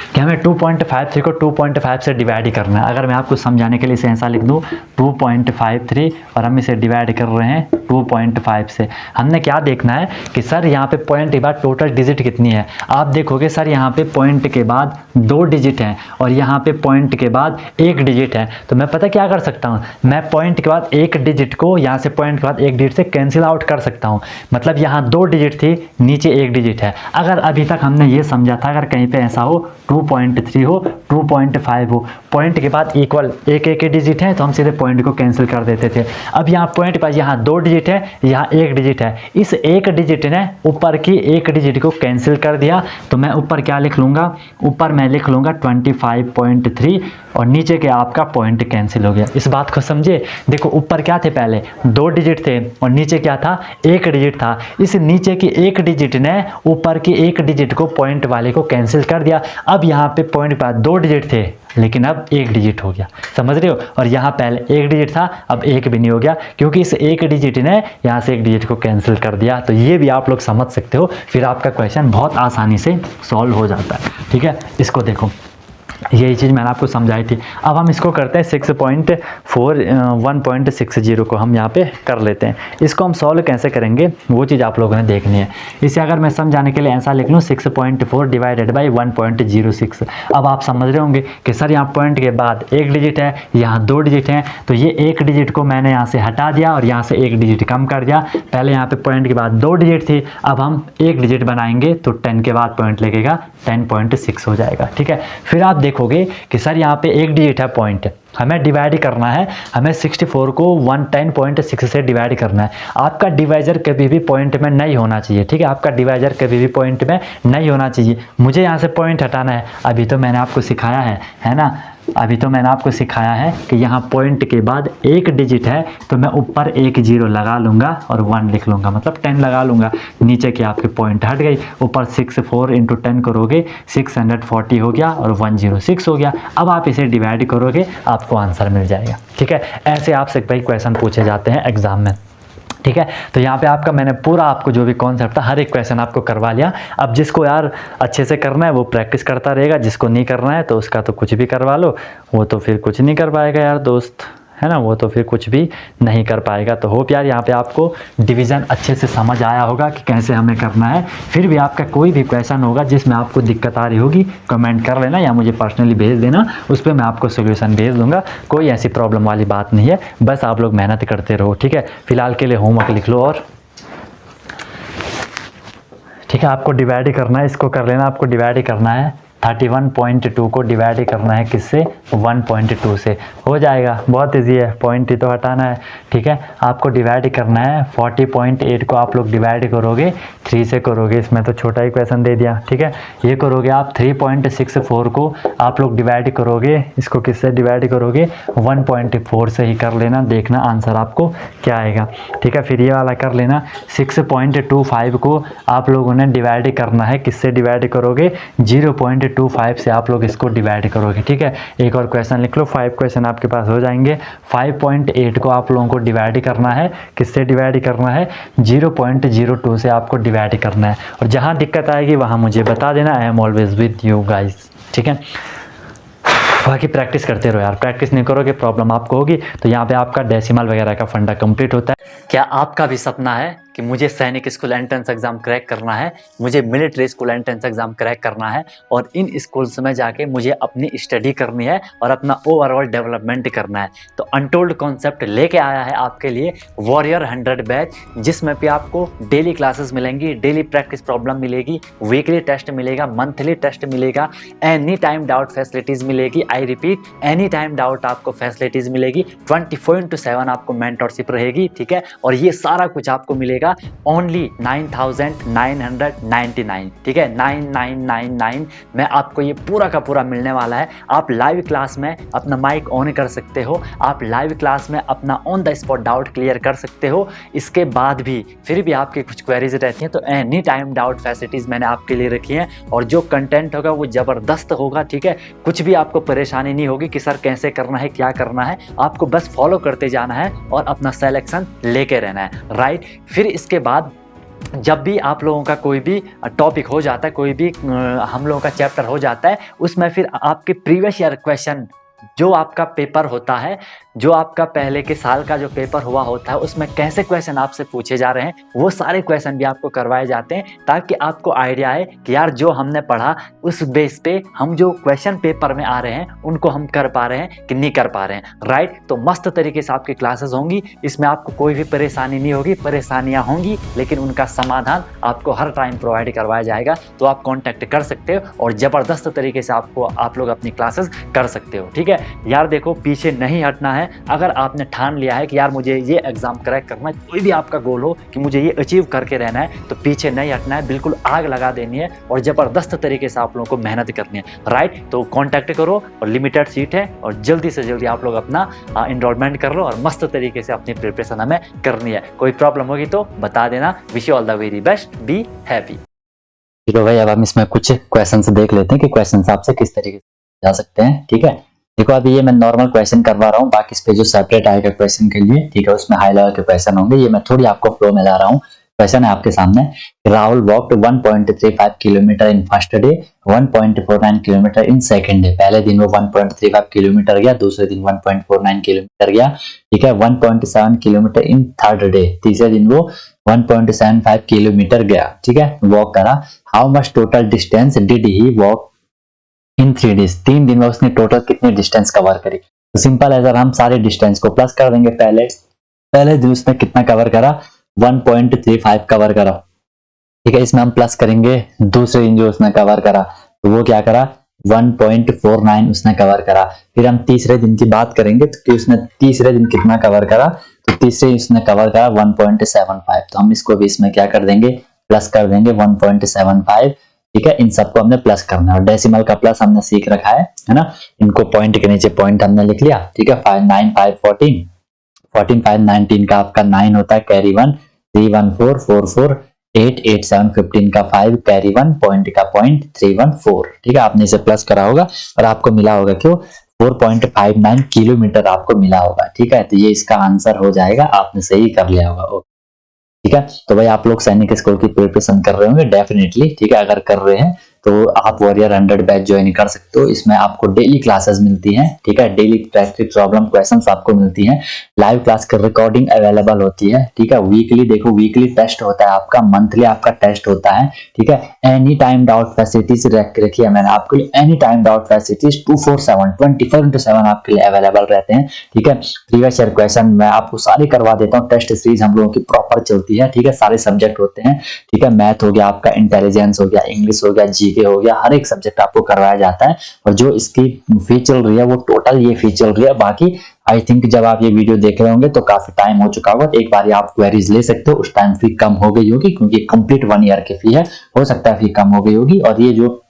कि हमें 2.53 को 2.5 से डिवाइड ही करना है। अगर मैं आपको समझाने के लिए इसे ऐसा लिख दूँ 2.53 और हम इसे डिवाइड कर रहे हैं 2.5 से, हमने क्या देखना है कि सर यहाँ पे पॉइंट के बाद टोटल डिजिट कितनी है। आप देखोगे सर यहाँ पे पॉइंट के बाद 2 डिजिट हैं और यहाँ पे पॉइंट के बाद 1 डिजिट है, तो मैं पता क्या कर सकता हूँ, मैं पॉइंट के बाद 1 डिजिट को यहाँ से पॉइंट के बाद 1 डिजिट से कैंसिल आउट कर सकता हूँ। मतलब यहाँ 2 डिजिट थी, नीचे 1 डिजिट है। अगर अभी तक हमने ये समझा था अगर कहीं पे ऐसा हो 2.3 हो, 2.5 हो, पॉइंट के बाद इक्वल एक डिजिट है तो हम सीधे पॉइंट को कैंसिल कर देते थे। अब यहाँ पॉइंट के पास यहाँ 2 डिजिट है, यहाँ 1 डिजिट है, इस 1 डिजिट ने ऊपर की 1 डिजिट को कैंसिल कर दिया, तो मैं ऊपर क्या लिख लूँगा, ऊपर मैं लिख लूँगा 25.3 और नीचे के आपका पॉइंट कैंसिल हो गया। इस बात को समझिए, देखो ऊपर क्या थे, पहले 2 डिजिट थे और नीचे क्या था, 1 डिजिट था। इस नीचे की 1 डिजिट ने ऊपर की 1 डिजिट को पॉइंट वाले को कैंसिल कर दिया। अब यहाँ पे पॉइंट के बाद 2 डिजिट थे लेकिन अब 1 डिजिट हो गया, समझ रहे हो। और यहाँ पहले 1 डिजिट था, अब 1 भी नहीं हो गया क्योंकि इस 1 डिजिट ने यहाँ से 1 डिजिट को कैंसिल कर दिया। तो ये भी आप लोग समझ सकते हो, फिर आपका क्वेश्चन बहुत आसानी से सॉल्व हो जाता है। ठीक है, इसको देखो, यही चीज़ मैंने आपको समझाई थी। अब हम इसको करते हैं 1.60 को हम यहाँ पे कर लेते हैं। इसको हम सॉल्व कैसे करेंगे वो चीज़ आप लोगों ने देखनी है। इसे अगर मैं समझाने के लिए ऐसा लिख लूँ 6.4 डिवाइडेड बाई 1.06। अब आप समझ रहे होंगे कि सर यहाँ पॉइंट के बाद 1 डिजिट है, यहाँ 2 डिजिट हैं, तो ये 1 डिजिट को मैंने यहाँ से हटा दिया और यहाँ से 1 डिजिट कम कर दिया। पहले यहाँ पे पॉइंट के बाद 2 डिजिट थी, अब हम 1 डिजिट बनाएंगे तो 10 के बाद पॉइंट लगेगा, 10.6 हो जाएगा। ठीक है, फिर आप देखोगे कि सर यहाँ पे 1 डिजिट है, पॉइंट हमें डिवाइड करना है, हमें 64 को 110.6 से डिवाइड करना है। आपका डिवाइजर कभी भी पॉइंट में नहीं होना चाहिए। ठीक है, आपका डिवाइजर कभी भी पॉइंट में नहीं होना चाहिए। मुझे यहाँ से पॉइंट हटाना है, अभी तो मैंने आपको सिखाया है ना, अभी तो मैंने आपको सिखाया है कि यहाँ पॉइंट के बाद 1 डिजिट है तो मैं ऊपर 1 0 लगा लूँगा और 1 लिख लूँगा, मतलब 10 लगा लूँगा। नीचे के आपके पॉइंट हट गई, ऊपर 64 × 10 करोगे 640 हो गया और 106 हो गया। अब आप इसे डिवाइड करोगे, आपको आंसर मिल जाएगा। ठीक है, ऐसे आपसे भाई क्वेश्चन पूछे जाते हैं एग्जाम में। ठीक है, तो यहाँ पे आपका मैंने पूरा आपको जो भी कॉन्सेप्ट था हर एक क्वेश्चन आपको करवा लिया। अब जिसको यार अच्छे से करना है वो प्रैक्टिस करता रहेगा, जिसको नहीं करना है तो उसका तो कुछ भी करवा लो, वो तो फिर कुछ नहीं कर पाएगा यार दोस्त, है ना, वो तो फिर कुछ भी नहीं कर पाएगा। तो होप यार यहाँ पे आपको डिवीज़न अच्छे से समझ आया होगा कि कैसे हमें करना है। फिर भी आपका कोई भी क्वेश्चन होगा जिसमें आपको दिक्कत आ रही होगी, कमेंट कर लेना या मुझे पर्सनली भेज देना, उस पर मैं आपको सोल्यूशन भेज दूंगा। कोई ऐसी प्रॉब्लम वाली बात नहीं है, बस आप लोग मेहनत करते रहो। ठीक है, फिलहाल के लिए होमवर्क लिख लो और ठीक है, आपको डिवाइड करना है, इसको कर लेना, आपको डिवाइड करना है 31.2 को डिवाइड करना है किससे, 1.2 से, हो जाएगा। बहुत इजी है, पॉइंट ही तो हटाना है। ठीक है, आपको डिवाइड करना है 40.8 को आप लोग डिवाइड करोगे 3 से करोगे, इसमें तो छोटा ही क्वेश्चन दे दिया। ठीक है, ये करोगे आप 3.64 को आप लोग डिवाइड करोगे, इसको किससे डिवाइड करोगे, 1.4 से ही कर लेना, देखना आंसर आपको क्या आएगा। ठीक है, फिर ये वाला कर लेना 6.25 को आप लोगों ने डिवाइड करना है, किससे डिवाइड करोगे, 0.25 से आप लोग इसको डिवाइड करोगे। ठीक है, एक और क्वेश्चन लिख लो, 5 क्वेश्चन आपके पास हो जाएंगे। 5.8 को आप लोगों को डिवाइड करना है, किससे डिवाइड करना है, 0.02 से आपको डिवाइड करना है। और जहाँ दिक्कत आएगी वहाँ मुझे बता देना, आई am always with you guys. ठीक है, बाकी प्रैक्टिस करते रहो यार, प्रैक्टिस नहीं करोगे प्रॉब्लम आपको होगी। तो यहाँ पे आपका डेसिमल वगैरह का फंडा कंप्लीट होता है। क्या आपका भी सपना है कि मुझे सैनिक स्कूल एंट्रेंस एग्ज़ाम क्रैक करना है, मुझे military school entrance exam crack करना है और इन स्कूल्स में जाके मुझे अपनी स्टडी करनी है और अपना ओवरऑल डेवलपमेंट करना है? तो अनटोल्ड कॉन्सेप्ट लेके आया है आपके लिए वॉरियर 100 बैच, जिसमें भी आपको डेली क्लासेस मिलेंगी, डेली प्रैक्टिस प्रॉब्लम मिलेगी, वीकली टेस्ट मिलेगा, मंथली टेस्ट मिलेगा, एनी टाइम डाउट फैसिलिटीज़ मिलेगी। I repeat, any time doubt आपको फैसिलिटीज़ मिलेगी, 24/7 आपको मेंटरशिप रहेगी, ठीक है। और ये सारा कुछ आपको मिलेगा ओनली 9,999, ठीक है, 9999 में आपको ये पूरा का पूरा मिलने वाला है। आप लाइव क्लास में अपना माइक ऑन कर सकते हो, आप लाइव क्लास में अपना on the spot doubt clear कर सकते हो। इसके बाद भी फिर भी आपकी कुछ क्वेरीज रहती हैं तो एनी टाइम डाउट फैसिलिटीज़ मैंने आपके लिए रखी हैं और जो कंटेंट होगा वो ज़बरदस्त होगा, ठीक है। कुछ भी आपको परेशानी नहीं होगी कि सर कैसे करना है, क्या करना है, आपको बस फॉलो करते जाना है और अपना सेलेक्शन लेके रहना है, राइट। फिर इसके बाद जब भी आप लोगों का कोई भी टॉपिक हो जाता है, कोई भी हम लोगों का चैप्टर हो जाता है, उसमें फिर आपके प्रीवियस ईयर क्वेश्चन, जो आपका पेपर होता है, जो आपका पहले के साल का जो पेपर हुआ होता है, उसमें कैसे क्वेश्चन आपसे पूछे जा रहे हैं, वो सारे क्वेश्चन भी आपको करवाए जाते हैं ताकि आपको आइडिया आए कि यार जो हमने पढ़ा उस बेस पे हम जो क्वेश्चन पेपर में आ रहे हैं उनको हम कर पा रहे हैं कि नहीं कर पा रहे हैं, राइट। तो मस्त तरीके से आपकी क्लासेस होंगी, इसमें आपको कोई भी परेशानी नहीं होगी, परेशानियाँ होंगी लेकिन उनका समाधान आपको हर टाइम प्रोवाइड करवाया जाएगा। तो आप कॉन्टैक्ट कर सकते हो और ज़बरदस्त तरीके से आप लोग अपनी क्लासेस कर सकते हो, ठीक है यार। देखो, पीछे नहीं हटना है। अगर आपने ठान लिया है कि यार मुझे ये एग्जाम क्रैक करना है, कोई भी आपका गोल हो कि मुझे ये अचीव करके रहना है, तो पीछे नहीं हटना है, बिल्कुल आग लगा देनी है और ज़बरदस्त तरीके से आप लोगों को मेहनत करनी है, राइट। तो कॉन्टैक्ट करो और लिमिटेड सीट है और जल्दी से जल्दी आप लोग अपना इनरोलमेंट कर लो और मस्त तरीके से अपनी प्रिपरेशन हमें करनी है। कोई प्रॉब्लम होगी तो बता देना। Wish you all the very best, be happy. चलो भाई, अब हम इसमें कुछ क्वेश्चन देख लेते हैं कि क्वेश्चन आपसे किस तरीके से जा सकते हैं, ठीक है। देखो, अभी ये मैं नॉर्मल क्वेश्चन करवा रहा हूँ, बाकी इस पे जो सेपरेट आएगा क्वेश्चन के लिए, ठीक है, उसमें हाई लेवल के क्वेश्चन होंगे। ये मैं थोड़ी आपको फ्लो में ला रहा हूँ। क्वेश्चन है आपके सामने, Rahul walked 1.35 kilometre in first day, 1.49 kilometre in second day. पहले दिन वो 1.35 किलोमीटर गया, दूसरे दिन 1.49 किलोमीटर गया, ठीक है। 1.7 किलोमीटर इन थर्ड डे, तीसरे दिन वो 1.75 किलोमीटर गया, ठीक है, वॉक करा। How much total distance did he walk in 3 days, 3 दिन में उसने टोटल कितनी डिस्टेंस कवर करी। तो सिंपल है, अगर हम सारे डिस्टेंस को प्लस कर देंगे, पहले दिन उसने कितना कवर करा, 1.35 कवर करा, ठीक है। इसमें हम प्लस करेंगे दूसरे दिन जो उसने कवर करा, तो वो क्या करा, 1.49 उसने कवर करा। फिर हम तीसरे दिन की बात करेंगे तो कि उसने तीसरे दिन कितना कवर करा, तो तीसरे उसने कवर करा 1.75। तो हम इसको भी इसमें क्या कर देंगे, प्लस कर देंगे 1.75, ठीक है। इन सबको हमने प्लस करना है और डेसिमल का प्लस हमने सीख रखा है ना। इनको पॉइंट के नीचे पॉइंट हमने लिख लिया, ठीक है। 5 9 5 14, 14 5 19 का आपका 9 होता है, कैरी 1, 3 1 4 4 4 8 8 7 15 का 5, कैरी 1, पॉइंट का पॉइंट 3 1 4, ठीक है। आपने इसे प्लस करा होगा और आपको मिला होगा क्यों, 4.59 किलोमीटर आपको मिला होगा, ठीक है। तो ये इसका आंसर हो जाएगा, आपने सही कर लिया होगा, ठीक है। तो भाई आप लोग सैनिक स्कूल की प्रिपरेशन कर रहे होंगे डेफिनेटली, ठीक है। अगर कर रहे हैं तो आप वॉरियर 100 बैच ज्वाइन कर सकते हो। इसमें आपको डेली क्लासेस मिलती हैं, ठीक है, डेली प्रैक्टिस प्रॉब्लम क्वेश्चंस आपको मिलती हैं, लाइव क्लास की रिकॉर्डिंग अवेलेबल होती है, ठीक है। वीकली देखो, वीकली टेस्ट होता है आपका, मंथली आपका टेस्ट होता है, ठीक है। एनी टाइम डाउट फैसिलिटीज रखी है मैंने आपके लिए, एनी टाइम डाउट फैसिलिटीज 24/7 आपके लिए अवेलेबल रहते हैं, ठीक है। प्रीवियस ईयर क्वेश्चन मैं आपको सारे करवा देता हूँ, टेस्ट सीरीज हम लोगों की प्रॉपर चलती है, ठीक है। सारे सब्जेक्ट होते हैं, ठीक है। मैथ हो गया आपका, इंटेलिजेंस हो गया, इंग्लिश हो गया, जीके हो गया, हर एक सब्जेक्ट आपको करवाया जाता है। और जो इसकी फी चल रही है वो टोटल ये फी चल रही है। बाकी आई थिंक जब आप ये वीडियो देख रहे होंगे तो काफी टाइम हो चुका होगा, एक बार आप क्वेरीज ले सकते हो, उस टाइम फी कम हो गई होगी क्योंकि कंप्लीट 1 ईयर की फी है, हो सकता है फी कम हो गई होगी। और ये जो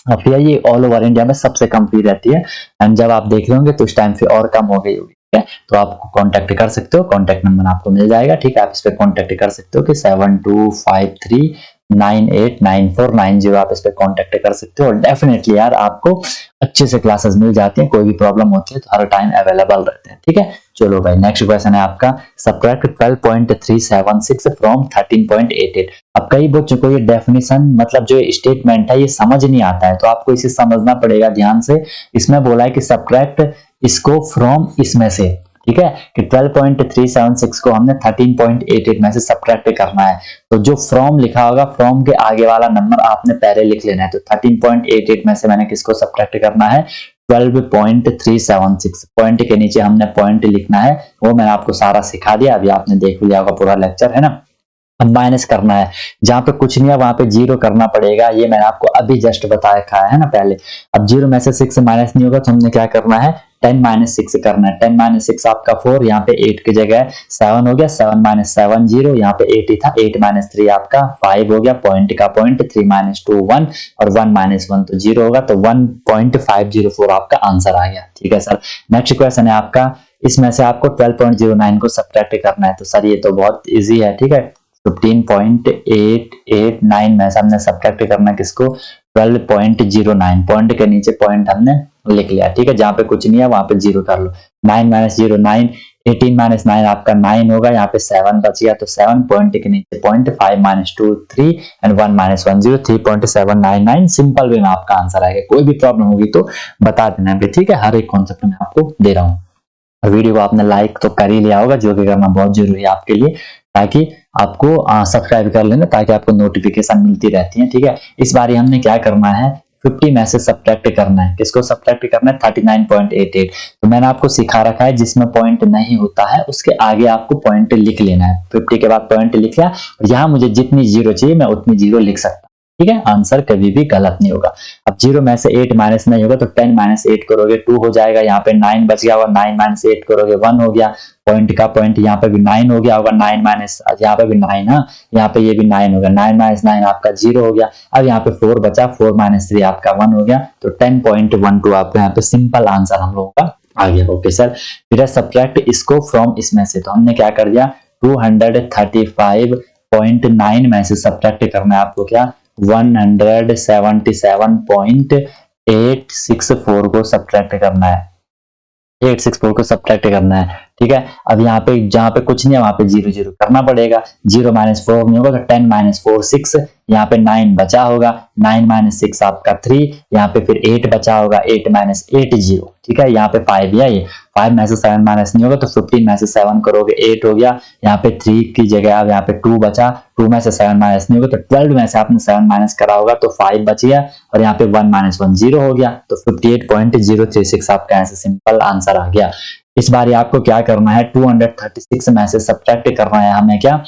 फी है ये ऑल ओवर इंडिया में सबसे कम फी रहती है, एंड जब आप देख रहे होंगे तो उस टाइम फी और कम हो गई होगी, ठीक है। तो आप कांटेक्ट कर सकते हो, कांटेक्ट नंबर आपको मिल जाएगा, ठीक है। आप इस पे कांटेक्ट कर सकते हो कि 7253989490, आप इस पे कांटेक्ट कर सकते हो। और डेफिनेटली यार आपको अच्छे से क्लासेस मिल जाती हैं, कोई भी प्रॉब्लम होती है तो हर टाइम अवेलेबल रहते हैं, ठीक है। चलो भाई, नेक्स्ट क्वेश्चन है आपका, सब्ट्रैक्ट 12.376 फ्रॉम 13.88। अब कई बच्चों को ये डेफिनेशन, मतलब जो स्टेटमेंट है ये समझ नहीं आता है, तो आपको इसे समझना पड़ेगा ध्यान से। इसमें बोला है कि सब्ट्रैक्ट इसको फ्रॉम इसमें से, ठीक है, कि 12.376 को हमने 13.88 में से सब्ट्रैक्ट करना है। तो जो फ्रॉम लिखा होगा, फ्रॉम के आगे वाला नंबर आपने पहले लिख लेना है। तो 13.88 में से मैंने किसको सब्ट्रैक्ट करना है, 12.376। पॉइंट के नीचे हमने पॉइंट लिखना है, वो मैंने आपको सारा सिखा दिया, अभी आपने देख लिया होगा पूरा लेक्चर, है ना। अब माइनस करना है, जहां पे कुछ नहीं है वहां पे जीरो करना पड़ेगा, ये मैंने आपको अभी जस्ट बताया रखा है ना पहले। अब जीरो में से 6 माइनस नहीं होगा तो हमने क्या करना है, 10 माइनस 6 करना है। 10 माइनस 6 आपका 4, यहाँ पे 8 की जगह 7 हो गया, 7 माइनस 7 0, यहाँ पे 8 ही था, 8 माइनस 3 आपका 5 हो गया, पॉइंट का पॉइंट, 3 माइनस 2 1 और 1 माइनस 1 तो 0 होगा, तो 1.504 आपका आंसर आ गया। ठीक है सर, नेक्स्ट क्वेश्चन है आपका, इसमें से आपको 12.09 को सब्ट्रैक्ट करना है। तो सर ये तो बहुत इजी है, ठीक है, 15.889 में से हमने सब्ट्रैक्ट करना किसको, 12.09, पॉइंट के नीचे पॉइंट हमने लिख लिया, ठीक है, जहां पे कुछ नहीं है वहां पे जीरो कर लो। 9 माइनस 0 9, 18 माइनस 9 आपका 9 होगा, यहाँ पे 7 बच गया तो 7, पॉइंट के नीचे point, 5 minus 2 3 and 1 minus 1 0, 3.799 simple way में आपका आंसर आएगा। कोई भी प्रॉब्लम होगी तो बता देना, ठीक है, हर एक कॉन्सेप्ट में आपको दे रहा हूँ। वीडियो को आपने लाइक तो कर ही लिया होगा, जो कि करना बहुत जरूरी है आपके लिए, ताकि आपको सब्सक्राइब कर लेना, ताकि आपको नोटिफिकेशन मिलती रहती है। ठीक है, इस बार हमने क्या करना है, 50 में से सब्ट्रैक्ट करना है। किसको सब्ट्रैक्ट करना है, 39.88। तो मैंने आपको सिखा रखा है, जिसमें पॉइंट नहीं होता है उसके आगे आपको पॉइंट लिख लेना है। 50 के बाद पॉइंट लिख लिया, और यहाँ मुझे जितनी जीरो चाहिए मैं उतनी जीरो लिख सकता, ठीक है, आंसर कभी भी गलत नहीं होगा। अब 0 में से 8 माइनस नहीं होगा तो 10 माइनस 8 करोगे 2 हो जाएगा, यहाँ पे 9 बच गया होगा, 9 माइनस 8 करोगे 1 हो गया, पॉइंट का पॉइंट यहाँ पे भी 9 हो गया होगा, 9 माइनस, यहाँ पे भी 9, हाँ यहाँ पे ये भी 9 हो गया, 9 माइनस 9 आपका 0 हो गया। अब यहाँ पे 4 बचा, 4 माइनस 3 आपका 1 हो गया, तो 10.12 आपका यहाँ पे सिंपल आंसर हम लोगों का आ गया। ओके सर, फिर सब्ट्रैक्ट इसको फ्रॉम इसमें से, तो हमने क्या कर दिया, 235.9 में से सब्ट्रैक्ट करना है आपको क्या, 177.864 को सब्ट्रैक्ट करना है, 864 को सब्ट्रैक्ट करना है। ठीक है, अब यहाँ पे जहां पे कुछ नहीं है वहां पे 0 0 करना पड़ेगा, 0 माइनस 4 नहीं होगा तो 10 माइनस 4 6, यहाँ पे 9 बचा होगा, 9 माइनस 6 आपका 3, यहाँ पे फिर 8 बचा होगा, 8 माइनस 8 0, ठीक है, यहाँ पे 5 है, ये 5 में से 7 माइनस नहीं होगा तो 15 में से 7 करोगे 8 हो गया, यहाँ पे 3 की जगह अब यहाँ पे 2 बचा, 2 में से 7 माइनस नहीं होगा तो 12 में से आपने 7 माइनस करा होगा तो 5 बच गया, और यहाँ पे 1 माइनस 1 0 हो गया, तो 58.036 आपका ऐसे सिंपल आंसर आ गया। इस बार आपको क्या करना है, 236 में से सब्ट्रैक्ट करना है हमें क्या,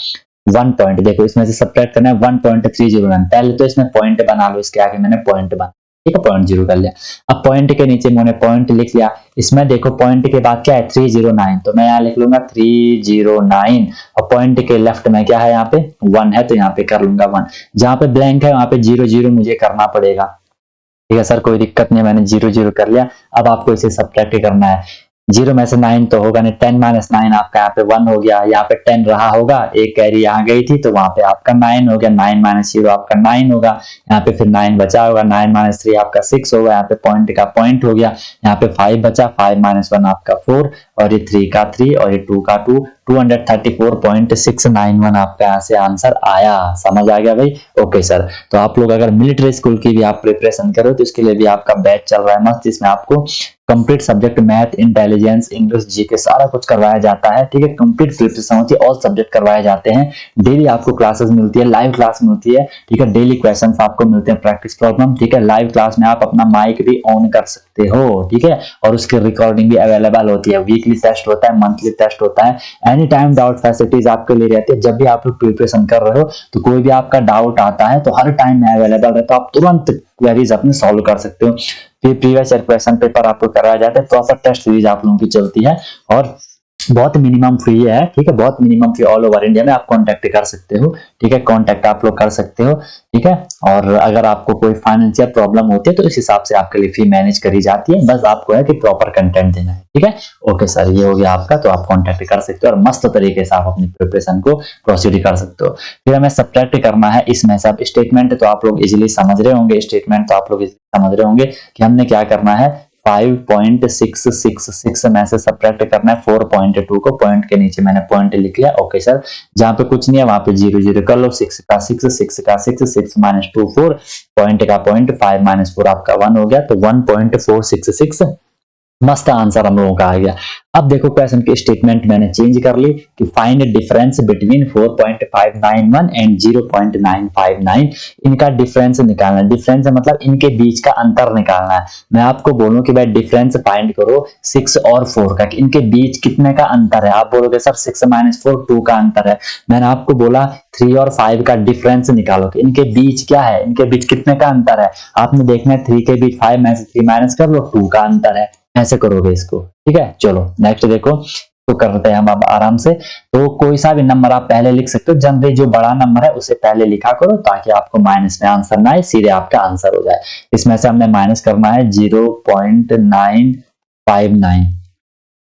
1 पॉइंट, देखो इसमें से सब्ट्रैक्ट करना है 1.309, पहले तो इसमें पॉइंट बना लो, इसके आगे मैंने पॉइंट बना, ठीक है, पॉइंट 0 कर लिया। अब पॉइंट के नीचे मैंने पॉइंट लिख लिया, इसमें देखो पॉइंट के बाद क्या है 309, तो मैं यहाँ लिख लूंगा 309, और पॉइंट के लेफ्ट में क्या है, यहाँ पे 1 है तो यहाँ पे कर लूंगा 1, जहां पे ब्लैंक है वहां पे 0 0 मुझे करना पड़ेगा। ठीक है सर, कोई दिक्कत नहीं, मैंने 0 0 कर लिया। अब आपको इसे सब्ट्रैक्ट करना है, 0 में से 9 तो होगा नहीं, 10 माइनस 9 आपका यहाँ पे 1 हो गया, यहाँ पे 10 रहा होगा, एक कैरी यहाँ गई थी तो वहां पे आपका 9 हो गया, 9 माइनस 0 आपका 9 होगा, यहाँ पे फिर 9 बचा होगा, 9 माइनस 3 आपका 6 होगा, यहाँ पे पॉइंट का पॉइंट हो गया, यहाँ पे 5 बचा, 5 माइनस 1 आपका 4, और ये 3 का 3 और ये 2 का 2, 234.691 आपका यहाँ से आंसर आया। समझ आ गया भाई? ओके सर, तो आप लोग अगर मिलिट्री स्कूल की भी आप प्रिपरेशन करो तो इसके लिए भी आपका बैच चल रहा है मस्त, जिसमें आपको complete subject math, intelligence, English, GK सारा कुछ करवाया जाता है। ठीक है, कंप्लीट प्रिपरेशन होती है, ऑल सब्जेक्ट करवाए जाते हैं, डेली आपको क्लासेस मिलती है, लाइव क्लास मिलती है। ठीक है, डेली क्वेश्चंस आपको मिलते हैं, प्रैक्टिस प्रॉब्लम। ठीक है, लाइव क्लास में आप अपना माइक भी ऑन कर सकते हो। ठीक है, और उसकी रिकॉर्डिंग भी अवेलेबल होती है, वीकली टेस्ट होता है, मंथली टेस्ट होता है, एनी टाइम डाउट फैसिलिटीज आपके लिए रहती है। जब भी आप लोग प्रिपरेशन कर रहे हो तो कोई भी आपका डाउट आता है तो हर टाइम में अवेलेबल है, तो आप तुरंत क्वेरीज अपने सॉल्व कर सकते हो। फिर प्रीवियस ईयर क्वेश्चन पेपर आपको कराया जाता है, प्रॉपर टेस्ट सीरीज आप लोगों की चलती है, और बहुत मिनिमम फी है। ठीक है, बहुत मिनिमम फी, ऑल ओवर इंडिया में आप कांटेक्ट कर सकते हो। ठीक है, कांटेक्ट आप लोग कर सकते हो। ठीक है, और अगर आपको कोई फाइनेंशियल प्रॉब्लम होती है तो इस हिसाब से आपके लिए फी मैनेज करी जाती है, बस आपको है कि प्रॉपर कंटेंट देना है। ठीक है, ओके सर, ये हो गया आपका, तो आप कांटेक्ट कर सकते हो और मस्त तरीके से आप अपनी प्रिपरेशन को प्रोसीड कर सकते हो। फिर हमें सब्ट्रैक्ट करना है, इसमें से आप स्टेटमेंट तो आप लोग इजीली समझ रहे होंगे, स्टेटमेंट तो आप लोग समझ रहे होंगे कि हमने क्या करना है, 5.666 में से सब्ट्रैक्ट करना है 4.2 को, पॉइंट के नीचे मैंने पॉइंट लिख लिया। ओके सर, जहां पे कुछ नहीं है वहां पे 0 0 कर लो, 6 का 6 6 का 6 6 माइनस 2 4, पॉइंट का पॉइंट, 5 माइनस 4 आपका 1 हो गया, तो 1.466 मस्त आंसर हम लोगों का आ गया। अब देखो क्वेश्चन की स्टेटमेंट मैंने चेंज कर ली कि फाइंड डिफरेंस बिटवीन 4.591 एंड 0.959। इनका डिफरेंस निकालना है। डिफरेंस मतलब इनके बीच का अंतर निकालना है। मैं आपको बोलूं कि भाई डिफरेंस फाइंड करो 6 और 4 का, कि इनके बीच कितने का अंतर है। आप बोलोगे सर 6 - 4 2 का अंतर है। मैंने आपको बोला 3 और 5 का डिफरेंस निकालो कि इनके बीच क्या है, इनके बीच कितने का अंतर है। आपने देखना है 3 के बीच 5 में से 3 माइनस कर लो, 2 का अंतर है। ऐसे करोगे इसको, ठीक है। चलो नेक्स्ट देखो, तो करते हैं हम अब आराम से। तो कोई सा भी नंबर आप पहले लिख सकते हो, जनरली जो बड़ा नंबर है उसे पहले लिखा करो ताकि आपको माइनस में आंसर ना आए, सीधे आपका आंसर हो जाए। इसमें से हमने माइनस करना है 0.959।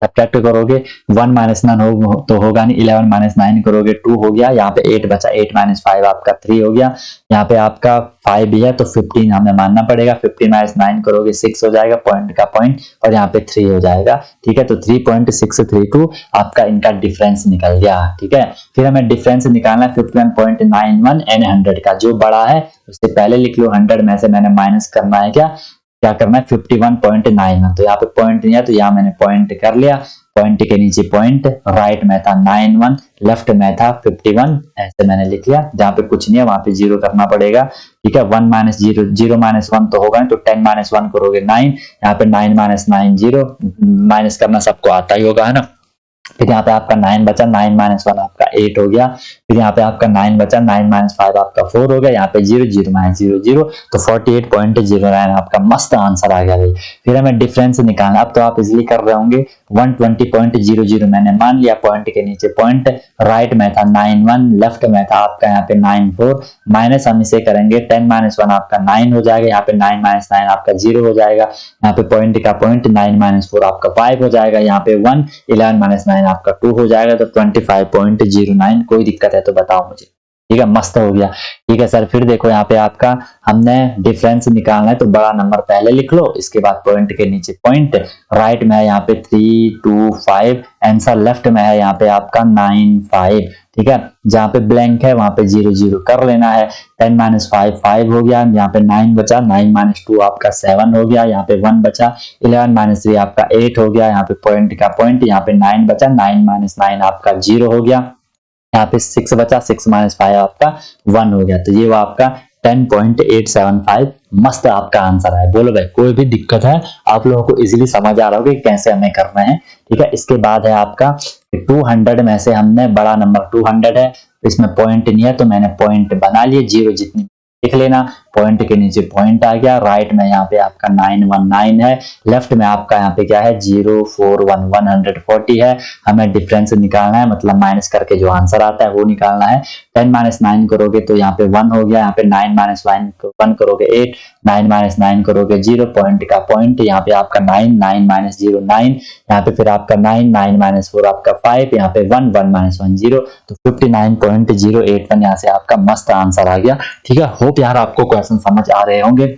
सब्ट्रैक्ट करोगे 1 - 9 हो तो होगा नहीं, 11 - 9 करोगे 2 हो गया। यहाँ पे 8 बचा, 8 - 5 आपका 3 हो गया। यहाँ पे आपका 5 भी है तो 15 हमें मानना पड़ेगा। 15 - 9 करोगे 6 हो जाएगा, पॉइंट का पॉइंट, और यहाँ पे 3 हो जाएगा, ठीक है। तो 3.632 आपका इनका डिफरेंस निकल गया, ठीक है। फिर हमें डिफरेंस निकालना है 51.91 एंड 100 का। जो बड़ा है उससे पहले लिख लो, 100 में से मैंने माइनस करना है क्या करना है 51.91। तो यहाँ पे पॉइंट नहीं है तो यहाँ मैंने पॉइंट कर लिया, पॉइंट के नीचे पॉइंट, राइट में था 91, लेफ्ट में था 51, ऐसे मैंने लिख लिया। जहाँ पे कुछ नहीं है वहां पे 0 करना पड़ेगा, ठीक है। 1 - 0, 0 - 1 तो होगा नहीं, तो 10 - 1 करोगे 9, यहाँ पे 9 - 9 0, माइनस करना सबको आता ही होगा, है ना। फिर यहाँ पे आपका 9 बचा, 9 - 1 आपका 8 हो गया। फिर यहाँ पे आपका 9 बचा, 9 - 5 आपका 4 हो गया। यहाँ पे 0 - 0 0, तो 48.09 आपका मस्त आंसर आ गया भाई। फिर हमें डिफरेंस निकालना। अब तो आप इजिली कर रहे होंगे, 120.00 मैंने मान लिया, पॉइंट के नीचे पॉइंट, राइट में था 91, लेफ्ट में था आपका यहाँ पे 94, माइनस हम इसे करेंगे 10 - 1 आपका 9 हो जाएगा। यहाँ पे 9 - 9 आपका 0 हो जाएगा। यहाँ पे पॉइंट का पॉइंट, 9 - 4 आपका 5 हो जाएगा। यहाँ पे 1, 11 - 9 आपका 2 हो जाएगा। तो 25.09। कोई दिक्कत है तो बताओ मुझे, ठीक है। मस्त हो गया, ठीक है सर। फिर देखो यहाँ पे आपका हमने डिफरेंस निकालना है, तो बड़ा नंबर पहले लिख लो, इसके बाद पॉइंट के नीचे पॉइंट, राइट में है यहाँ पे 3 2 5, आंसर लेफ्ट में है यहाँ पे आपका 9 5, ठीक है। जहाँ पे ब्लैंक है वहां पे 0 0 कर लेना है। 10 - 5 5 हो गया। यहाँ पे 9 बचा, 9 - 2 आपका 7 हो गया। यहाँ पे 1 बचा, 11 - 3 आपका 8 हो गया। यहाँ पे पॉइंट का पॉइंट, यहाँ पे 9 बचा, 9 - 9 आपका 0 हो गया। यहाँ पे 6 बचा, 6 - 5 आपका 1 हो गया। तो ये वो आपका 10.875 मस्त आपका आंसर है। बोलो भाई कोई भी दिक्कत है, आप लोगों को इजीली समझ आ रहा होगा कि कैसे हमें करना है, ठीक है। इसके बाद है आपका 200 में से हमने बड़ा नंबर 200 है, इसमें पॉइंट नहीं है तो मैंने पॉइंट बना लिए, 0 जितनी लिख लेना। पॉइंट के नीचे पॉइंट आ गया, राइट में यहाँ पे आपका 919 है, लेफ्ट में आपका यहाँ पे क्या है 041 140 है। हमें डिफरेंस निकालना है, मतलब माइनस करके जो आंसर आता है वो निकालना है। 10 - 9 करोगे तो यहाँ पे 1 हो गया। यहाँ पे 9 - 1 करोगे 8, 9 - 9 करोगे 0, पॉइंट का पॉइंट, यहाँ पे आपका 9 9 - 0 9, यहाँ पे फिर आपका 9 9 - 4 आपका 5, यहाँ पे 1 1 - 1 0, तो 59.081 यहाँ से आपका मस्त आंसर आ गया, ठीक है। होप यार आपको क्वेश्चन समझ आ रहे होंगे।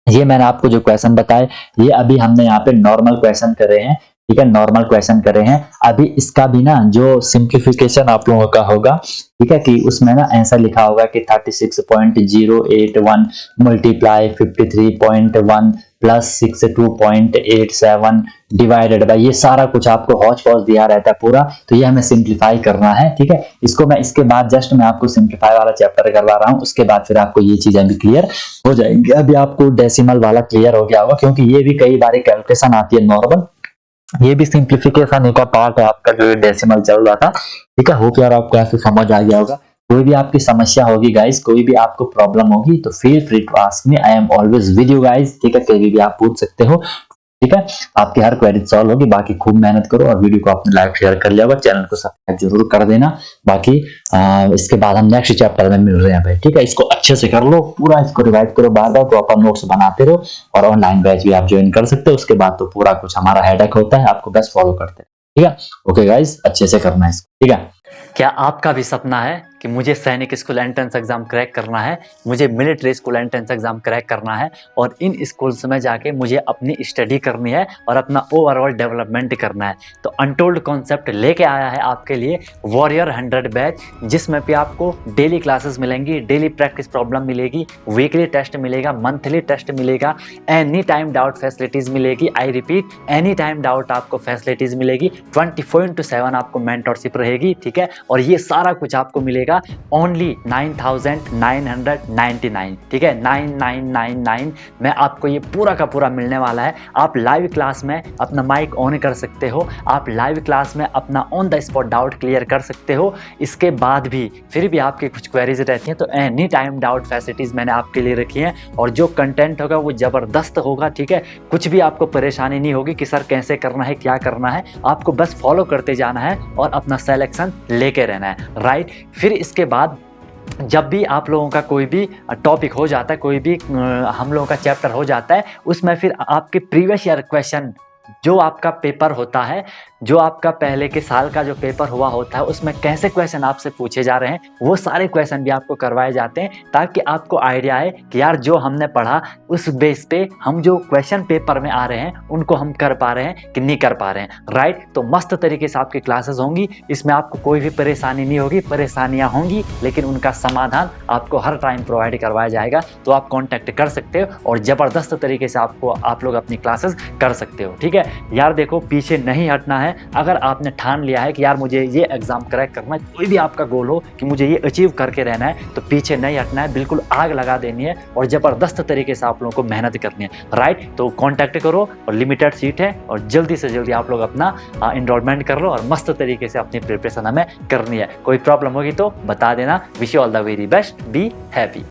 ये मैंने आपको जो क्वेश्चन बताए ये अभी हमने यहाँ पे नॉर्मल क्वेश्चन करे हैं, ठीक है। नॉर्मल क्वेश्चन करे हैं। अभी इसका भी ना जो सिंप्लीफिकेशन आप लोगों का होगा, ठीक है, कि उसमें ना ऐसा लिखा होगा कि 36.081 मल्टीप्लाई 53.1 प्लस 62.87 डिवाइडेड बाय, ये सारा कुछ आपको हौच पौच दिया रहता है पूरा। तो ये हमें सिंप्लीफाई करना है, ठीक है। इसको मैं इसके बाद जस्ट मैं आपको सिंप्लीफाई वाला चैप्टर करवा रहा हूँ, उसके बाद फिर आपको ये चीजें भी क्लियर हो जाएंगी। अभी आपको डेसिमल वाला क्लियर हो गया होगा, क्योंकि ये भी कई बार कैलकुलेशन आती है नॉर्मल, ये भी सिंप्लीफिकेशन का पार्ट है आपका जो डेसिमल चल रहा था, ठीक है। होप यार आपको ऐसे समझ आ गया होगा। कोई भी आपकी समस्या होगी गाइस, कोई भी आपको प्रॉब्लम होगी तो feel free to ask me, I am always with you guys, ठीक है। कभी भी आप पूछ सकते हो, ठीक है। आपकी हर क्वेरी सॉल्व होगी। बाकी खूब मेहनत करो और वीडियो को आपने लाइक शेयर कर लिया होगा, चैनल को सब्सक्राइब जरूर कर देना। बाकी इसके बाद हम नेक्स्ट चैप्टर में मिल रहे हैं भाई, ठीक है। इसको अच्छे से कर लो, पूरा इसको रिवाइज करो, बार बार प्रॉपर नोट्स बनाते रहो, और ऑनलाइन बैच भी आप ज्वाइन कर सकते हो। उसके बाद तो पूरा कुछ हमारा हेडेक होता है, आपको बस फॉलो करते हैं, ठीक है। ओके गाइस, अच्छे से करना है इसको, ठीक है। क्या आपका भी सपना है कि मुझे सैनिक स्कूल एंट्रेंस एग्ज़ाम क्रैक करना है, मुझे military school entrance exam crack करना है और इन स्कूल्स में जाके मुझे अपनी स्टडी करनी है और अपना ओवरऑल डेवलपमेंट करना है? तो अनटोल्ड कॉन्सेप्ट लेके आया है आपके लिए वॉरियर 100 बैच, जिसमें भी आपको डेली क्लासेस मिलेंगी, डेली प्रैक्टिस प्रॉब्लम मिलेगी, वीकली टेस्ट मिलेगा, मंथली टेस्ट मिलेगा, एनी टाइम डाउट फैसिलिटीज़ मिलेगी। I repeat, any time doubt आपको फैसिलिटीज़ मिलेगी, 24/7 आपको मेंटरशिप रहेगी, ठीक है। और ये सारा कुछ आपको मिलेगा ओनली 9,999, ठीक है, 9999 में आपको ये पूरा का पूरा मिलने वाला है। आप लाइव क्लास में अपना माइक ऑन कर सकते हो, आप लाइव क्लास में अपना on the spot doubt clear कर सकते हो। इसके बाद भी फिर भी आपकी कुछ क्वेरीज रहती हैं तो एनी टाइम डाउट फैसिलिटीज़ मैंने आपके लिए रखी हैं और जो कंटेंट होगा वो ज़बरदस्त होगा, ठीक है। कुछ भी आपको परेशानी नहीं होगी कि सर कैसे करना है, क्या करना है, आपको बस फॉलो करते जाना है और अपना सेलेक्शन लेके रहना है, राइट। फिर इसके बाद जब भी आप लोगों का कोई भी टॉपिक हो जाता है, कोई भी हम लोगों का चैप्टर हो जाता है, उसमें फिर आपके प्रीवियस ईयर क्वेश्चन जो आपका पेपर होता है, जो आपका पहले के साल का जो पेपर हुआ होता है, उसमें कैसे क्वेश्चन आपसे पूछे जा रहे हैं वो सारे क्वेश्चन भी आपको करवाए जाते हैं, ताकि आपको आइडिया आए कि यार जो हमने पढ़ा उस बेस पे हम जो क्वेश्चन पेपर में आ रहे हैं उनको हम कर पा रहे हैं कि नहीं कर पा रहे हैं, राइट। तो मस्त तरीके से आपकी क्लासेस होंगी, इसमें आपको कोई भी परेशानी नहीं होगी, परेशानियाँ होंगी लेकिन उनका समाधान आपको हर टाइम प्रोवाइड करवाया जाएगा। तो आप कॉन्टैक्ट कर सकते हो और ज़बरदस्त तरीके से आप लोग अपनी क्लासेस कर सकते हो, ठीक है। यार देखो, पीछे नहीं हटना है। अगर आपने ठान लिया है कि यार मुझे ये एग्जाम क्रैक करना है, कोई भी आपका गोल हो कि मुझे ये अचीव करके रहना है, तो पीछे नहीं हटना है, बिल्कुल आग लगा देनी है और ज़बरदस्त तरीके से आप लोगों को मेहनत करनी है, राइट। तो कॉन्टैक्ट करो और लिमिटेड सीट है और जल्दी से जल्दी आप लोग अपना इनरोलमेंट कर लो और मस्त तरीके से अपनी प्रिपरेशन हमें करनी है। कोई प्रॉब्लम होगी तो बता देना। Wish you all the very best, be happy.